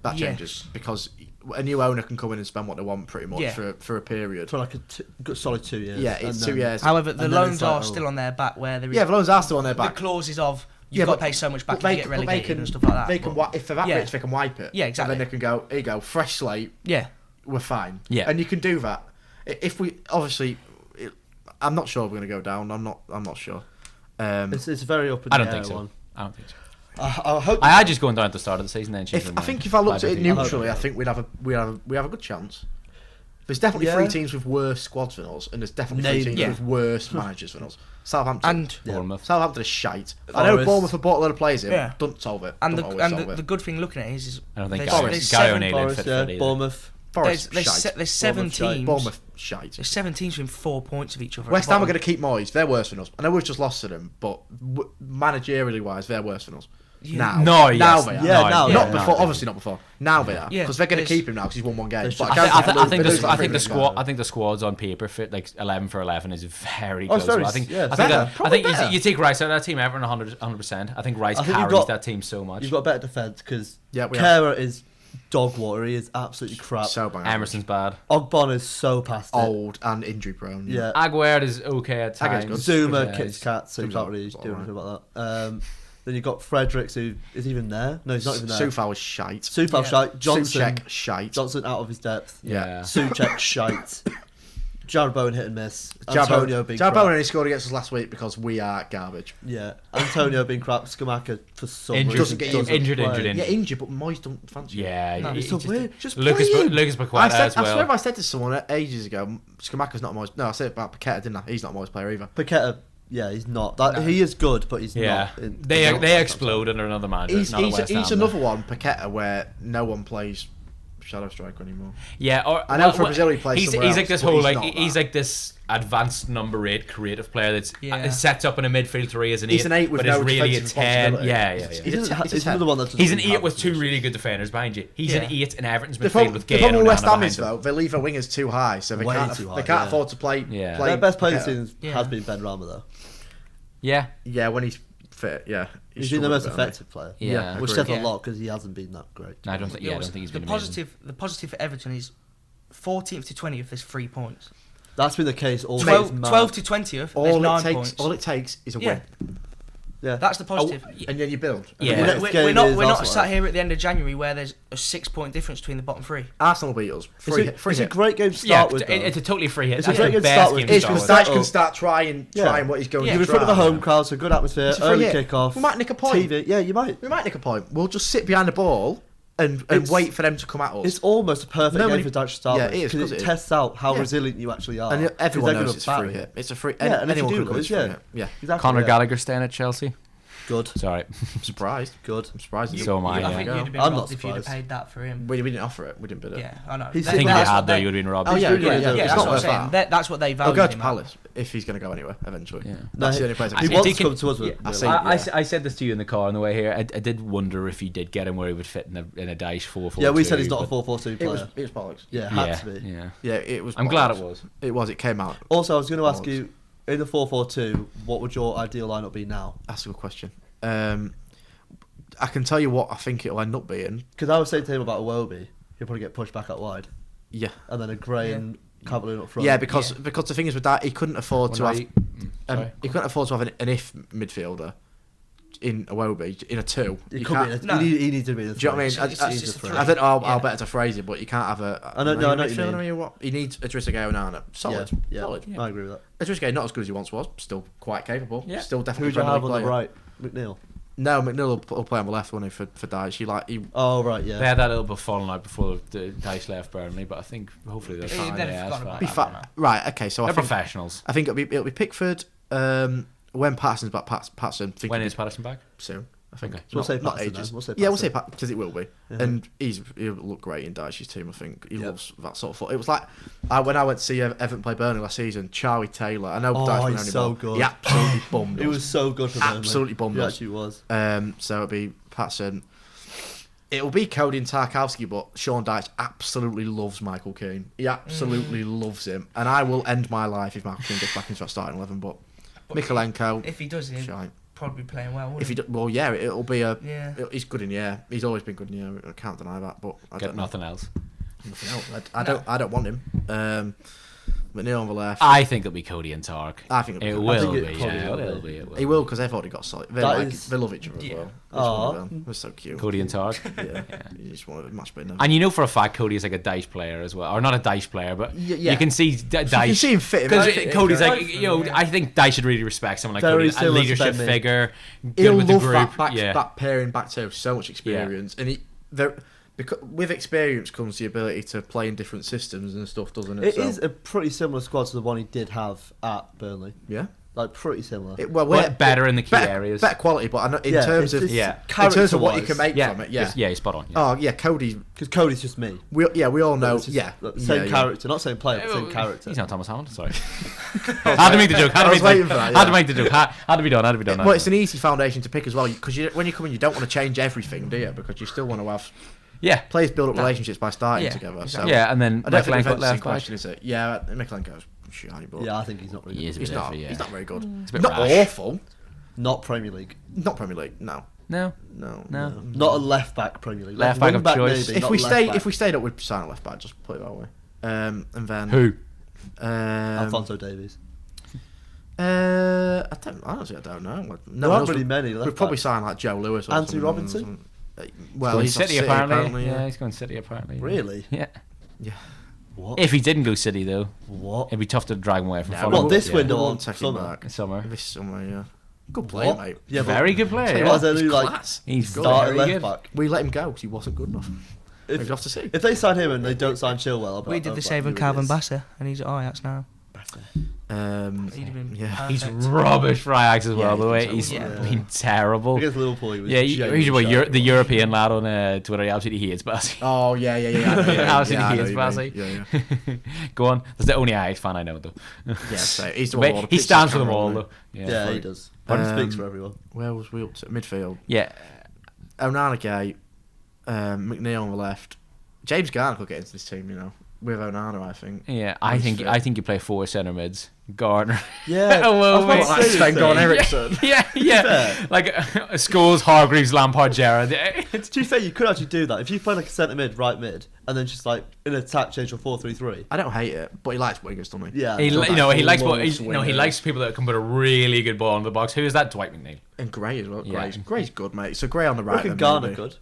That Yes. changes because a new owner can come in and spend what they want pretty much Yeah. for a period. For like a good solid 2 years. Yeah, it's And 2 then- years. However, the And then loans it's like, are oh. still on their back where there is Yeah, the loans are still on their the back. clauses of you've Yeah, got but- to pay so much back But if you get relegated and stuff like that. They can, but- if they're that Yeah. rich, they can wipe it. Yeah, exactly. And then they can go, here you go, fresh slate, yeah, we're fine. Yeah. And you can do that. If we, obviously, I'm not sure we're going to go down. I'm not sure. It's very up in I the don't air think so. one. I don't think so. I hope. I had just going down at the start of the season then. I think if I looked at it neutrally, I think we have a good chance. There's definitely Yeah. 3 teams with worse squads than us, and there's definitely 3 teams with worse managers than us. Southampton. And Bournemouth. Southampton is shite. I know Forest. Bournemouth have bought a lot of players in. Yeah. Don't solve it. and Don't always solve the it. good thing looking at it is I don't think there's- Guy there's Guy seven- O'Neill Forest, fit yeah, either. Bournemouth. Forest, there's shite. 7 Bournemouth shite. teams. Bournemouth, shite. There's 7 teams within 4 points of each other. West Ham are going to keep Moyes. They're worse than us. I know we've just lost to them, but managerially wise, they're worse than us. Yeah. Now. No, Now yes. they are. Yeah, now, Not yeah, before, now. obviously not before. Now they are. Yeah, Because they're going to there's- keep him now because he's won 1 game. They should. But I think guarantee the squads on paper fit like 11 for 11 is very Oh, close. it's very- I think yeah, I think, better. that, I Probably think better. you take Rice out of that team, Everton 100%. I think Rice I think you've carries got- that team so much. You've got better defence because Yeah, we have. Kehrer is dog water. He is absolutely crap. So bad. Emerson's bad. Ogbon is so past it. old and injury prone. Yeah. Aguerd is okay at Aguerd's times. good. Zuma Yeah, kicks he's- cats, so you Zuma's can't really all do right. anything about that. Then you've got Fredericks, who is even there. No, he's not even there. Soufal was shite. Soufal Yeah. shite. Johnson. Soucek, shite. Johnson out of his depth. Yeah. Suchek shite. Jared Bowen hit and miss. Antonio being Jared crap. Bowen only scored against us last week because we are garbage. Yeah. Antonio being crap. Skamaka for some Injured, reason doesn't get injured, play. injured. Yeah, injured, but Moyes don't fancy him. Yeah, No, he- It's he so just- weird. Just Lucas play him. Lucas I Paqueta said, as I swear well. I said to someone ages ago, Skamaka's not a Moyes. No, I said it about Paqueta, didn't I? He's not a Moyes player either. Paqueta, yeah, he's not. He is good, but he's Yeah, not. they explode under another manager. He's, not at he's, West he's Ham, another one, Paqueta, where no one plays Shadow Striker anymore. Yeah, or I know for Brazil he plays he's somewhere like else, this but whole he's like not he's that. like this advanced number 8 creative player that's Yeah. sets up in a midfield 3 as an 8. He's an 8 with but no is really a defensive 10. responsibility. Yeah. He's He doesn't a- ha- he's a he's 10. another one that doesn't He's an really 8 have with 2 position. really good defenders behind you. He's an Yeah. 8 in Everton's The midfield problem, with the Gay problem and with West Onana Ham behind is him. though they leave their wingers too high, so they Way can't too high, they can't yeah. afford to play. Yeah. play Their best player Paqueta. this season Yeah. has been Ben Rama, though. Yeah. Yeah, when he's fit. Yeah, He's been the most struggled a bit, effective player. Yeah. Which agreed. says a Yeah. lot because he hasn't been that great. I don't think. Yeah, I don't think he's been amazing. the positive for Everton is 14th to 20th. There's 3 points. That's been the case all 12, season, man. 12 to 20th. All There's it 9 takes, points. all it takes is a Yeah. win, Yeah. That's the positive. and then you build. Yeah. The next We're game not is we're not Arsenal. sat here at the end of January where there's a 6-point difference between the bottom 3. Arsenal beat us. It's Free, a, free it's a hit. great game to Yeah, start with. though. it's a totally free hit. It's a That's great the game to best start with. game to It's start because with. Dyche Oh. can start trying what he's going Yeah. to You're in front of a try. home crowd, so good atmosphere, It's a free early hit. kickoff. We might nick a point. TV. Yeah, you might. We might nick a point. We'll just sit behind the ball and It's- wait for them to come at us. It's almost a perfect Nobody- game for Dyche to start Yeah, with it is, because 'cause it it is. tests out how Yeah. resilient you actually are. and 'Cause everyone they're knows gonna it's a free batter hit. It's a free. Yeah, and if you anyone do can come lose, it's free yeah. hit. Yeah. Exactly. Conor yeah. Gallagher staying at Chelsea. Good. Sorry. I'm surprised. Good. I'm surprised. So am I, I yeah. think you'd have been I'm not robbed if you'd have surprised. paid that for him. We didn't offer it. We didn't bid it. Yeah, I know. He's I think That's if you what had though, they- you would have been robbed. Oh, yeah, really yeah, good. yeah. Yeah, It's that's not what I'm worth saying. that. That's what they He'll value. go to him at. Palace if he's going to go anywhere eventually. Yeah. That's No, the only place. He I wants think to come it- to us with. yeah, I with see. it. I said this to you in the car on the way here. I did wonder if you did get him where he would fit in a Dyche 4-4-2. Yeah, we said he's not a but- 4-4-2 It was player. bollocks. Yeah, had Yeah, to be. yeah. Yeah, it was. I'm glad it bollocks. was. It was. It came out. Also, I was going to ask Bollocks. you, in the 4-4-2, what would your ideal lineup be now? That's a good question. I can tell you what I think it'll end up being. Because I was saying to him about Iwobi, he'll probably get pushed back out wide, Yeah. and then a Gray and Cavalier up front. Yeah, because the thing is with that, he couldn't afford to have. Sorry. He couldn't afford to have an if midfielder in Iwobi in a 2. He You could can't. be. In a, No. he needs to be. In a Do you know what I mean? three. It's a three. I don't know how Yeah. better to phrase it, but you can't have a. I know what you midfielder, mean. or what? He needs Idrissa Gueye and Onana. Solid. Yeah, Solid. I agree with that. Idrissa Gueye not as good as he once was. Still quite capable. Yeah. Still Who definitely. would you Premier have League on the player. right? McNeil. No, McNeil will play on the left, won't he? For Dyche. He Oh right, yeah. They had that little bit falling out before the Dyche left Burnley, but I think hopefully they're They've fine. never Yeah, forgotten that's about fine. that. Right. Okay. So They're I think professionals. it'll be Pickford. When Patterson's back, Patterson. Think When it'll is Patterson back? be soon. I think. Okay. So we'll say Not Patterson ages. then. We'll say Yeah, we'll say Patterson. because it will be, Yeah. and he'll look great in Dyche's team. I think he Yeah. loves that sort of foot. It was like when I went to see Everton play Burnley last season. Charlie Taylor. I know Oh, Dyche went he's only so ball. good. He absolutely bummed It us. was so good for Burnley. Absolutely bummed It us. actually was. So it'll be Patterson. It'll be Cody and Tarkowski, but Sean Dyche absolutely loves Michael Keane. He absolutely loves him, and I will end my life if Michael Keane gets back into our starting 11. But Mikalenko, If he does, he'll shite. probably be playing well. If he Wouldn't well, yeah, it'll be a. Yeah. He's good in the air. He's always been good in the air. I can't deny that. But I Get don't know. nothing else. Nothing else. I don't want him. McNeil on the left. I think it'll be Cody and Tark. I think It it'll be. will think be. it probably Yeah, will it'll be. be. It will. He will because they've already got solid. They, That like, is- they love each other Yeah. as well. Aw. They're so cute. Cody and Tark. Yeah. You just want a match better. And you know for a fact Cody is like a Dyche player as well, or not a Dyche player, but Yeah. you can see Dyche. You can see him fit him. Because Cody's Both like, of them, you know, yeah. I think Dyche should really respect someone like Very Cody, a similar to leadership Ben Mee. figure, good He'll with the love group. that back, Yeah, back pairing back two. So much experience, and because with experience comes the ability to play in different systems and stuff, doesn't it? It is a pretty similar squad to the one he did have at Burnley. Yeah. Like pretty similar. We're better in the key areas. Better quality, but I know, in terms of what you can make from it, yeah, he's spot on. Yeah. Oh yeah, Cody. Because Cody's just me. We all know. Same character, not same player, but same character. He's not Thomas Holland. Sorry. Had to make the joke. Had to make the joke. Had to be done. Well, it's an easy foundation to pick as well, because when you come in, you don't want to change everything, do you? Because you still want to have. Yeah. Players build up relationships by starting together. Exactly. So. Yeah, and then I don't think that's the question, is it? Yeah, Mikalenko's shy, but I think he's not really good. He's not very good. It's a bit not awful. Not Premier League. Not Premier League, no. No. Not a left back Premier League. Left back of choice. Maybe, if we stayed up, we'd sign a left back, just put it that way. And then who? Alphonso Davies. I don't know. There aren't really many left. We'd probably sign like Joe Lewis or Anthony Robinson. Well, he's City apparently. Yeah, he's going City apparently. Really? Yeah. What? If he didn't go City though, what? It'd be tough to drag him away from. Well, this window or summer. This summer, yeah. Good player, mate. Yeah, very good player. He's started very left back. We let him go because he wasn't good enough. We'd have to see. If they sign him and they don't sign Chilwell, we did the same with Calvin Bassett, and he's at Ajax now. He's rubbish for Ajax as well. The way he's been terrible. Against Liverpool, he was the European lad on Twitter. He absolutely hates Bassett. Oh yeah. Absolutely hates Bassett. Yeah. Go on. That's the only Ajax fan I know though. Yeah, so he's the one. He stands for them all though. Yeah, he does. He speaks for everyone. Where was we up to? Midfield. Yeah. Onana Gay, McNeil on the left. James Garner could get into this team, with Onana, I think. Yeah, I think you play 4 centre mids. Gardner. Yeah. Sven-Goran Eriksson. Yeah. Like Scholes, Hargreaves, Lampard, Gerrard. To be fair, you could actually do that if you play like a centre mid, right mid, and then just like in attack change to 4-3-3. I don't hate it, but he likes wingers, doesn't he? Yeah. He likes people that can put a really good ball in the box. Who is that? Dwight McNeil. And Gray as well. Yeah. Gray's good, mate. So Gray on the right. Garner good.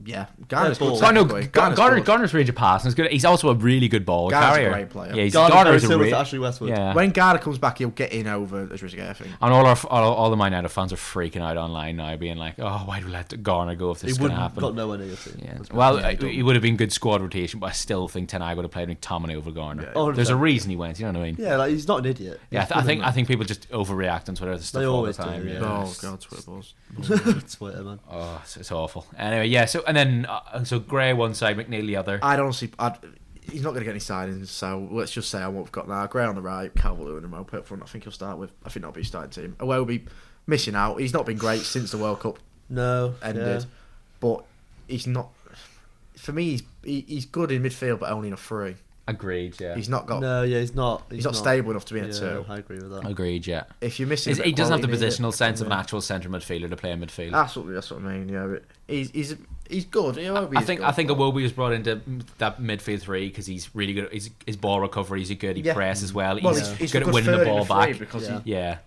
Yeah, Garner's good. Garner's range of passing is good. He's also a really good ball carrier. A great player. Yeah, Garner's a really Ashley Westwood. Yeah. When Garner comes back, he'll get in over Trezeguet, I think. And all the Man United fans are freaking out online now, being like, "Oh, why do we let Garner go if this is going to happen?" He got nowhere near your team. Yeah. Well, he would have been good squad rotation, but I still think Ten Hag would have played McTominay over Garner. Yeah, there's a reason he went. You know what I mean? Yeah, like he's not an idiot. Yeah, I think people just overreact on Twitter. Stuff all the time. Do, yeah. Oh god, Twitter balls. Twitter, man. Oh, it's awful. Anyway, yeah. So and then so Gray one side, McNeil the other. He's not going to get any signings, so let's just say on what we've got now. Gray on the right, Calvert-Lewin and Mope up front. I think he'll start with. I think that'll be his starting team. Away will be missing out. He's not been great since the World Cup ended, but he's not. For me, he's good in midfield, but only in a 3. Agreed. Yeah. He's not got. No, yeah, he's not. He's not stable enough to be in a 2. I agree with that. Agreed. Yeah. If you're missing, he doesn't have the positional sense of an actual centre midfielder to play in midfield. That's what I mean. Yeah, but he's good. I think Iwobi was brought into that midfield 3 because he's really good. His ball recovery. He's good. He presses well. He's good at winning the ball back. Because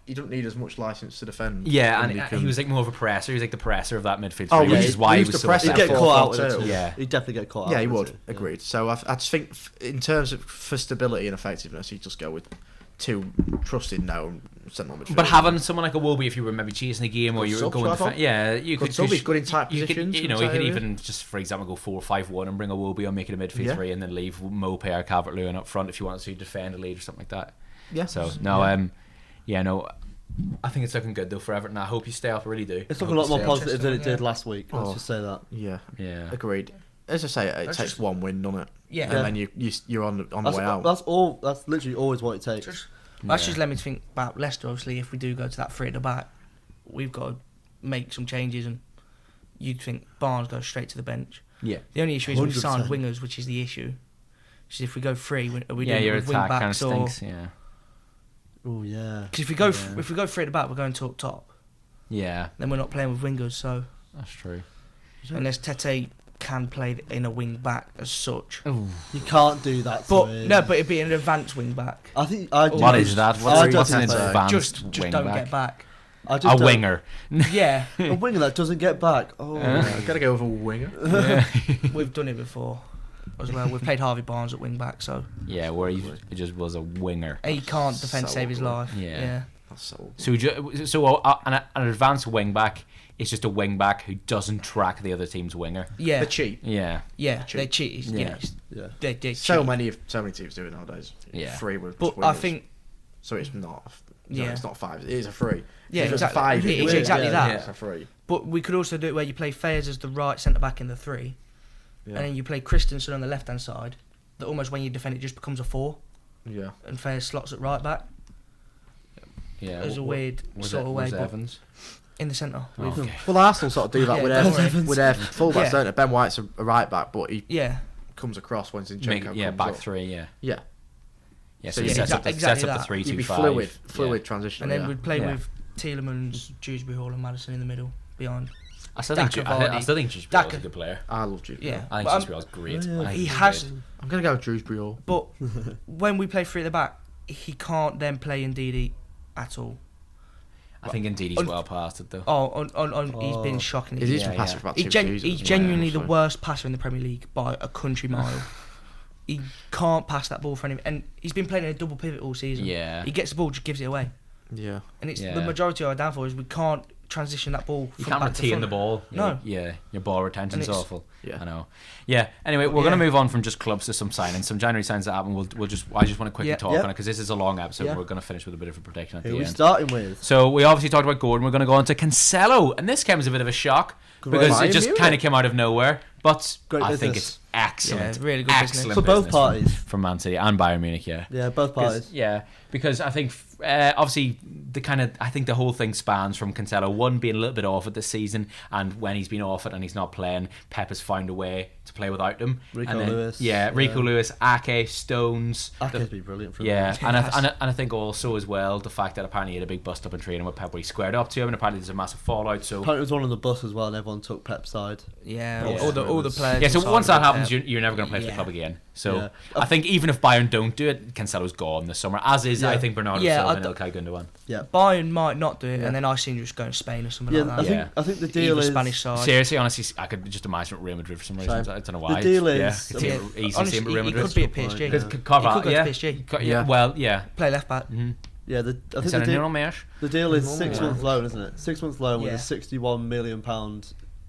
he don't need as much license to defend. Yeah, and he was like more of a presser. He was like the presser of that midfield 3, which is why he was so He'd get caught out. He'd definitely get caught out. Yeah, he would. Agreed. So I just think in terms of for stability and effectiveness, he'd just go with 2 trusted known central midfielders. But having someone like Iwobi, if you were maybe chasing a game or you were going, you could. He's good in tight positions. You could even just, for example, go 4-5-1 and bring Iwobi on, make it a midfield 3, and then leave Mope or Calvert-Lewin up front if you want to defend a lead or something like that. Yeah. So I think it's looking good though for Everton. I hope you stay up. I really do. It's looking a lot more positive than it did last week. Let's just say that. Yeah. Yeah. Agreed. As I say, it takes one win, doesn't it? Yeah. And then you're on the way out. That's all. That's literally always what it takes. That's just let me think about Leicester. Obviously, if we do go to that 3 at the back, we've got to make some changes, and you'd think Barnes goes straight to the bench. Yeah. The only issue is we've 100%. signed wingers, which is the issue. Which is if we go 3, are we doing your with wing attack kind of backs or? stinks. Yeah. Oh yeah. Because if we go 3 at the back, we're going top. Yeah. Then we're not playing with wingers, so That's true. unless Tete can play in a wing back as such. Ooh. You can't do that. But it'd be an advanced wing back. I think. What is that? What's an advanced Just wing don't back? get back. A winger. Yeah. A winger that doesn't get back. Oh, I've got to go with a winger. Yeah. We've done it before as well. We've played Harvey Barnes at wing back, so Yeah, where he just was a winger. he can't defend So save his life. Yeah. Yeah. That's so. So an advanced wing back is just a wing back who doesn't track the other team's winger. Yeah, They're cheap. Yeah. they cheat. Yeah. They cheat. So many teams do it nowadays. Yeah. Free with But wingers. I think so. It's not. Yeah. It's not 5. It is a free. Yeah, If it's exactly. a 5, It's is. exactly that. It's a free. But we could also do it where you play Fayers as the right centre back in the 3, Yeah. and then you play Christensen on the left hand side. That almost when you defend it just becomes a 4, Yeah. and Fayers slots at right back. Yeah. There's a weird sort of way, but Evans? in the centre. Oh, okay. Well, Arsenal sort of do that Yeah, with their fullbacks, Yeah. don't they? Ben White's a right back, but he Yeah, comes across when Zinchenko comes back up. 3, yeah. Yeah. Yeah, So so he yeah, sets up the exactly that. 3-2-5. You'd be fluid transition. and then yeah. we'd play Yeah. with Tielemans, Dewsbury Hall, and Madison in the middle behind. I still think Vardy. I still think Dewsbury Daka. is a good player. I love you. Yeah, I think but, Dewsbury is great. yeah. I think he he's has. good. I'm gonna go with Dewsbury Hall. But when we play 3 at the back, he can't then play Ndidi at all. I think indeed he's well past it though. He's been shocking. He's Yeah, been passing yeah. for about He's 2 seasons. he's yeah, genuinely the so- worst passer in the Premier League by a country mile. He can't pass that ball for anyone, and he's been playing in a double pivot all season. Yeah. He gets the ball, just gives it away, Yeah. and it's Yeah. the majority of our downfall is we can't transition that ball. You from can't back to retain front. the ball. No. Yeah, your ball retention's And it's- awful. Yeah. I know. Yeah. Anyway, we're Yeah. going to move on from just clubs to some signings, some January signings that happen. I just want to quickly Yeah. talk Yeah. on it because this is a long episode. Yeah. We're going to finish with a bit of a prediction at Who the are we end. starting with? So we obviously talked about Gordon. We're going to go on to Cancelo, and this came as a bit of a shock because Bayern it just Munich. kind of came out of nowhere. But Great I think business. it's excellent. Yeah, really good business. excellent For both business parties. from Man City and Bayern Munich. Yeah. Yeah, both parties. Because I think obviously I think the whole thing spans from Cancelo one being a little bit off it this season, and when he's been off it and he's not playing, Pep has found a way to play without him. Rico And then, Lewis, Rico yeah. Lewis, Ake, Stones. Ake's been brilliant for Yeah, him. and I think also as well the fact that apparently he had a big bust up in training with Pep where he squared up to him, and apparently there's a massive fallout. So Apparently it was one on the bus as well, and everyone took Pep's side. Yeah, Yeah. all the players. yeah, so inside once of that it, happens, you're never going to play for the Yeah. club again. So Yeah. I think even if Bayern don't do it, Cancelo's gone this summer. As is, Yeah. I think Bernardo Yeah, Silva I and d- Ilkay Gundogan. Yeah. Bayern might not do it, Yeah. and then I seem to just go to Spain or something Yeah, like I that. think I think the deal Either is Spanish side. Seriously, honestly, I could just imagine Real Madrid for some reason. Same. I don't know why. The deal is- yeah, I could see Yeah, it easily honestly, see him at Real he Madrid. could be at PSG. Yeah. Because He could Carvalho, go to yeah. PSG. Yeah. Well, yeah. Play left back. Mm-hmm. Yeah, I think Instead of the Nuno deal, Mendes. the deal is Yeah. 6 month loan, isn't it? 6 month loan with Yeah. a £61 million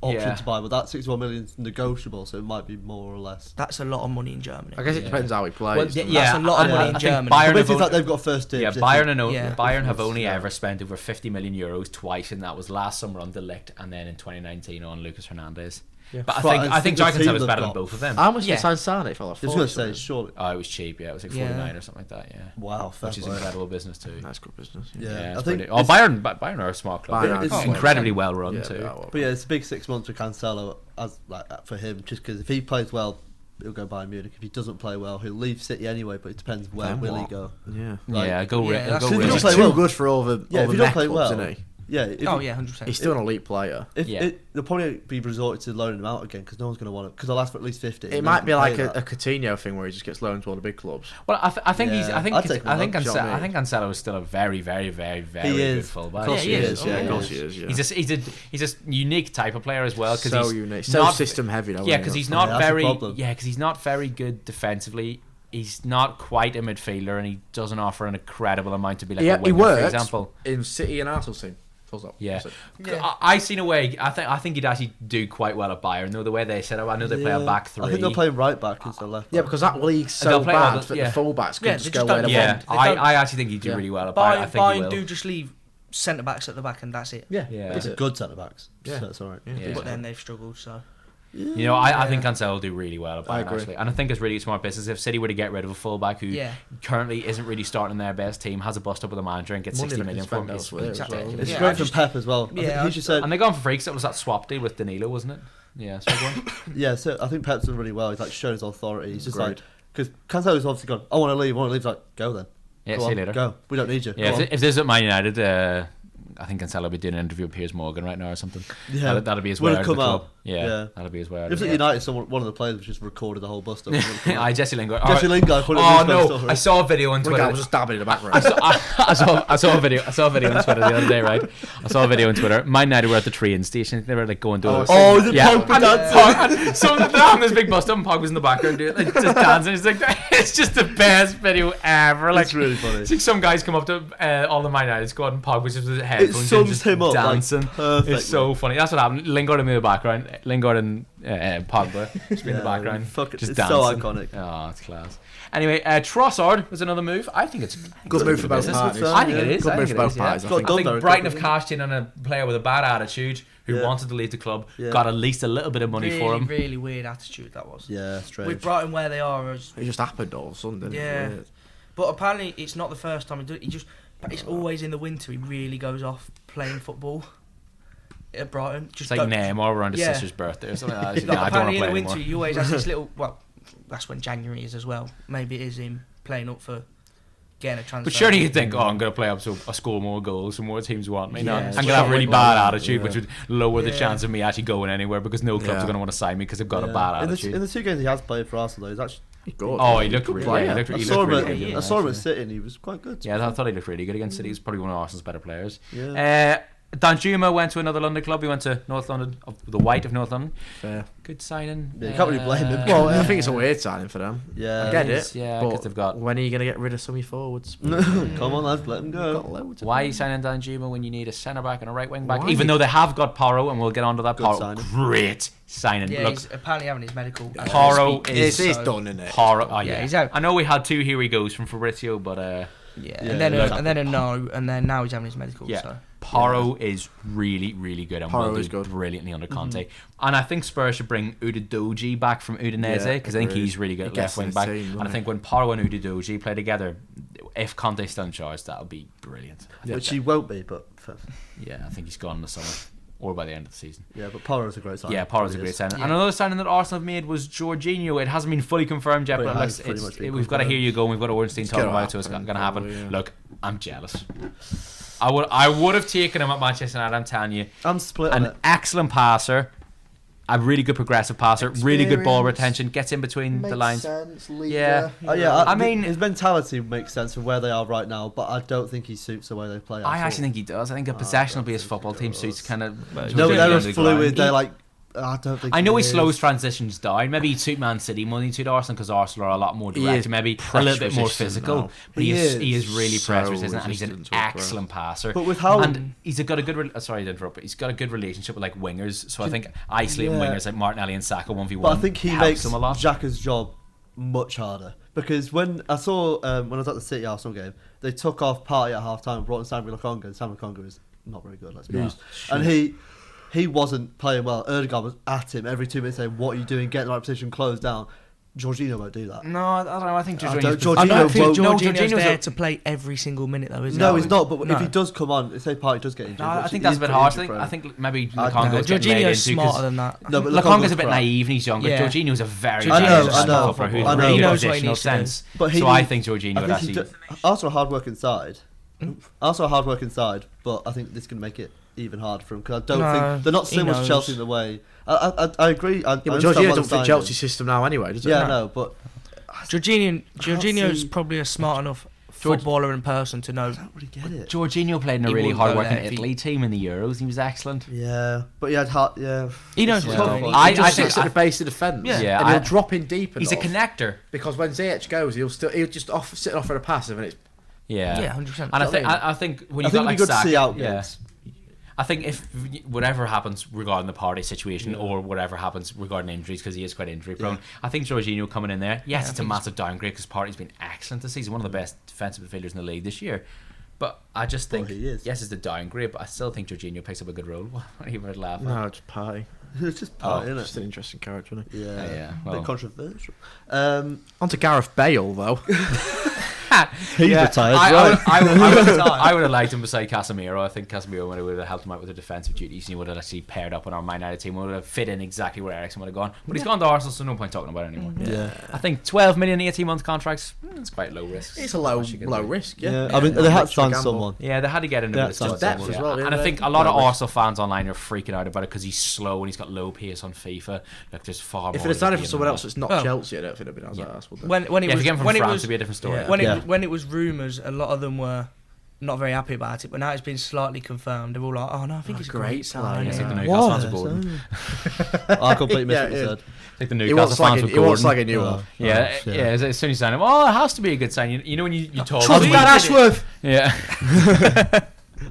option Yeah. to buy, but that 61 million is negotiable, so it might be more or less. That's a lot of money in Germany. I guess it Yeah. depends how he plays. Well, doesn't it? That's a lot of money in I think Germany. Bayern But have basically, it's only- like they've got first dibs. Yeah, if Bayern it- and Yeah. Bayern have only Yeah. ever spent over 50 million euros twice, and that was last summer on De Ligt, and then in 2019 on Lucas Hernandez. Yeah. But Right, I think the Joao team Cancelo's they've better than got. both of them. How much did Yeah. they sign Sané for? I was going to say, surely. Oh, it was cheap. Yeah, it was like Yeah. 49 or something like that. Yeah, Wow, fair which is play. incredible business too. That's good business. Yeah, Yeah, I it's think brilliant. Oh, Bayern are a smart club. Bayern are It's smart. incredibly well run Yeah, too. they are well. But yeah, it's a big 6 months for Cancelo as for him, just because if he plays well, he'll go Bayern Munich. If he doesn't play well, he'll leave City anyway. But it depends where Then will he what? go. Yeah. Like- Yeah, go Yeah, Ri- that's- go If you Ri- don't He's play too well- good for all the Yeah, if you mech don't play clubs, well, isn't he? yeah. If Oh you- yeah, 100%. He's still an elite player. If Yeah. they'll probably be resorted to loaning him out again because no one's going to want it because they'll ask for at least 50. It and might no be one like can a pay Coutinho thing where he just gets loaned to all the big clubs. Well, I think he's. Yeah, I think. I'd take him I think. on. Do you know what I I think Cancelo is still a very, very, very, very He good is. fullback. Of course he is. Yeah, Oh, of course yeah. he is. Yeah. He's a unique type of player as well because So he's unique, so not- system heavy. Though, Yeah, isn't he? because he's Yeah, not that's the very. problem. Yeah, because he's not very good defensively. He's not quite a midfielder, and he doesn't offer an incredible amount to be like a Yeah, winger, he for works example. in City and Arsenal team. Full stop. Yeah. That's it. Yeah. I seen a way. I think he'd actually do quite well at Bayern. Though the way they set up, I know they play a back three. I think they'll play him right back instead of left. Yeah, back. because that league's They'll so play all bad the- that yeah. the fullbacks Yeah, can just they go just where don't they Yeah, want. defend. They don't- I actually think he'd do Yeah. really well at Bayern. I think he Bayern will. do just leave centre backs at the back, and that's it. Yeah, Yeah. that's It's it. good centre backs. Yeah. So it's all right. Yeah. But then they've struggled. So You know, I think Cancelo will do really well at I Bayern agree. actually, and I think it's really smart business. If City were to get rid of a fullback who Yeah. currently isn't really starting their best team, has a bust up with a manager, and gets Money 60 they million can for him, spend it's elsewhere as well. ridiculous. It's Yeah, great I from just- Pep as well. I yeah, think I he just said, And they gone for freaks. It was that swap deal with Danilo, wasn't it? Yeah, so go on. yeah. So I think Pep's done really well. He's like shown his authority. He's just Agreed. like because Cancelo's obviously gone. I want to leave. He's like, go then. Yeah, Go see on, you later. Go. We don't need you. Yeah, Go on. if this is at Man United, I think Cancelo will be doing an interview with Piers Morgan right now or something. Yeah. That'll be his Will way it out of the come club. out? Yeah, that'll be his way out. If at United, one of the players just recorded the whole bus stop. Jesse Lingard. Jesse Lingard. Oh no! I saw a video on Twitter. I was just dabbing in the background. I saw a video on Twitter the other day. Right, I saw a video on Twitter. Man United were at the train station. They were like going to. The Pogba dancing. So they're on this big bus stop, and Pogba's in the background, dude, like, just dancing. It's like it's just the best video ever. Like, it's really funny. It's like some guys come up to all the Man United squad, and Pogba's just with his headphones It sums just him up dancing. like, perfectly. It's so funny. That's what happened. Lingard in the background. Lingard and Pogba just in the background. Fuck it, just it's dancing. so iconic. Oh, it's class. Anyway, Trossard was another move. I think it's Good move for both parties. I think it is. Good I move think for it both is, parties. yeah. I think. I think Brighton have cashed in on a player with a bad attitude who wanted to leave the club, got at least a little bit of money for him. Really weird attitude that was. Yeah, strange. With Brighton where they are, It just happened all of a sudden. Didn't Yeah. it? but apparently it's not the first time he does. It's always in the winter. He really goes off playing football at Brighton. It's like Neymar around his sister's birthday or something like that. Like, I don't want apparently to play in the anymore. winter he always has this little. Well, that's when January is as well. Maybe it is him playing up for getting a transfer. But surely you'd think, I'm going to play up so I score more goals, so more teams want me. No, Yeah, I'm going to have a really bad attitude, Yeah. which would lower the Yeah. chance of me actually going anywhere because no clubs are going to want to sign me because they've got a bad attitude. In the 2 games he has played for Arsenal, though, he's actually. Good. Oh, he looked really player. good. I He saw looked him really good. I saw him at City and he was quite good. Yeah, I thought he looked really good against City. He's probably one of Arsenal's better players. Yeah. Danjuma went to another London club. He went to North London, the White of North London. Fair. Good signing. Yeah, you can't really blame him. Well, I think it's a weird signing for them. Yeah. I get It it. is, yeah, but 'cause they've got- When are you going to get rid of some of your forwards? Come on, lads, let him Got go. loads of Why are them. you signing Danjuma when you need a centre back and a right wing back? Why? Even though they have got Porro, and we'll get onto that. Good Porro, signing. great signing. Yeah, Look, he's apparently having his medical. Porro It's is done, isn't it? Porro. Oh, Yeah, yeah, he's out. I know we had 2 here he goes from Fabrizio, but Yeah, Yeah, and then yeah. a no, and then now he's having his medical. yeah, So. Porro is really, really good and Porro will is do good. brilliantly under Conte. And I think Spurs should bring Udodoji back from Udinese Yeah, because I think agreed. he's really good He at gets left wing in the back. team, And I doesn't think when Porro and Udodoji play together, if Conte's still in charge, that'll be brilliant. Which he won't be, but Yeah, I think he's gone in the summer or by the end of the season. yeah, but Porro's a great signing. Yeah, Porro's a He great is. signing. Yeah. And another signing that Arsenal have made was Jorginho. It hasn't been fully confirmed yet, But it but has look, pretty much been we've got to hear you go. We've got Ornstein talking gonna about it, so it's happen, going to happen. probably, yeah. Look, I'm jealous. I would have taken him at Manchester United, I'm telling you. I'm split on An it. excellent passer, a really good progressive passer, really good ball Experience. retention, gets in between the lines. Sense, Yeah. I I mean- his mentality makes sense for where they are right now, but I don't think he suits the way they play. I at actually all. think he does. I think a possession will be his football team suits kind of. No, Jorginho they're on the ground. fluid. They're like. I don't think. I know he is. slows transitions down. Maybe he'd suit Man City more than he'd suit Arsenal because Arsenal are a lot more He direct, is maybe a press little bit more resistant physical. now. But he He is really so press resistant, and he's an resistant to press. excellent passer. But with how and he's got a good. Sorry to interrupt, but he's got a good relationship with like wingers. So I think isolating Yeah. wingers like Martinelli and Saka 1v1. But I think he helps makes him a lot. Xhaka's job much harder because when I saw when I was at the City Arsenal game, they took off Partey at half time, brought in Samuel Lokonga, and Samuel Lokonga is not very good. Let's be honest. And he wasn't playing well. Erdogan was at him every 2 minutes saying, "What are you doing? Get in the right position, close down." Jorginho won't do that. No, I don't know. I think I don't- Jorginho's I don't think won't- No, Jorginho's Jorginho's there a- to play every single minute though, is he? No, he's not. But No. if he does come on, say Partey does get injured. No, I which think he that's is a bit pretty harsh. injury I think prone. maybe I Lukonga's know. getting laid Jorginho's into 'cause smarter than that. No, but Lukonga's a bit crap. naive and he's younger. Yeah. Jorginho's a very I know, dangerous I know, stopper who's I know. really He knows what he positional needs to do. sense. But he So I needs- think Jorginho I would think he actually. Arsenal hard work inside. Arsenal hard work inside, but I think this can make it even harder for him because I don't No, think they're not he so much knows. Chelsea in the way. I agree. I Yeah, but understand Jorginho what doesn't fit they're Chelsea's signing. system now anyway, does it? Yeah, no, but Jorginho's see- probably a smart enough footballer in person to know. I don't really get it. Jorginho played in a He really wouldn't go hard-working there if he- Italy team in the Euros. He was excellent. Yeah, but he had heart. Yeah, He knows It's what's tough. going I- on. He just I think- sits at the base of the defence. Yeah, and he'll I- drop in deep enough. He's a connector. Because when ZH goes, he'll just sit off for a passive, and it's Yeah, Yeah, 100%. And I Do you know think what I I think when I you think got it'd like be good to Saka, see out yeah. games. I think if whatever happens regarding the party situation or whatever happens regarding injuries, because he is quite injury prone, I think Jorginho coming in there, yes, it's a massive downgrade because Partey's been excellent this season, one of the best defensive midfielders in the league this year. But I just think, he is. yes, it's a downgrade, but I still think Jorginho picks up a good role. What are you about laughing? no, it's Party. It's just part, isn't Just an interesting character, isn't it? it? Yeah, Yeah, a well. bit controversial. On to Gareth Bale though. He's Yeah, retired. I would have liked him beside Casemiro. I think Casemiro would have helped him out with the defensive duties, and he would have actually paired up on our Man United team. Would have fit in exactly where Eriksen would have gone. But he's gone to Arsenal, so no point talking about it anymore. Yeah. I think 12 million 18-month contracts. It's quite low risk. It's a low risk. Yeah. I mean, they had to sign someone. Yeah, they had to get into Yeah, it. so depth as well, yeah, And I think a they're lot of low risk. Arsenal fans online are freaking out about it because he's slow and he's got low pace on FIFA. Like, there's far more. If it had signed for to someone him else that's not Oh. Chelsea, I don't think it'd been as ass, would they? When it if was you get him from when it France, was it'd be a different story. Yeah. when it was rumours, a lot of them were not very happy about it, but now it's been slightly confirmed. They're all like, "Oh no, I think it's a great sign." Yeah, it's like the Yeah. Newcastle What? fans of Gordon. I completely missed what you Yeah, said. Like the He Newcastle wants fans like of he wants Gordon. like a new Oh. one. Yeah, Oh, shit. yeah. As soon as you sign him, oh, it has to be a good sign. You know when you talk. Trust that Ashworth. Yeah,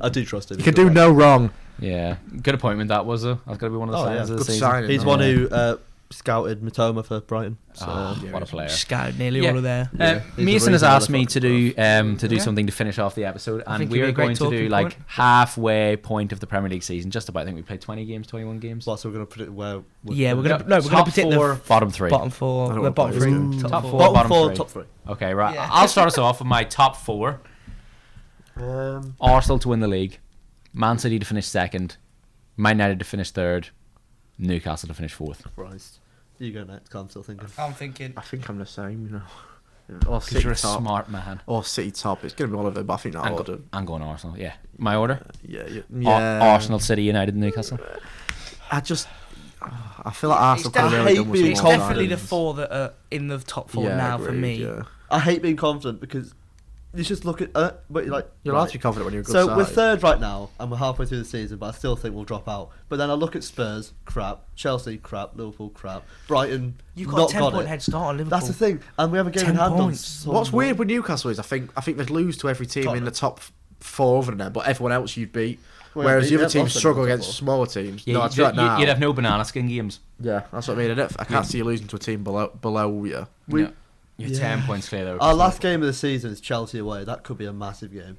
I do trust him. He can do no wrong. yeah. Good appointment that was. That's got to be one of the Oh, signs yeah. of the Good season. signing. He's one who scouted Matoma for Brighton. So, Oh, what a player. Scouted nearly Yeah. all of there. Yeah, he's Mason the has reason why asked they me fucked to do something to finish off the episode, and think we it'd be are a great going to do talking like point. halfway point of the Premier League season. Just about. I think we played 20 games, 21 games. What, so we're going to put it where? Yeah, we're Yeah, gonna top predict four, the bottom three. bottom four, I don't the know bottom what three, players do. top Top four. bottom Bottom four, three. top three. Okay, right. Yeah. I'll start us off with my top four. Arsenal to win the league, Man City to finish second, Man United to finish third, Newcastle to finish fourth. Christ. You go next, 'cause I'm still thinking. I'm thinking. I think I'm the same, you know. Yeah. Or Because City you're a top. smart man. Or City top. It's going to be one of them, but I think that order. I'm going Arsenal. Yeah, my order: Yeah. Arsenal, City, United, Newcastle. I just... I feel like Arsenal It's could have definitely- really done with being It's some more definitely the signings. four that are in the top four Yeah, now for agreed, me. Yeah. I hate being confident because you just look at, but you're like, You're allowed to be confident when you're a good so side. we're third right now, and we're halfway through the season, but I still think we'll drop out. But then I look at Spurs, crap. Chelsea, crap. Liverpool, crap. Brighton, You've got not a 10-point head start on Liverpool. That's the thing, and we have a game 10 in hand on points. some- What's weird with Newcastle is I think they'd lose to every team in the top four other than them, but everyone else you'd beat. Well, Whereas the yeah, other teams lost them struggle before. against smaller teams. Yeah, No, I do that now. you'd have no banana skin games. Yeah, that's what I mean. I can't see you losing to a team below you. You're Yeah. 10 points clear though. Our last game of the season is Chelsea away. That could be a massive game.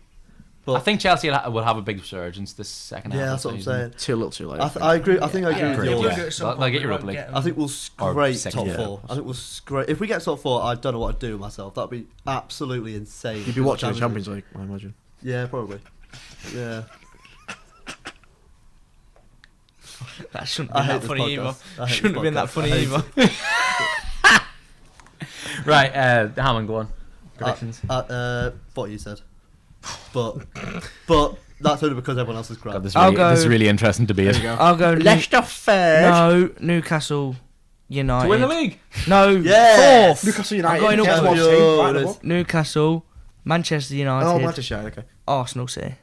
I think Chelsea will have a big resurgence this second half. Yeah, of that's the what I'm season. saying. Too little, too late. I agree. I think I agree Yeah, with agree, if you. we yeah. do it at some They'll point, get we Europa won't League. get 'em. I think we'll scrape second, top yeah. four. I think we'll scrape. If we get top four, I don't know what to do with myself. That'd be absolutely insane. You'd be watching the Champions League, I imagine. Yeah, probably. Yeah. That shouldn't I have hate been that this funny either. podcast. I hate Shouldn't have this been that podcast. funny I hate either. Right, Hammond, go on. Predictions. What you said, but that's only because everyone else is crap. God, this I'll is go- really interesting debate. I'll go Leicester third. No, Newcastle United. To win the league. No, Yes! fourth. Newcastle United. I'm going up Yes, to one Champions. team, right above. Newcastle, Manchester United, Oh, Manchester United, okay. Arsenal City.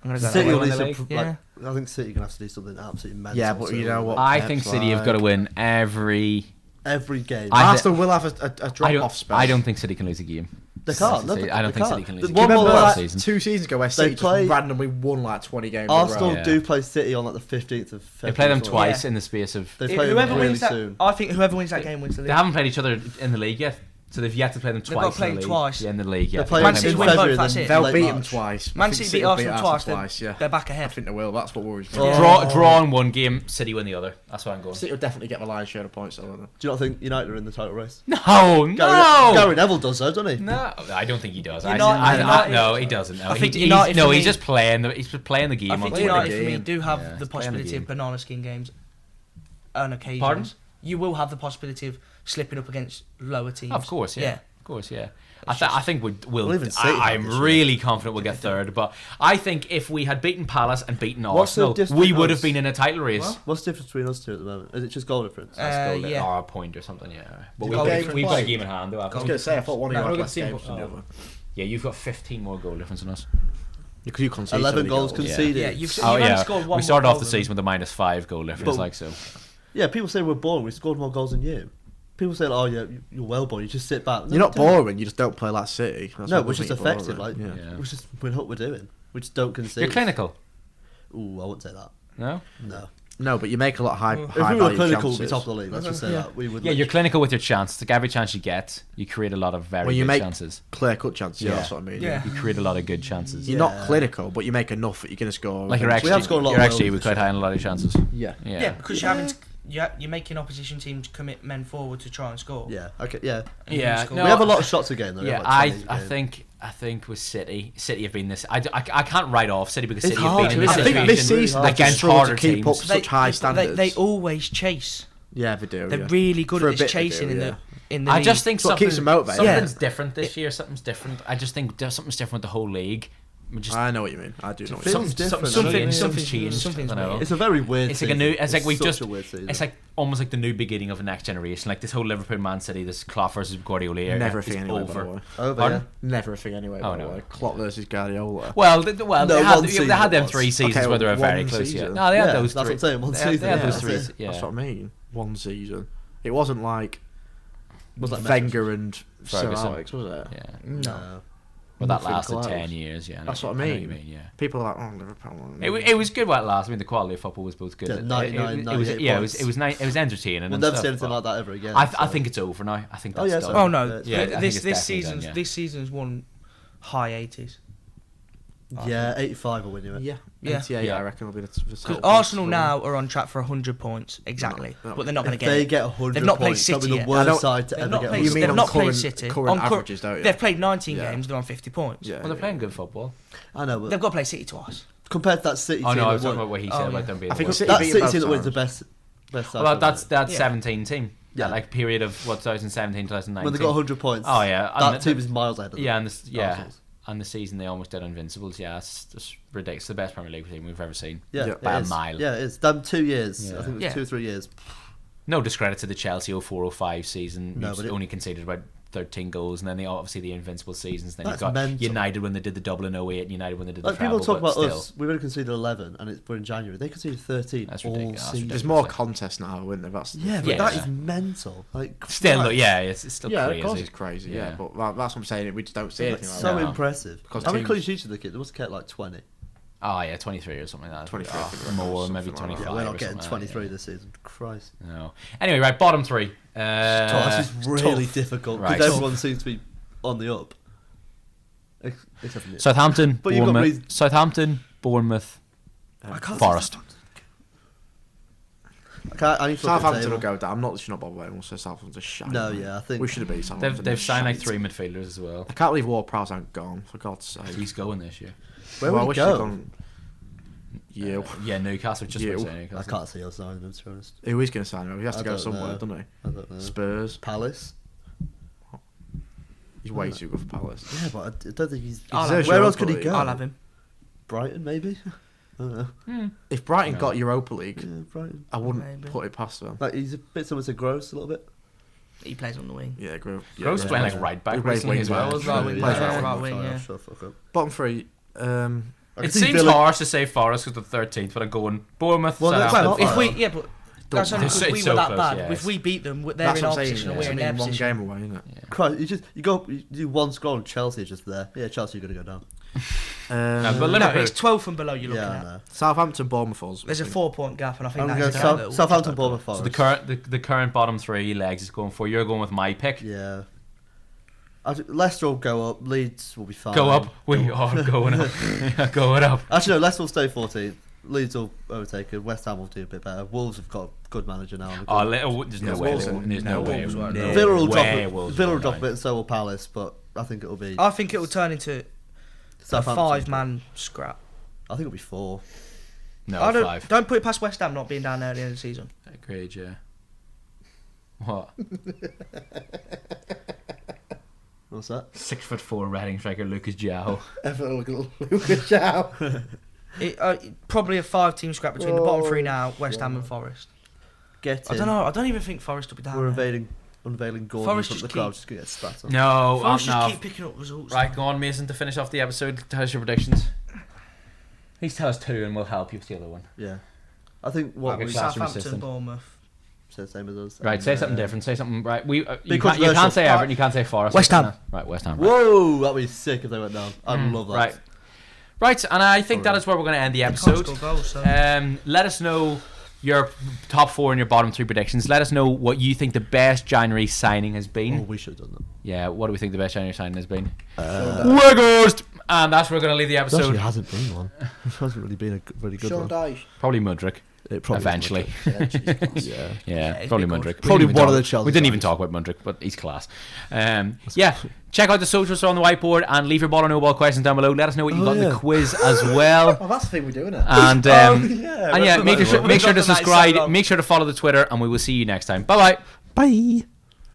I'm gonna go City that will way. need win the some. league. Like, I think City gonna have to do something absolutely mental. Yeah, but you know what? I Pep's think City have got to like- win every. Every game. Arsenal will have a I drop don't, off spell. I don't think City can lose a game. They can't. No, I don't they think can't. City can lose. The a one game. more Remember last like 2 seasons ago where They City play- just randomly won like 20 games in a Arsenal row. Yeah. do play City on like the 15th of February. They play them or something. twice Yeah. in the space of. They play them Whoever really wins that, soon. I think whoever wins that game wins the league. They haven't played each other in the league yet, so they've yet to play them They've twice. got to play in the them league. twice. Yeah, in the league. Yeah. They play Man them City in win both, February, that's then it. They'll late beat them March. twice. Man I think City City beat will Arsenal twice, yeah. They're back I ahead. think they will. That's what worries me. Oh. Draw in one game, City win the other. That's what I'm going. City will definitely get the lion's share of points, though, won't they? Do you not think United are in the title race? No, Gary Neville does though, doesn't he? No, I don't think he does. United- No, he doesn't. No, I think he's, United for he's me- just playing. He's playing the game. I on think Twitter. United for me game. do have Yeah, the it's playing the possibility game. of banana skin games on occasions. Pardon? You will have the possibility of slipping up against lower teams. Of course, yeah. Of course, yeah. I think we'll Well, even City have I'm this year. really confident we'll get third, but I think if we had beaten Palace and beaten What's the Arsenal, distance we would us? have been in a title race. What? What's the difference between us two at the moment? Is it just goal difference? Yeah. Or a point or something, yeah. But Goal we've difference. got a game in hand, though. I was haven't going we? to say, I thought one of No, you we've had got less the same games than the goal. other. Yeah, you've got 15 more goal difference than us. Because you conceded 11 so many goals goals. conceded. Yeah, you've Oh only yeah, scored one we started more off the goal than- season with a -5 goal difference, But- like so. Yeah, people say we're boring. We scored more goals than you. People say, "Oh yeah, you're well boring. You just sit back." No, You're not we don't. boring, you just don't play like City. That's No, what we're I just think you're effective. boring. Like, Yeah. Yeah. we're what we're doing. We just don't concede. You're clinical, Ooh, I wouldn't say that. no? No. No, but you make a lot of high If we were value clinical, we'd be chances. top of the league. Let's just say that. We would. Yeah, you're clinical with your chance. Like every chance you get, you create a lot of very When you good make chances. clear-cut chances, yeah, Yeah. that's what I mean. Yeah. You create a lot of good chances. You're Yeah. not clinical, but you make enough that you're going to score. Like you're We actually, have scored a lot you're of actually goals quite this high on a lot of chances. Yeah. Yeah, because you haven't you're making opposition teams commit men forward to try and score. Yeah. Okay. Yeah. And you Yeah, score. no, we have a lot of shots a game though. We Yeah, have like 20 a I game. think with City have been this. I can't write off City because It's City have hard been to, in this isn't it? I think this situation season Really they've just against struggled harder to keep up teams. such high standards. They always chase. Yeah, they do. They're yeah. really good For a at this bit they chasing do, in yeah. the I league. just think It's what keeps them motivated. something's different this year. Something's different. I just think something's different with the whole league. I know what you mean. I do know what Feels you mean. different. Something's changed. something's I don't know. weird. It's a very weird. It's like a new. It's like we such just. a weird season. It's like almost like the new beginning of a next generation. Like this whole Liverpool, Man City, this Klopp versus Guardiola era Never a is thing anyway, by the over. way. over. Pardon? Never a thing anyway. Oh, by the no. way. Klopp versus Guardiola. Well, No, they one had them season 3 was. seasons Okay, where they were very one close. season. Yeah. No, they had Yeah, those that's three. what I'm saying, one They had season, those yeah. three. That's Yeah. That's what I mean. One season. It wasn't like Was that Wenger and Sir Ferguson. Alex, was it? Yeah. No. But that Nothing lasted close. 10 years. Yeah. That's what I know mean. you mean. Yeah. People are like, oh, Liverpool. It was good while it lasted. I mean, the quality of football was both good. Yeah, It- 99, it was 98 yeah, points. it was entertaining. We'll and never stuff, see anything but like that ever again. I so. think it's over now. I think Oh, that's yeah, done. so- Oh no! Yeah, I think this it's this definitely season's done, yeah. this season's won high 80s. Yeah, 85 will win you it. Yeah. Yeah. 88, Yeah. I reckon, will be the Because top Arsenal points. now are on track for 100 points exactly, No, no. but they're not going If to get they it. get 100 They've not played points, that'll City be the yet. I worst don't- side to They've ever not get played. You 100 mean They've on not current- played City. current On averages, don't you? They've played 19 Yeah. games. They're on 50 points. Yeah. Well, they're playing good football. I know, but They've got to play City twice. compared to that City Oh team, no, I that was talking won- about what he said Oh, about yeah. them being. I think the it's worst. City that beat City both team that wins the times. best side. Well, to that's win that Yeah. 17 team. Yeah. That like period of what 2017, 2019. it. When they got 100 points. Oh yeah, that and team is miles ahead of them. Yeah, and this, yeah, Arsenal's. and the season they almost did Invincibles. Yeah, it's just ridiculous. The best Premier League team we've ever seen. Yeah, Yeah. it By a is. mile. Yeah, it is. Them 2 years. Yeah. I think it was Yeah. 2 or 3 years. No discredit to the Chelsea 04-05 season. No, You've but it- only conceded about 13 goals, and then obviously the Invincible seasons. Then That's you've got mental. United when they did the Dublin 08, and United when they did the Like people treble, talk but about still. us, we've only conceded 11, and we're in January. They conceded 13 That's all ridiculous. That's season. There's ridiculous. more contest now, isn't there? That's Yeah, but Yeah. that is mental. Like Still, Christ. though, yeah, it's still yeah, crazy. of course it's crazy. Yeah, Yeah. but that's what I'm saying. We just don't see It's anything like so that. No. impressive. Because How many teams- clean sheets did they get? They must have kept like 20. Oh yeah, 23 or something like that. 23, I think, more, something maybe like that. 25. Yeah, we're or not getting something like that, 23 yeah. this season. Christ. No. Anyway, right, bottom three. This is really tough. difficult Right. because everyone seems to be on the up. Except for you. Southampton, But you've got Bournemouth, reason- Southampton, Bournemouth, I can't Forest. I need to look at the Southampton table. will go down. I'm not sure about Wales, so Southampton's a shite. No, yeah, I think We should have beat Southampton. They've signed like Shite. 3 midfielders as well. I can't believe Ward-Prowse ain't gone, for God's sake. He's going this year. Where Well, I would wish he he'd go? gone. You. Yeah, Newcastle. Just You. about to say I Newcastle. can't see us signing him, to be honest. Who is going to sign him? He has to I go don't somewhere, know. doesn't I don't know. he? Spurs. Palace. He's way too good for Palace. Yeah, but I don't think he's. I'll deserves have Where Europa else could he League. go? I'll have him. Brighton, maybe. I don't know. If Brighton No. got Europa League, Yeah, Brighton. I wouldn't Maybe. put it past them. Like he's a bit similar to Gross a little bit. He plays on the wing. Yeah, Grove. Gross playing like right back He plays recently wing as well. back. as Right well. wing, Plays yeah, right right wing. wing, yeah. Shut the fuck up. Bottom three. I can It see seems Villa- harsh to say Forest because the 13th, but I'm going Bournemouth. Well, that's Southampton. not Well, if bad. we but that's only It's- because we it's were so that close, bad. yeah, If we beat them, they're That's in what our I'm saying. position and It's we're in only their one position. game away, isn't it? Christ, you do one score and Chelsea is just there. Yeah, Chelsea are going to go down. No, but No, Liverpool. it's 12th and below you're looking Yeah, I at. know. Southampton, Bournemouth. was- There's a 4-point gap, and I think I'm that's going down to Southampton, Bournemouth, So Forest. the current bottom 3 legs is going for. You're going with my pick. Yeah. Leicester will go up. Leeds will be fine. Go up. We are going up. Yeah, going up. Actually, no. Leicester will stay 14th. Leeds will overtake it. West Ham will do a bit better. Wolves have got a good manager now. Oh, there's no Yeah, way. Wolves they are- won't. There's no, no way. Wolves won't. No Villa will drop way it. Wolves Villa will won't drop a go bit, down. and so will Palace. But I think it'll be I think it will turn into a Southampton. 5-man scrap. I think it'll be 4. No, I 5. don't put it past West Ham not being down there at the end of the season. Agreed, yeah. What? What's that? 6'4" Reading striker Lucas João. Probably a 5-team scrap between the bottom 3 now, West Ham and Forest. Get I in. don't know. I don't even think Forest will be down We're there. unveiling Gordon Forest from the just crowd. keep- Just gonna get spat on. No, Forest no. just keep picking up results. Right, go on, Mason, to finish off the episode. Tell us your predictions. Please tell us 2 and we'll help you with the other one. Yeah. I think what Okay, we classroom Southampton, assistant. Bournemouth. said the same as us. Right, And, say something different. Say something. Right, you Big can't controversial. say Everton. You can't say Forest. West Ham. Right, West Ham. Right. Whoa, that'd be sick if they went down. I'd love that. Right, and I think that is where we're going to end the They can't episode. score goals, so. Let us know your top 4 and your bottom 3 predictions. Let us know what you think the best January signing has been. Oh, we should have done that. Yeah, what do we think the best January signing has been? Weghorst! And that's where we're going to leave the There actually episode. hasn't been one. It hasn't really been a really good Sean one. Dyche. Probably Mudryk. It probably Eventually. Yeah. Yeah, he's probably been good. Mudryk. Probably We didn't even one of talk- the Chelsea We didn't even guys. talk about Mudryk, but he's class. Yeah, check out the socials on the whiteboard and leave your ball or no ball questions down below. Let us know what you got in the quiz as well. Oh, that's the thing we're doing it. And yeah, and yeah, we've make got sure the to night so subscribe. long. Make sure to follow the Twitter, and we will see you next time. Bye bye. Bye.